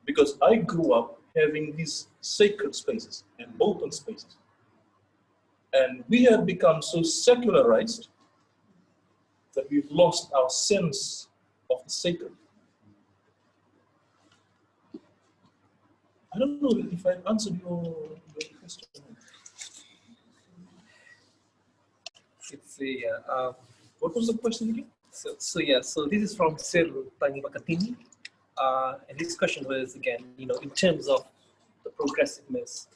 Because I grew up having these sacred spaces and open spaces. And we have become so secularized that we've lost our sense of the sacred. I don't know if I've answered your question. It's a, What was the question again? so this is from Sel Tangi Bakatini. And this question was, again, in terms of the progressiveness,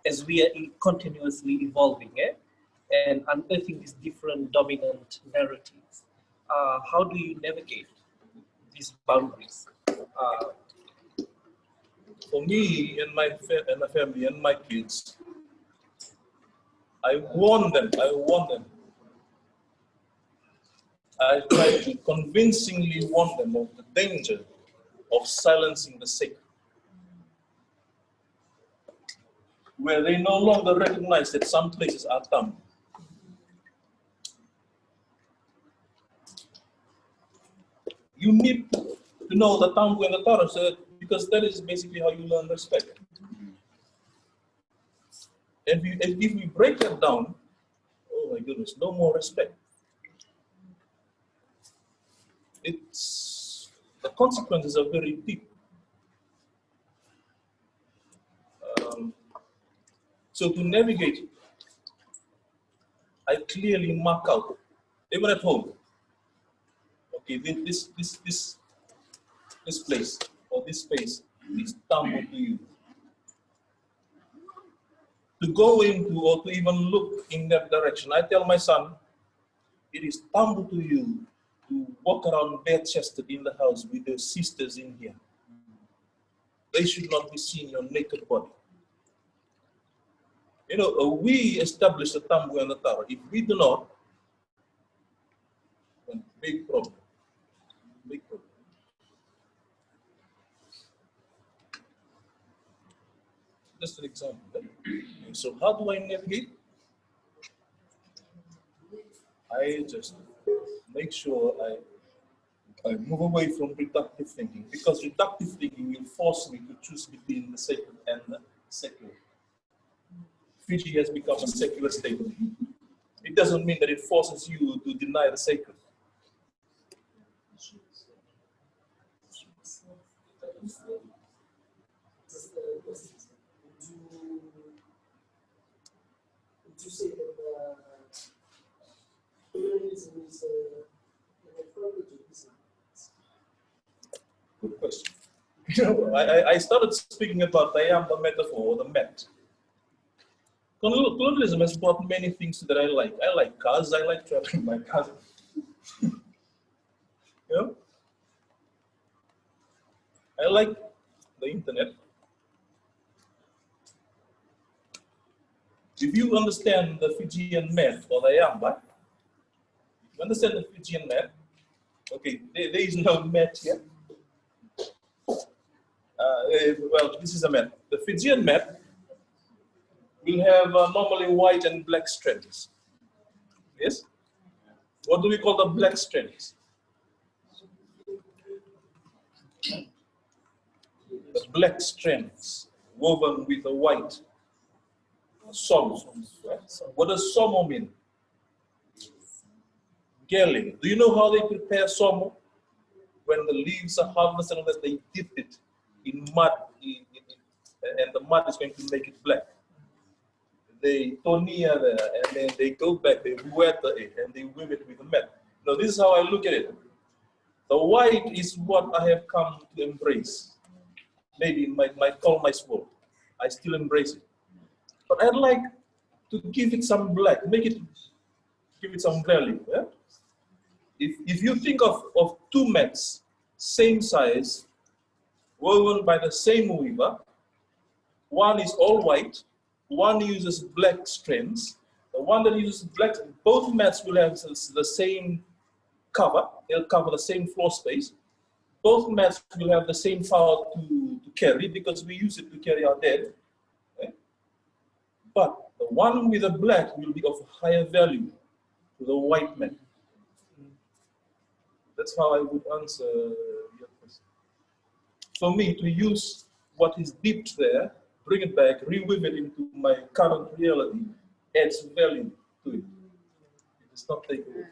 as we are continuously evolving and unearthing these different dominant narratives, how do you navigate these boundaries? For me and my family and my kids, I warn them. I try to convincingly warn them of the danger of silencing the sacred, where they no longer recognize that some places are Tamu. You need to know the tambu and the tara, so because that is basically how you learn respect. And if we break that down, oh my goodness, no more respect. The consequences are very deep. So to navigate, I clearly mark out, even at home, okay, this place or this space is tambu to you. To go into or to even look in that direction, I tell my son, it is tambu to you to walk around bare-chested in the house with your sisters in here. They should not be seeing your naked body. You know, we establish the tambu and the tara. If we do not, then big problem. Big problem. Just an example. So how do I navigate? I just make sure I move away from reductive thinking, because reductive thinking will force me to choose between the sacred and the secular. Fiji has become a secular state. It doesn't mean that it forces you to deny the sacred. Would you say that pluralism is an ecology? Good question. You know, I started speaking about the metaphor, or the Met. Colonialism has brought many things that I like. I like cars, I like traveling by car. You know? I like the internet. If you understand the Fijian Met or the Yamba, you understand the Fijian Met, okay, there is no Met here. Well, this is a Met. The Fijian Met will have normally white and black strands. Yes? What do we call the black strands? The black strands woven with the white. Somo. What does somo mean? Gelling. Do you know how they prepare somo? When the leaves are harvested, they dip it in mud, and the mud is going to make it black. They tonia there, and then they go back, they wet it, and they weave it with the mat. Now, this is how I look at it. The white is what I have come to embrace. Maybe it might call my sport. I still embrace it. But I'd like to give it some black, give it some value. Yeah? If you think of two mats, same size, woven by the same weaver, one is all white, one uses black strands. The one that uses black, both mats will have the same cover, they'll cover the same floor space. Both mats will have the same power to carry, because we use it to carry our dead. Okay? But the one with the black will be of higher value to the white mat. That's how I would answer your question. For me, to use what is dipped there, bring it back, reweave it into my current reality, adds value to it. It is not taken away.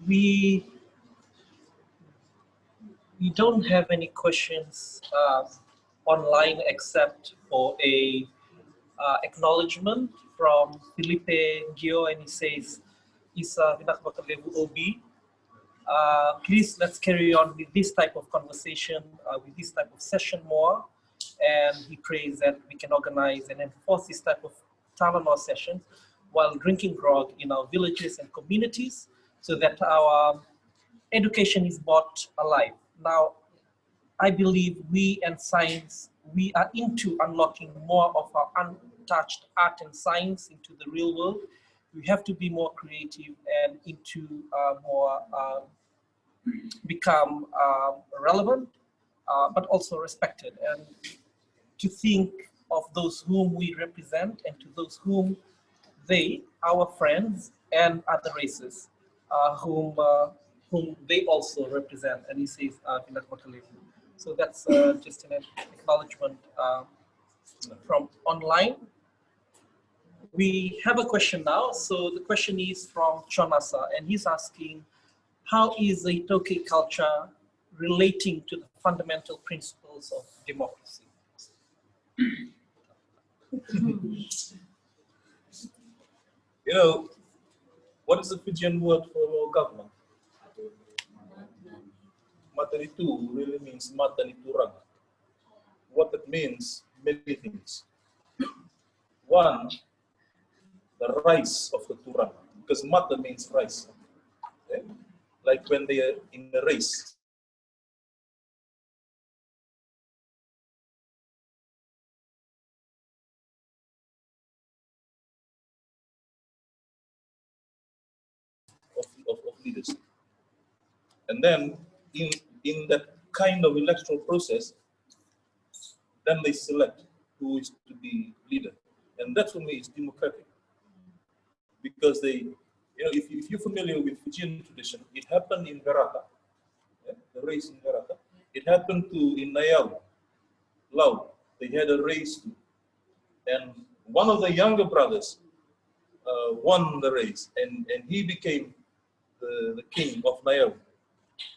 We don't have any questions online except for a acknowledgement from Felipe Gio, and he says, "Isa level OB. Please let's carry on with this type of conversation, with this type of session more, and he prays that we can organize and enforce this type of Talanoa sessions while drinking grog in our villages and communities so that our education is brought alive. Now, I believe we and science, we are into unlocking more of our untouched art and science into the real world. We have to be more creative and into more become relevant, but also respected, and to think of those whom we represent and to those whom they, our friends, and other races, whom they also represent. And he says, so that's just an acknowledgement from online. We have a question now. So the question is from Chonasa, and he's asking, how is the I-Taukei culture relating to the fundamental principles of democracy? You know, what is the Fijian word for government? Matanitu really means mataniturang. What it means, many things. One, the rice of the turang, because mata means rice. Okay? Like when they are in a race. Of leadership. And then in that kind of electoral process, then they select who is to be leader. And that for me is democratic. Because they, you know, if you're familiar with Fijian tradition, it happened in Verata, the race in Verata. It happened in Nayau, Lau. They had a race too. And one of the younger brothers won the race, and he became the king of Nayau.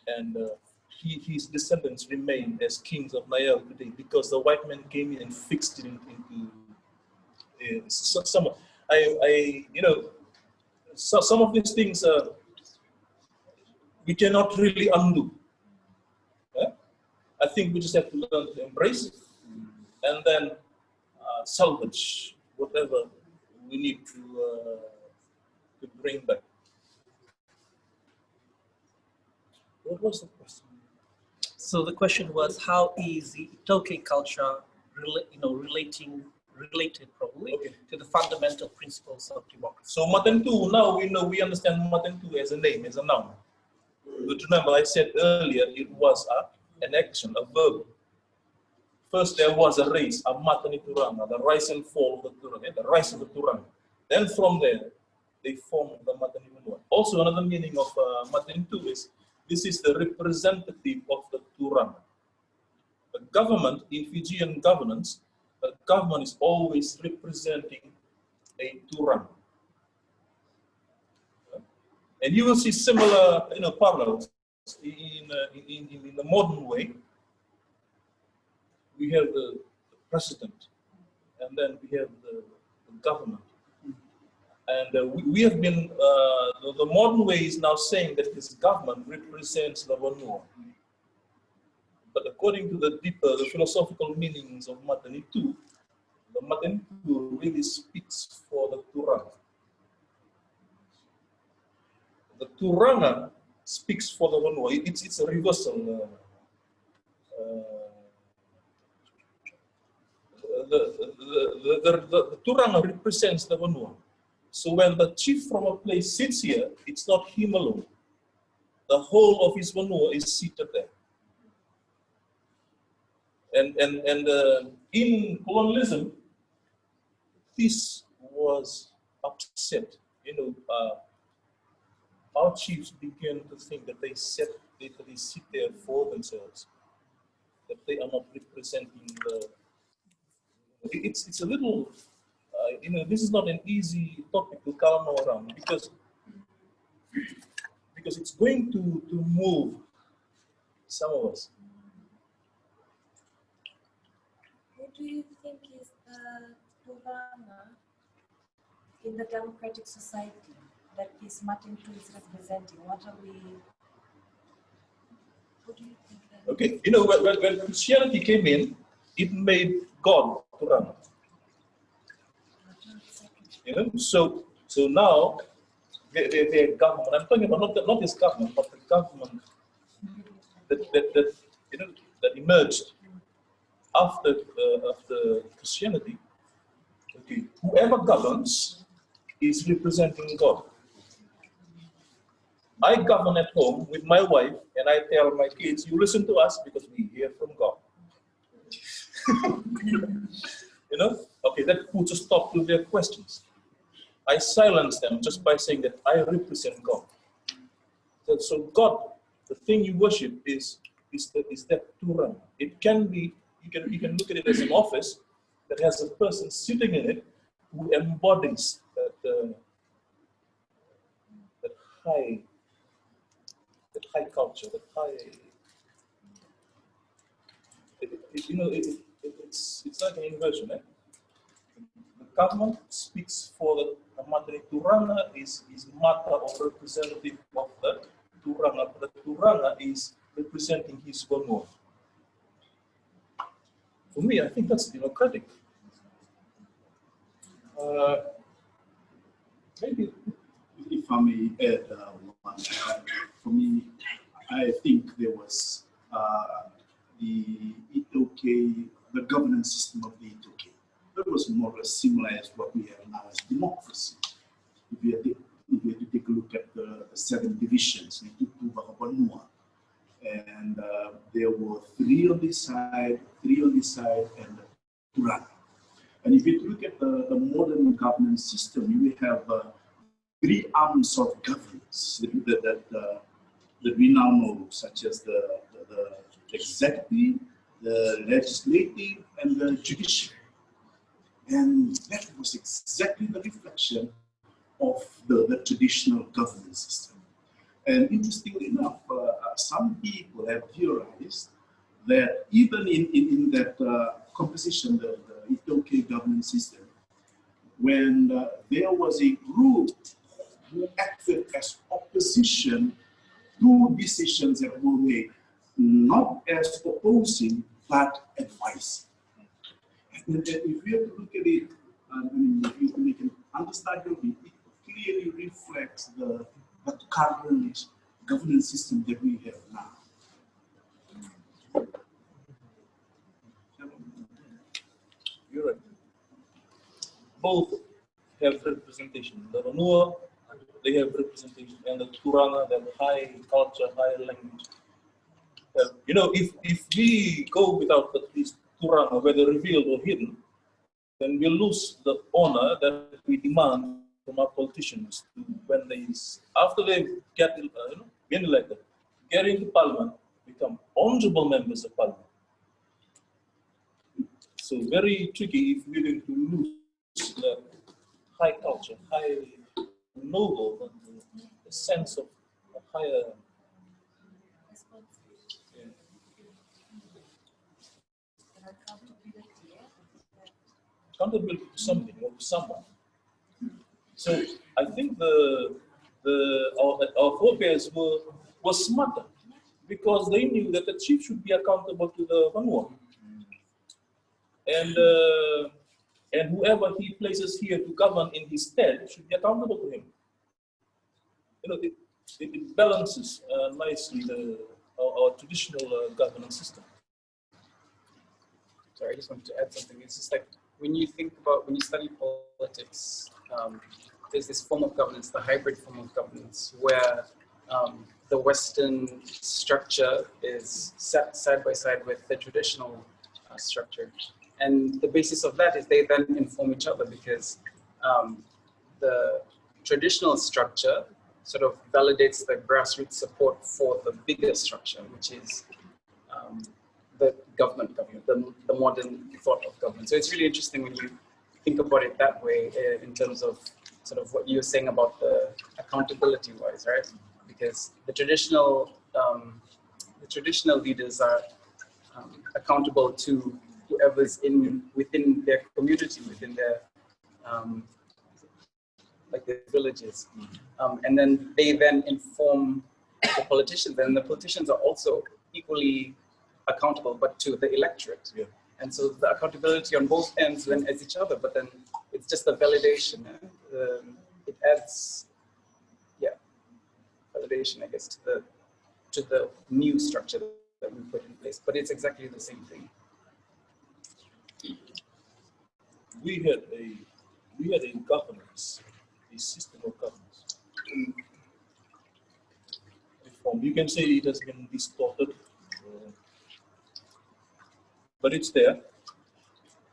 And his descendants remain as kings of Nayau today because the white man came in and fixed it into some. You know, so some of these things we cannot really undo. I think we just have to learn to embrace it and then salvage whatever we need to bring back. What was the question? So the question was, how is the I-Taukei culture related probably to the fundamental principles of democracy? So Matentu, now we understand Matentu as a name, as a noun. But remember, I said earlier, it was an action, a verb. First, there was a race, a Matanituranga, the rise and fall of the Turanga, the rise of the Turanga. Then from there, they formed the Matanituranga. Also, another meaning of Matanitu is, this is the representative of the Turanga. The government, in Fijian governance, the government is always representing a Turanga. And you will see similar, parallels in the modern way. We have the president, and then we have the government. And we have been, the modern way is now saying that this government represents the Vanua. But according to the deeper, the philosophical meanings of Matanitu, the Matanitu really speaks for the Turanga. The Turanga speaks for the Vanua. It's a reversal. The Turanga represents the Vanua. So when the chief from a place sits here, it's not him alone. The whole of his Vanua is seated there. And in colonialism, this was upset. Our chiefs began to think that they sit there for themselves, that they are not representing the. It's a little, this is not an easy topic to calm around because it's going to move some of us. Who do you think is the Turanga in the democratic society that this Matintu is representing? What do you think? Okay, when Christianity came in, it made God to run. You know, so now the government. I'm talking about not this government, but the government that you know that emerged after Christianity. Okay, whoever governs is representing God. I govern at home with my wife, and I tell my kids, "You listen to us because we hear from God." You know, okay, that puts a stop to their questions. I silence them just by saying that I represent God. So God, the thing you worship is that Turan. It can be, you can look at it as an office that has a person sitting in it who embodies that high culture, that high. You know, it's like an inversion. Eh? The government speaks for the Madre Turanga is matter or representative of the Turanga, but the Turanga is representing his Gongo. For me, I think that's democratic. Maybe if I may add one, for me, I think there was the I-Taukei, the governance system of the I-Taukei. That was more or less similar as what we have now as democracy. If you had to take a look at the 7 divisions, and there were 3 on this side, 3 on this side, and Turana. And if you look at the modern governance system, you have 3 arms of governance that we now know, such as the executive, the legislative, and the judiciary. And that was exactly the reflection of the traditional governance system. And interestingly enough, some people have theorized that even in that composition, the I-Taukei governance system, when there was a group who acted as opposition to decisions that were made, not as opposing, but advising. And if we have to look at it, if we can understand it, it clearly reflects the current governance system that we have now. you're right. Both have representation. The Ranua, they have representation, and the Turanga, that high culture, high language. You know, if we go without at least Turanga, whether revealed or hidden, then we lose the honor that we demand from our politicians when they, after they get been elected, get into parliament, become honorable members of parliament. So very tricky if we're going to lose the high culture, high noble, the sense of a higher. Accountability to something or to someone. So I think our forebears were smarter because they knew that the chief should be accountable to the Vanua. And whoever he places here to govern in his stead should be accountable to him. You know, it balances nicely our traditional governance system. Sorry, I just wanted to add something. It's just like when you study politics, there's this form of governance, the hybrid form of governance, where the Western structure is set side by side with the traditional structure. And the basis of that is they then inform each other because the traditional structure sort of validates the grassroots support for the bigger structure, which is the government, the modern thought of government. So it's really interesting when you think about it that way in terms of sort of what you were saying about the accountability wise, right? Because the traditional leaders are accountable to whoever's within their community, within their like their villages, and then they then inform the politicians, and the politicians are also equally accountable, but to the electorate. Yeah. And so the accountability on both ends went as each other, but then it's just a validation. It adds, yeah, validation, I guess, to the new structure that we put in place. But it's exactly the same thing. We had a governance, a system of governance. Reform. You can say it has been distorted, but it's there.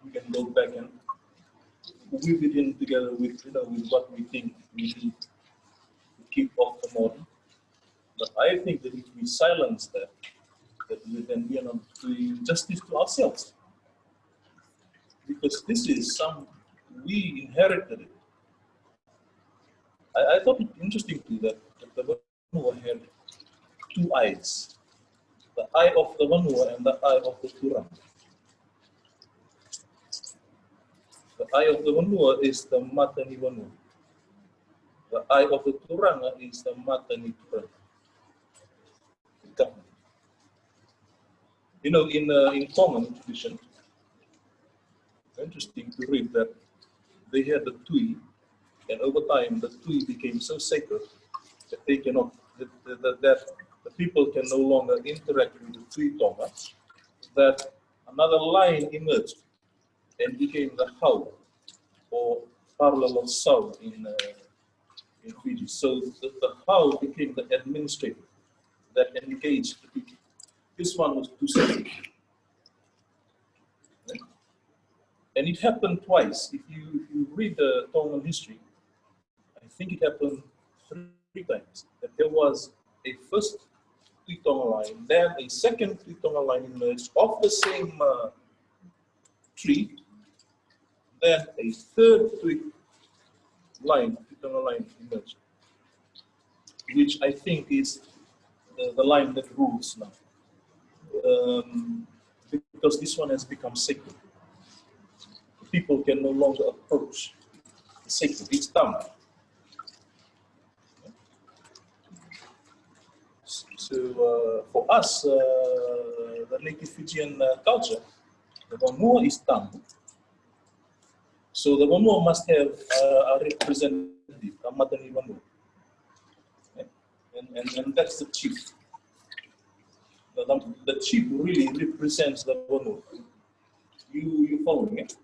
We can go back and weave it in together with, with what we think we need to keep off the model. But I think that if we silence that then we are not doing justice to ourselves. Because this is we inherited it. I thought it interesting too that the Vanua had two eyes, the eye of the Vanua and the eye of the Turang. The eye of the Vanua is the Matani Vanua. The eye of the Turanga is the Matani Turanga. You know, in common tradition, interesting to read that they had the Tui, and over time the Tui became so sacred that they cannot, that the people can no longer interact with the Tui Tonga, that another line emerged and became the Hau, or parallel of Sau in Fiji. So the Hau became the administrator that engaged the people. This one was too sacred. And it happened twice. If you read the Tongan history, I think it happened three times. That there was a first Tui Tonga line, then a second Tui Tonga line emerged of the same tree, then a third Tui Tonga line emerged, which I think is the line that rules now. Because this one has become sacred. People can no longer approach the sacred. It's done. So for us, the native Fijian culture, the Vanua is done. So the Vanua must have a representative, a Matani Vanua. And that's the chief. The chief really represents the Vanua. You following it?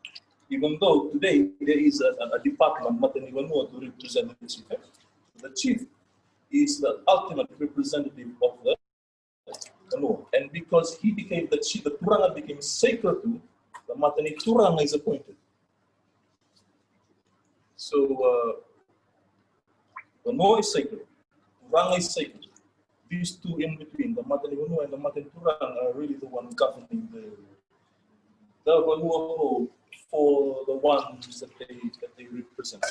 Even though today there is a department, Matani Vanua, to represent the chief. The chief is the ultimate representative of the Vanua. And because he became the chief, the Turanga became sacred to, the Matani Turanga is appointed. So Vanua is sacred, Turanga is sacred. These two in between, the Matani Vanua and the Matani Turanga, are really the one governing the Vanua whole for the ones that they represent.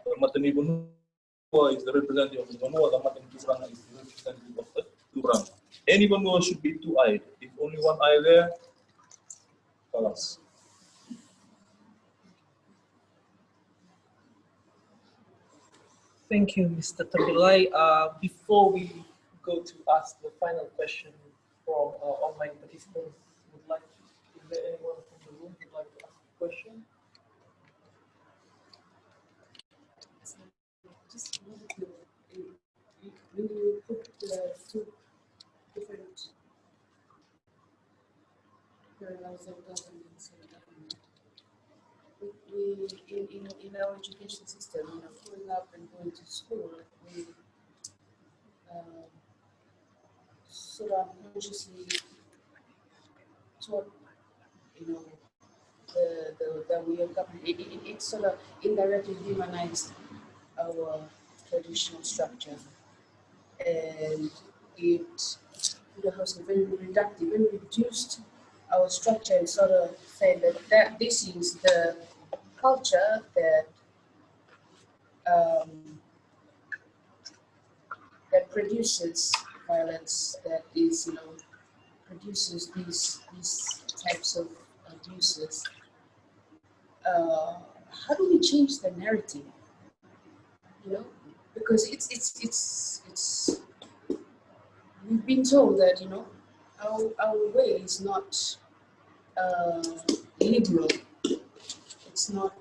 The Matani Vanua is the representative of the Vanua, the Matani Turanga is the representative of the Turanga. Any Vanua should be two-eyed. If only one eye there, alas. Thank you, Mr. Tabilai. Before we go to ask the final question from our online participants, is there anyone from the room who would like to ask a question? Just wanted to know, when you put the two different parallels of governance and in our education system, growing up and going to school, we sort of consciously taught, the way of government. It sort of indirectly humanized our traditional structure, and it was very reductive and reduced our structure and sort of said that this is the culture that that produces violence, that is, produces these types of abuses. How do we change the narrative? Because it's we've been told that our way is not liberal. It's not.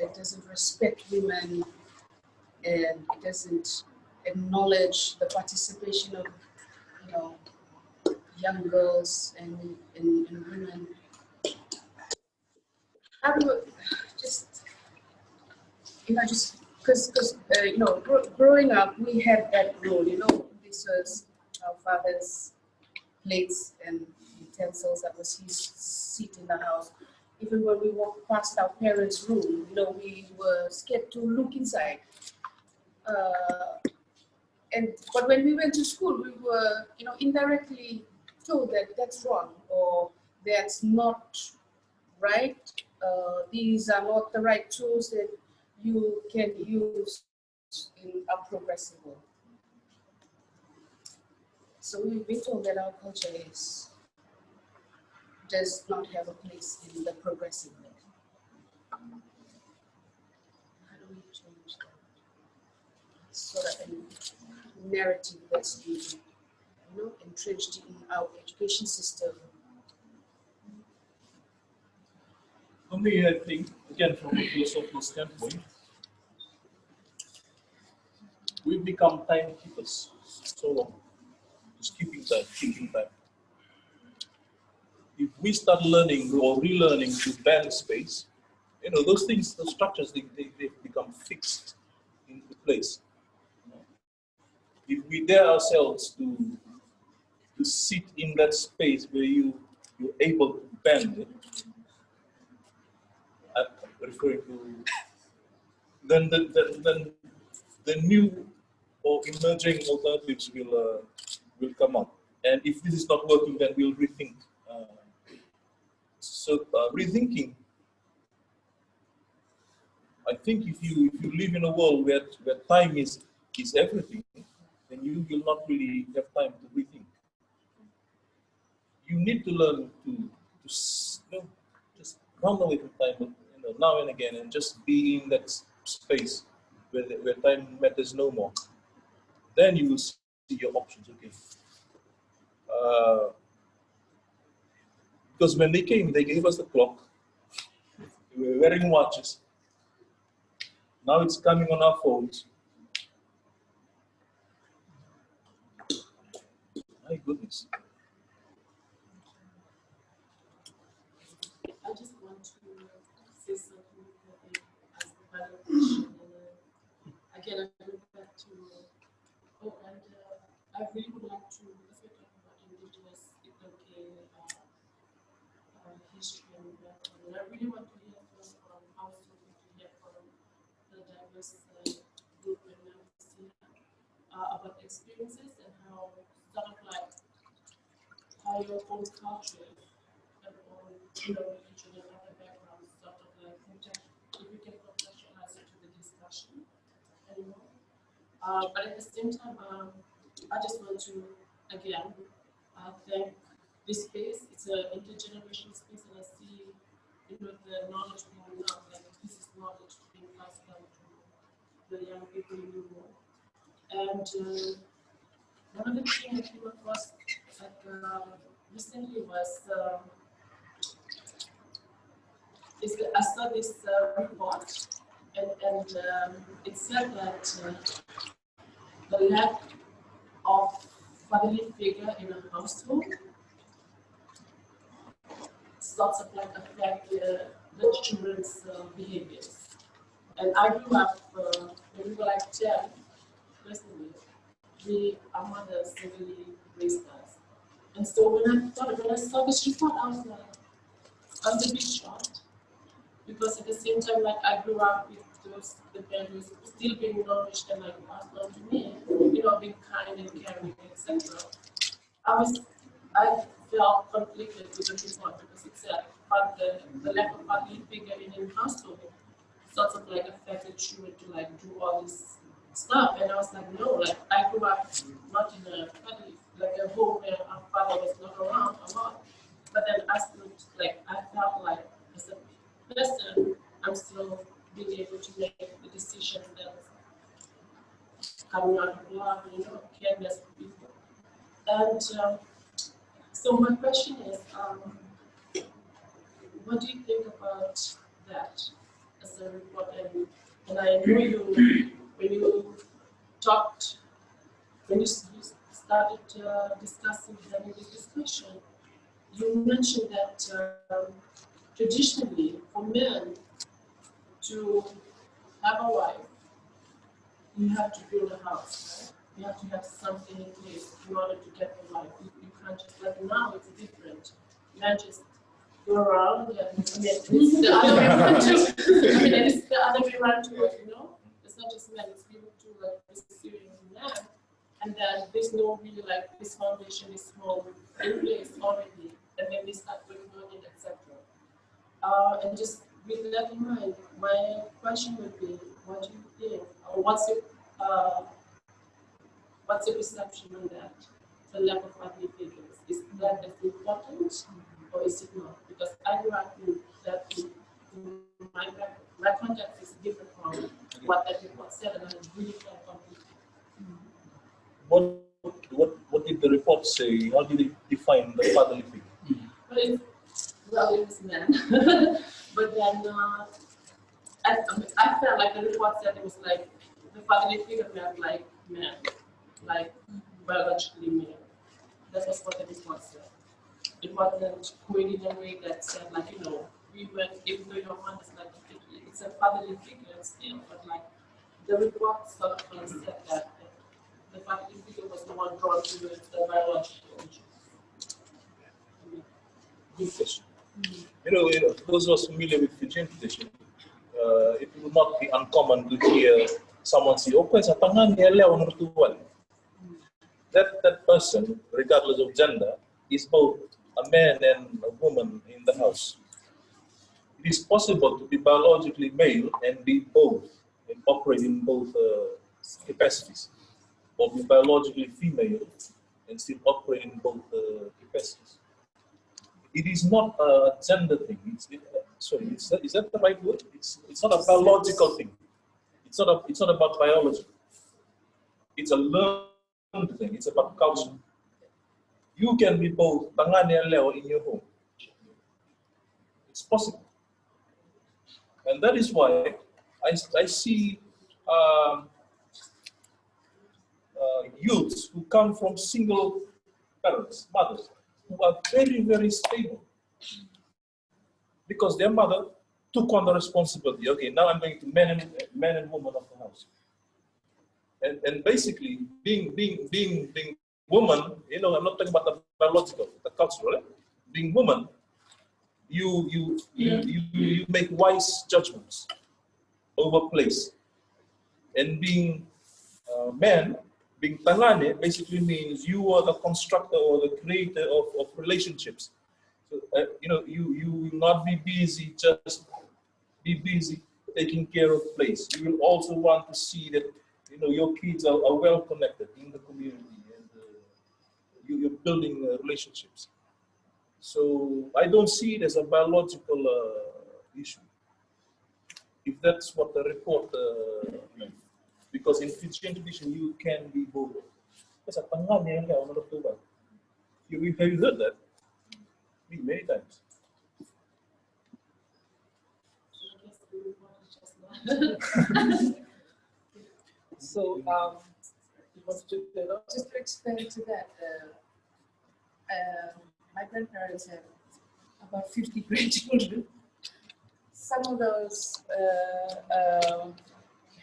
It doesn't respect women, and it doesn't acknowledge the participation of, you know, young girls and women. I would just, you know, just because you know, growing up, we had that role. You know, this was our father's plates and utensils. That was his seat in the house. Even when we walked past our parents' room, you know, we were scared to look inside. But when we went to school, we were, you know, indirectly told that that's wrong or that's not right. These are not the right tools that you can use in a progressive world. So we've been told that our culture does not have a place in the progressive world. How do we change that? Sort of a narrative that's been, you know, entrenched in our education system. For me, I think, again, from a philosophical standpoint, we've become timekeepers so long. Just keeping time, keeping time. If we start learning or relearning to bend space, you know, those things, those structures, they become fixed into place. If we dare ourselves to sit in that space where you're able to bend it, I'm referring to, then the new or emerging alternatives will come up. And if this is not working, then we'll rethink. Rethinking. I think if you live in a world where time is everything, then you will not really have time to rethink. You need to learn to you know, just run away from time, you know, now and again, and just be in that space where time matters no more. Then you will see your options. Okay. Because when they came, they gave us the clock. We were wearing watches. Now it's coming on our phones. My goodness. I just want to say something as the final question. Again, I go back to, I really would like to, if we're talking about indigenous I-Taukei history and background, and I really want to hear from also to hear from the diverse group and members here about experiences and how sort of like how your own culture and own, you know, religion and other backgrounds sort of like if we can contextualize it to the discussion anymore. But at the same time, I just want to again thank this space. It's an intergenerational space, and I see, you know, the knowledge being now, like this is knowledge being passed down to the young people in the world. And one of the things I came across recently was I saw this report, and it said that the lack of fatherly figure in a household sorts of like affect the children's behaviors. And I grew up when we were like 10, personally, our mother severely raised us. And so when I saw this report, I was a bit shocked. Because at the same time, like I grew up with the values still being nourished and like passed on to me, you know, being kind and caring, etc. I felt conflicted with the report because it said the lack of fatherly figure in household sort of like affected children to like do all this stuff, and I was like, no, like I grew up not in a family, like a home where our father was not around a lot, but then I still like I felt like as a person, I'm still being able to make the decisions that coming out of love, you know, careness for people. And So my question is, what do you think about that as a report? And I know you, when you talked, when you started discussing, having this discussion, you mentioned that traditionally for men to have a wife, you have to build a house, right? You have to have something in place in order to get a wife. You can't just, like now it's different. Men just go around and I mean, it's the other way around too. I mean, it's the other way around too, you know? It's not just men, it's people too, like receiving men. And then there's no really like this foundation is home in place already, and then they start working on it, etc. And just with that in mind, my question would be, what do you think, or what's your perception on that? The lack of fatherly figures, is that as important, or is it not? Because I do argue that my context is different from what that report said, and I really can't complete. What did the report say? How did it define the fatherly figure? Well, it was men. But then I felt like the report said it was like the fatherly figure meant like men, like biologically male. That was what the report said. It wasn't going in a way that said like, you know, we went, even though your man is like, it's a fatherly figure still, but like the report sort of said that the fatherly figure was the one drawn to the biological. Good question. You know, those who are familiar with Fijian tradition, it will not be uncommon to hear someone say, "Okay, sa tangan niya lew nomor tuan." That person, regardless of gender, is both a man and a woman in the house. It is possible to be biologically male and be both, and operate in both capacities, or be biologically female and still operate in both capacities. It is not a gender thing. Is that the right word? It's not a biological thing. It's not about biology. It's a learned thing. It's about culture. You can be both tangan and leo in your home. It's possible, and that is why I see youths who come from single parents, mothers, who are very, very stable. Because their mother took on the responsibility. Okay, now I'm going to man and woman of the house. And basically, being woman, you know, I'm not talking about the biological, the cultural. Right? Being woman, you make wise judgments over place. And being man, being tangane, basically means you are the constructor or the creator of relationships. So, you know, you will not be busy, just be busy taking care of place. You will also want to see that, you know, your kids are well connected in the community, and you're building relationships. So I don't see it as a biological issue, if that's what the report meant. Because in Fijian tradition, you can be both. Have you heard that? Many times. So, Just to expand to that, my grandparents have about 50 grandchildren. Some of those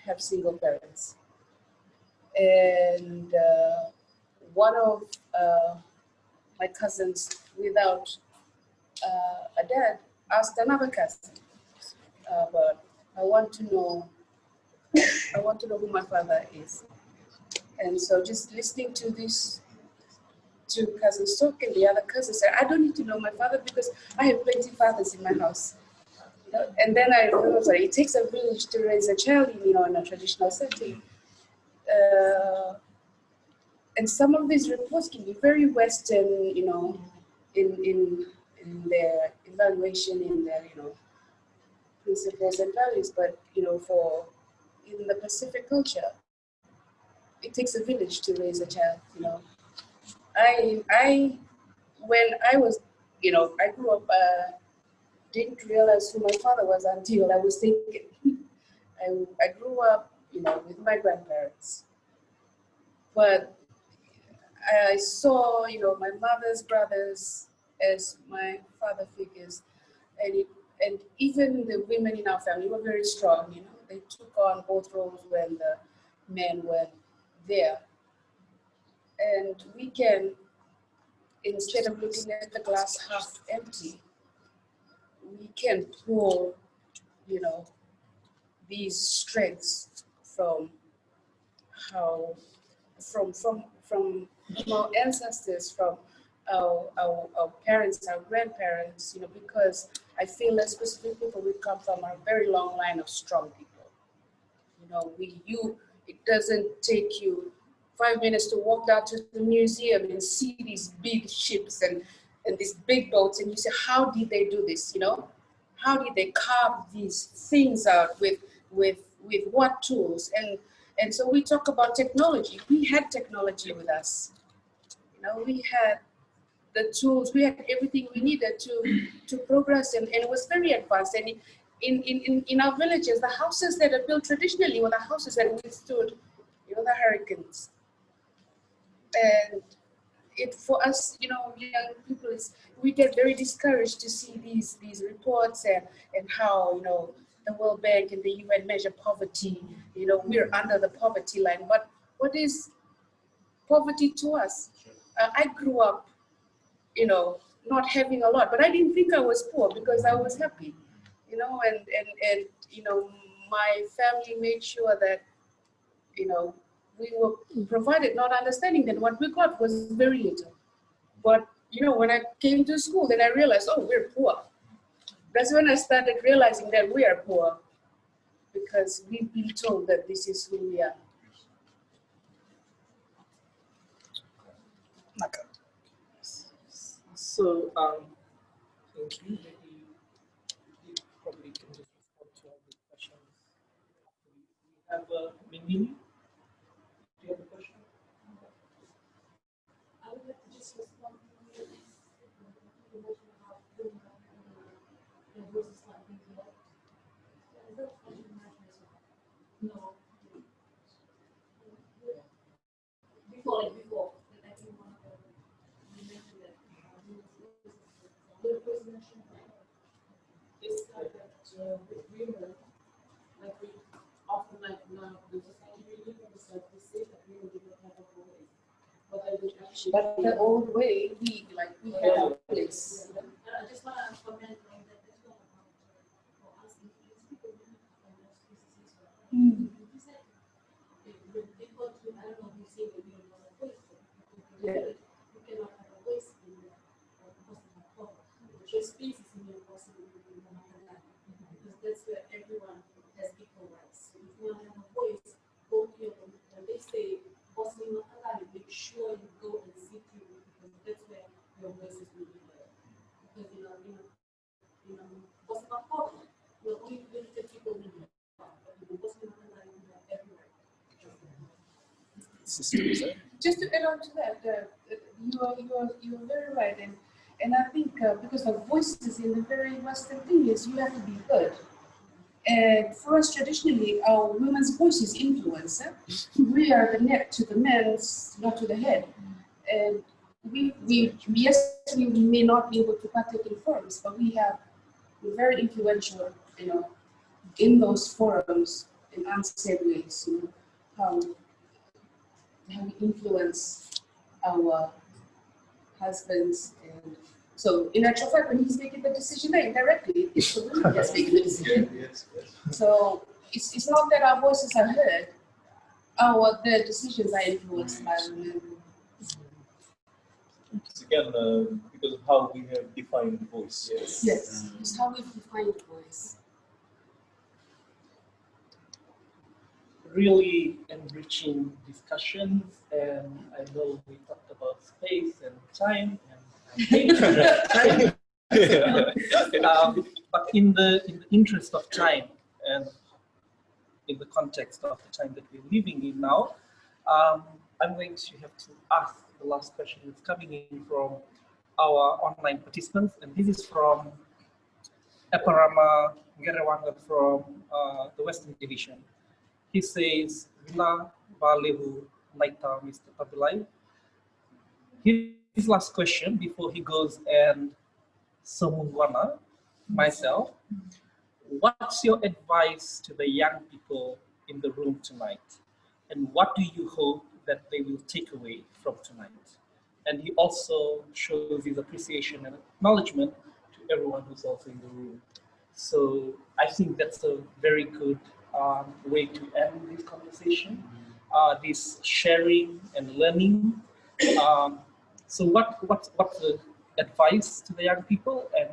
have single parents. And one of my cousins, without a dad, asked another cousin, but I want to know who my father is. And so just listening to these two cousins talk, and the other cousin said, I don't need to know my father because I have plenty of fathers in my house. You know? And then I realized it takes a village to raise a child, you know, in a traditional setting. And some of these reports can be very Western, you know, in their evaluation, in their, you know, principles and values. But, you know, in the Pacific culture, it takes a village to raise a child, you know. I when I was, I grew up, didn't realize who my father was until I was thinking. I grew up, with my grandparents, but I saw, my mother's brothers as my father figures, and even the women in our family were very strong. They took on both roles when the men were there, and we can, instead of looking at the glass half empty, we can pull, these strengths from how, from our ancestors, from our parents, our grandparents, because I feel that specific people we come from are a very long line of strong people. It doesn't take you 5 minutes to walk down to the museum and see these big ships and these big boats, and you say, how did they do this? How did they carve these things out with what tools? And so we talk about technology. We had technology with us. We had the tools, we had everything we needed to progress, and it was very advanced. And in our villages, the houses that are built traditionally were the houses that withstood, the hurricanes. And for us, young people, we get very discouraged to see these reports and how, the World Bank and the UN measure poverty. We're under the poverty line. But what is poverty to us? I grew up, not having a lot, but I didn't think I was poor because I was happy, and my family made sure that, we were provided, not understanding that what we got was very little. But, when I came to school, then I realized, oh, we're poor. That's when I started realizing that we are poor because we've been told that this is who we are. So, thank you. Maybe you probably can just respond to all the questions. We have Minini. Do you have a question? I would like to just respond to you mentioned about doing the voices not being heard. Is that what you imagine as well? No. Before, that I think one of the, you mentioned that the voice mentioned it's like that with women, like we often like now the society we live in is like we say that women do not have a voice. But I would actually. But the old way, we had our place. I just want to comment on that as well for asking people who have species as well. You said when people to, I don't know if you say that we don't have a voice, you cannot have a voice in the person of power. But your space is in your person no matter that. Because that's where everyone has equal rights. So if you want to have a voice, go to when they say Bosnia Makalani, make sure you go and see through because that's where your voices will be heard. Because Bosnia Makalani, only limited people will be heard. But Bosnia Makalani, you have every right. Just to add on to that, you are very right, and I think because the voices in the very Western thing is you have to be heard. And for us traditionally, our women's voice is influence. We are the neck to the men's, not to the head. And we may not be able to partake in forums, but we're very influential, in those forums in unsaid ways, how we influence our husbands. And so in actual fact, when he's making the decision indirectly, it's the women that's making the decision. Yes. So it's not that our voices are heard, the decisions are influenced by women. It's again because of how we have defined voice. Yes, it's how we define voice. Really enriching discussions, and I know we talked about space and time, and I hate time. But in the interest of time, and in the context of the time that we're living in now, I'm going to have to ask the last question. It's coming in from our online participants, and this is from Eparama Gerewanga from the Western Division. He says, Vila Valehu Naita Mr. Tabilai. His last question before he goes and Somungwana, myself, what's your advice to the young people in the room tonight? And what do you hope that they will take away from tonight? And he also shows his appreciation and acknowledgement to everyone who's also in the room. So I think that's a very good way to end this conversation, this sharing and learning. So what's the advice to the young people, and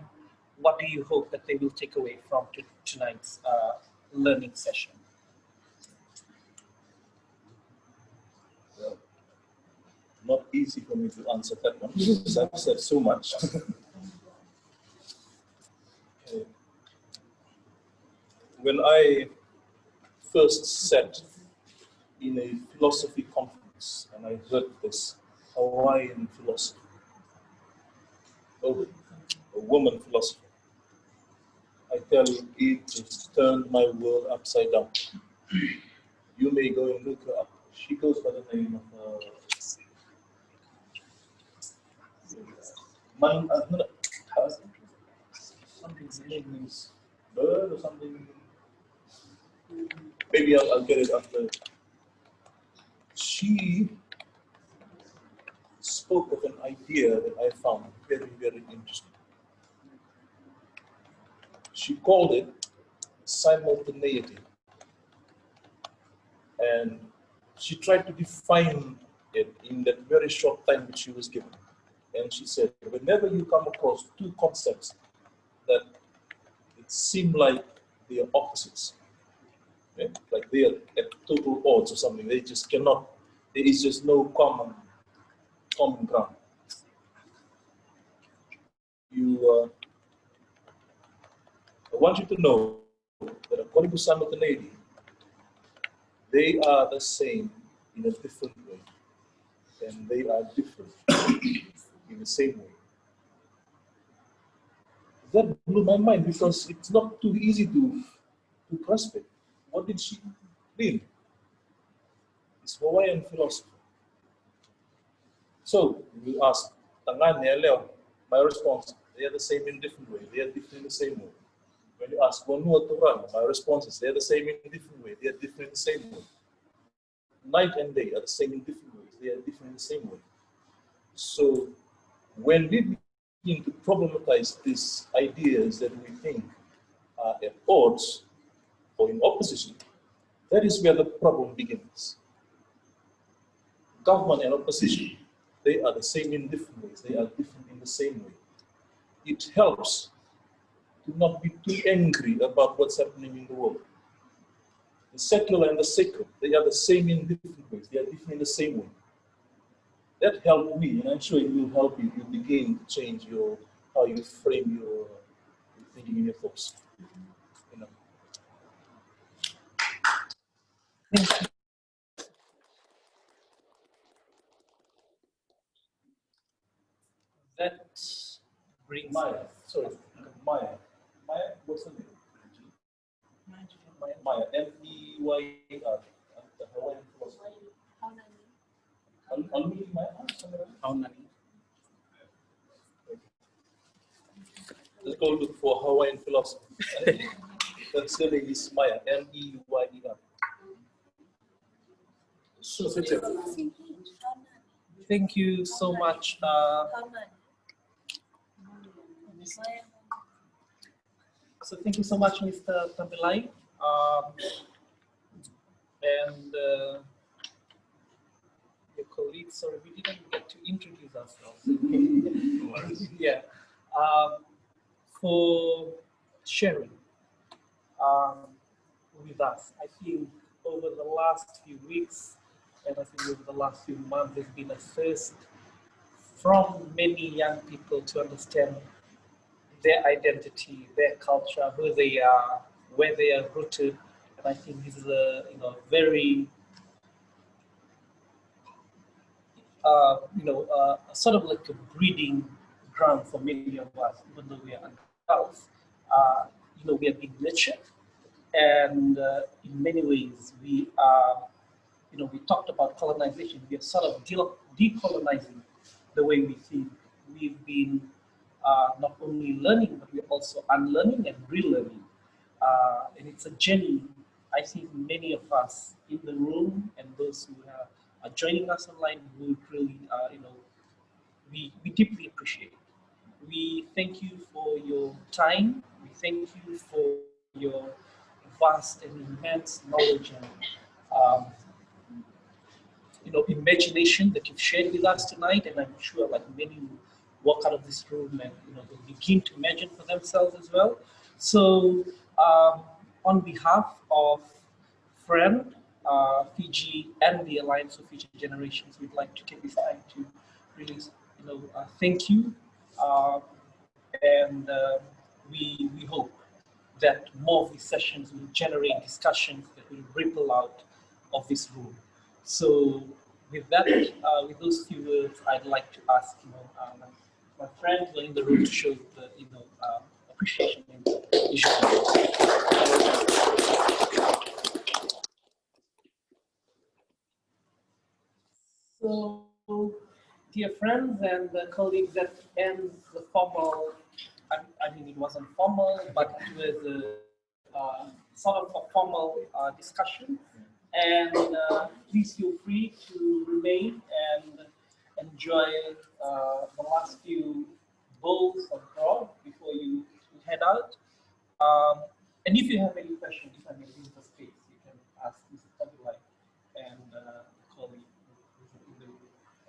what do you hope that they will take away from tonight's learning session? Well, not easy for me to answer that one because I've said so much. Okay. When I first sat in a philosophy conference and I heard this Hawaiian philosophy, oh, a woman philosopher, I tell you, it just turned my world upside down. You may go and look her up. She goes by the name of something's name is Bird or something. Maybe I'll get it after. She spoke of an idea that I found very, very interesting. She called it simultaneity. And she tried to define it in that very short time that she was given. And she said, whenever you come across two concepts that it seem like they are opposites, okay? Like they are at total odds or something, they just cannot, there is just no common ground. I want you to know that according to simultaneity, they are the same in a different way, and they are different in the same way. That blew my mind because it's not too easy to grasp it. What did she mean? It's Hawaiian philosophy. So you ask, my response, they are the same in different way. They are different in the same way. When you ask Wanua Turan, my response is they are the same in different way. They are different in the same way. Night and day are the same in different ways. They are different in the same way. So when we begin to problematize these ideas that we think are at odds or in opposition, that is where the problem begins. Government and opposition, they are the same in different ways. They are different in the same way. It helps to not be too angry about what's happening in the world. The secular and the sacred, they are the same in different ways. They are different in the same way. That helped me, and I'm sure it will help you to begin to change how you frame your thinking and your thoughts. You know. That brings Maya, sorry, Maya. Maya, what's her name? Maya, M-E-Y-R, the Hawaiian philosopher. Maya. Let's go look for Hawaiian philosophy. That's the name is Maya, M-E-Y-R. Thank you so much. So thank you so much, Mr. Tabilai. And your colleagues, sorry, we didn't get to introduce ourselves. Yeah. For sharing with us. I think over the last few weeks, and I think over the last few months, there's been a thirst from many young people to understand their identity, their culture, who they are, where they are rooted. And I think this is a very sort of like a breeding ground for many of us, even though we are adults. We have been nurtured, and in many ways we are. We talked about colonization. We are sort of decolonizing the way we think. We've been not only learning, but we're also unlearning and relearning. And it's a journey, I think many of us in the room and those who are joining us online would really, we deeply appreciate. We thank you for your time. We thank you for your vast and immense knowledge and um, imagination that you've shared with us tonight, and I'm sure like many will walk out of this room and they'll begin to imagine for themselves as well. So on behalf of Friend, Fiji, and the Alliance of Future Generations, we'd like to take this time to really, thank you, uh, and we hope that more of these sessions will generate discussions that will ripple out of this room. So with that, with those few words, I'd like to ask, my friends who are in the room to show the, appreciation and So, dear friends and colleagues, that ends the formal, I mean, it wasn't formal, but it was sort of a formal discussion. And please feel free to remain and enjoy the last few bowls of grog before you head out. And if you have any questions, if I may use the space, you can ask Mr. Tabilai and colleague.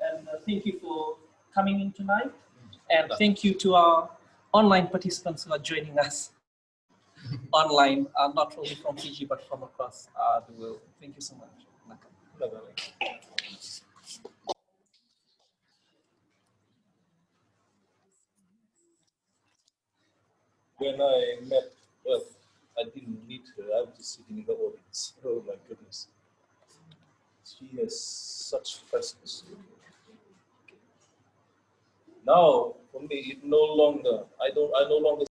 And thank you for coming in tonight. And thank you to our online participants who are joining us online, not only from Fiji, but from across the world. Thank you so much. When I met Earth, I didn't meet her. I was just sitting in the audience. Oh my goodness. She has such freshness. Now, for me, it no longer, I no longer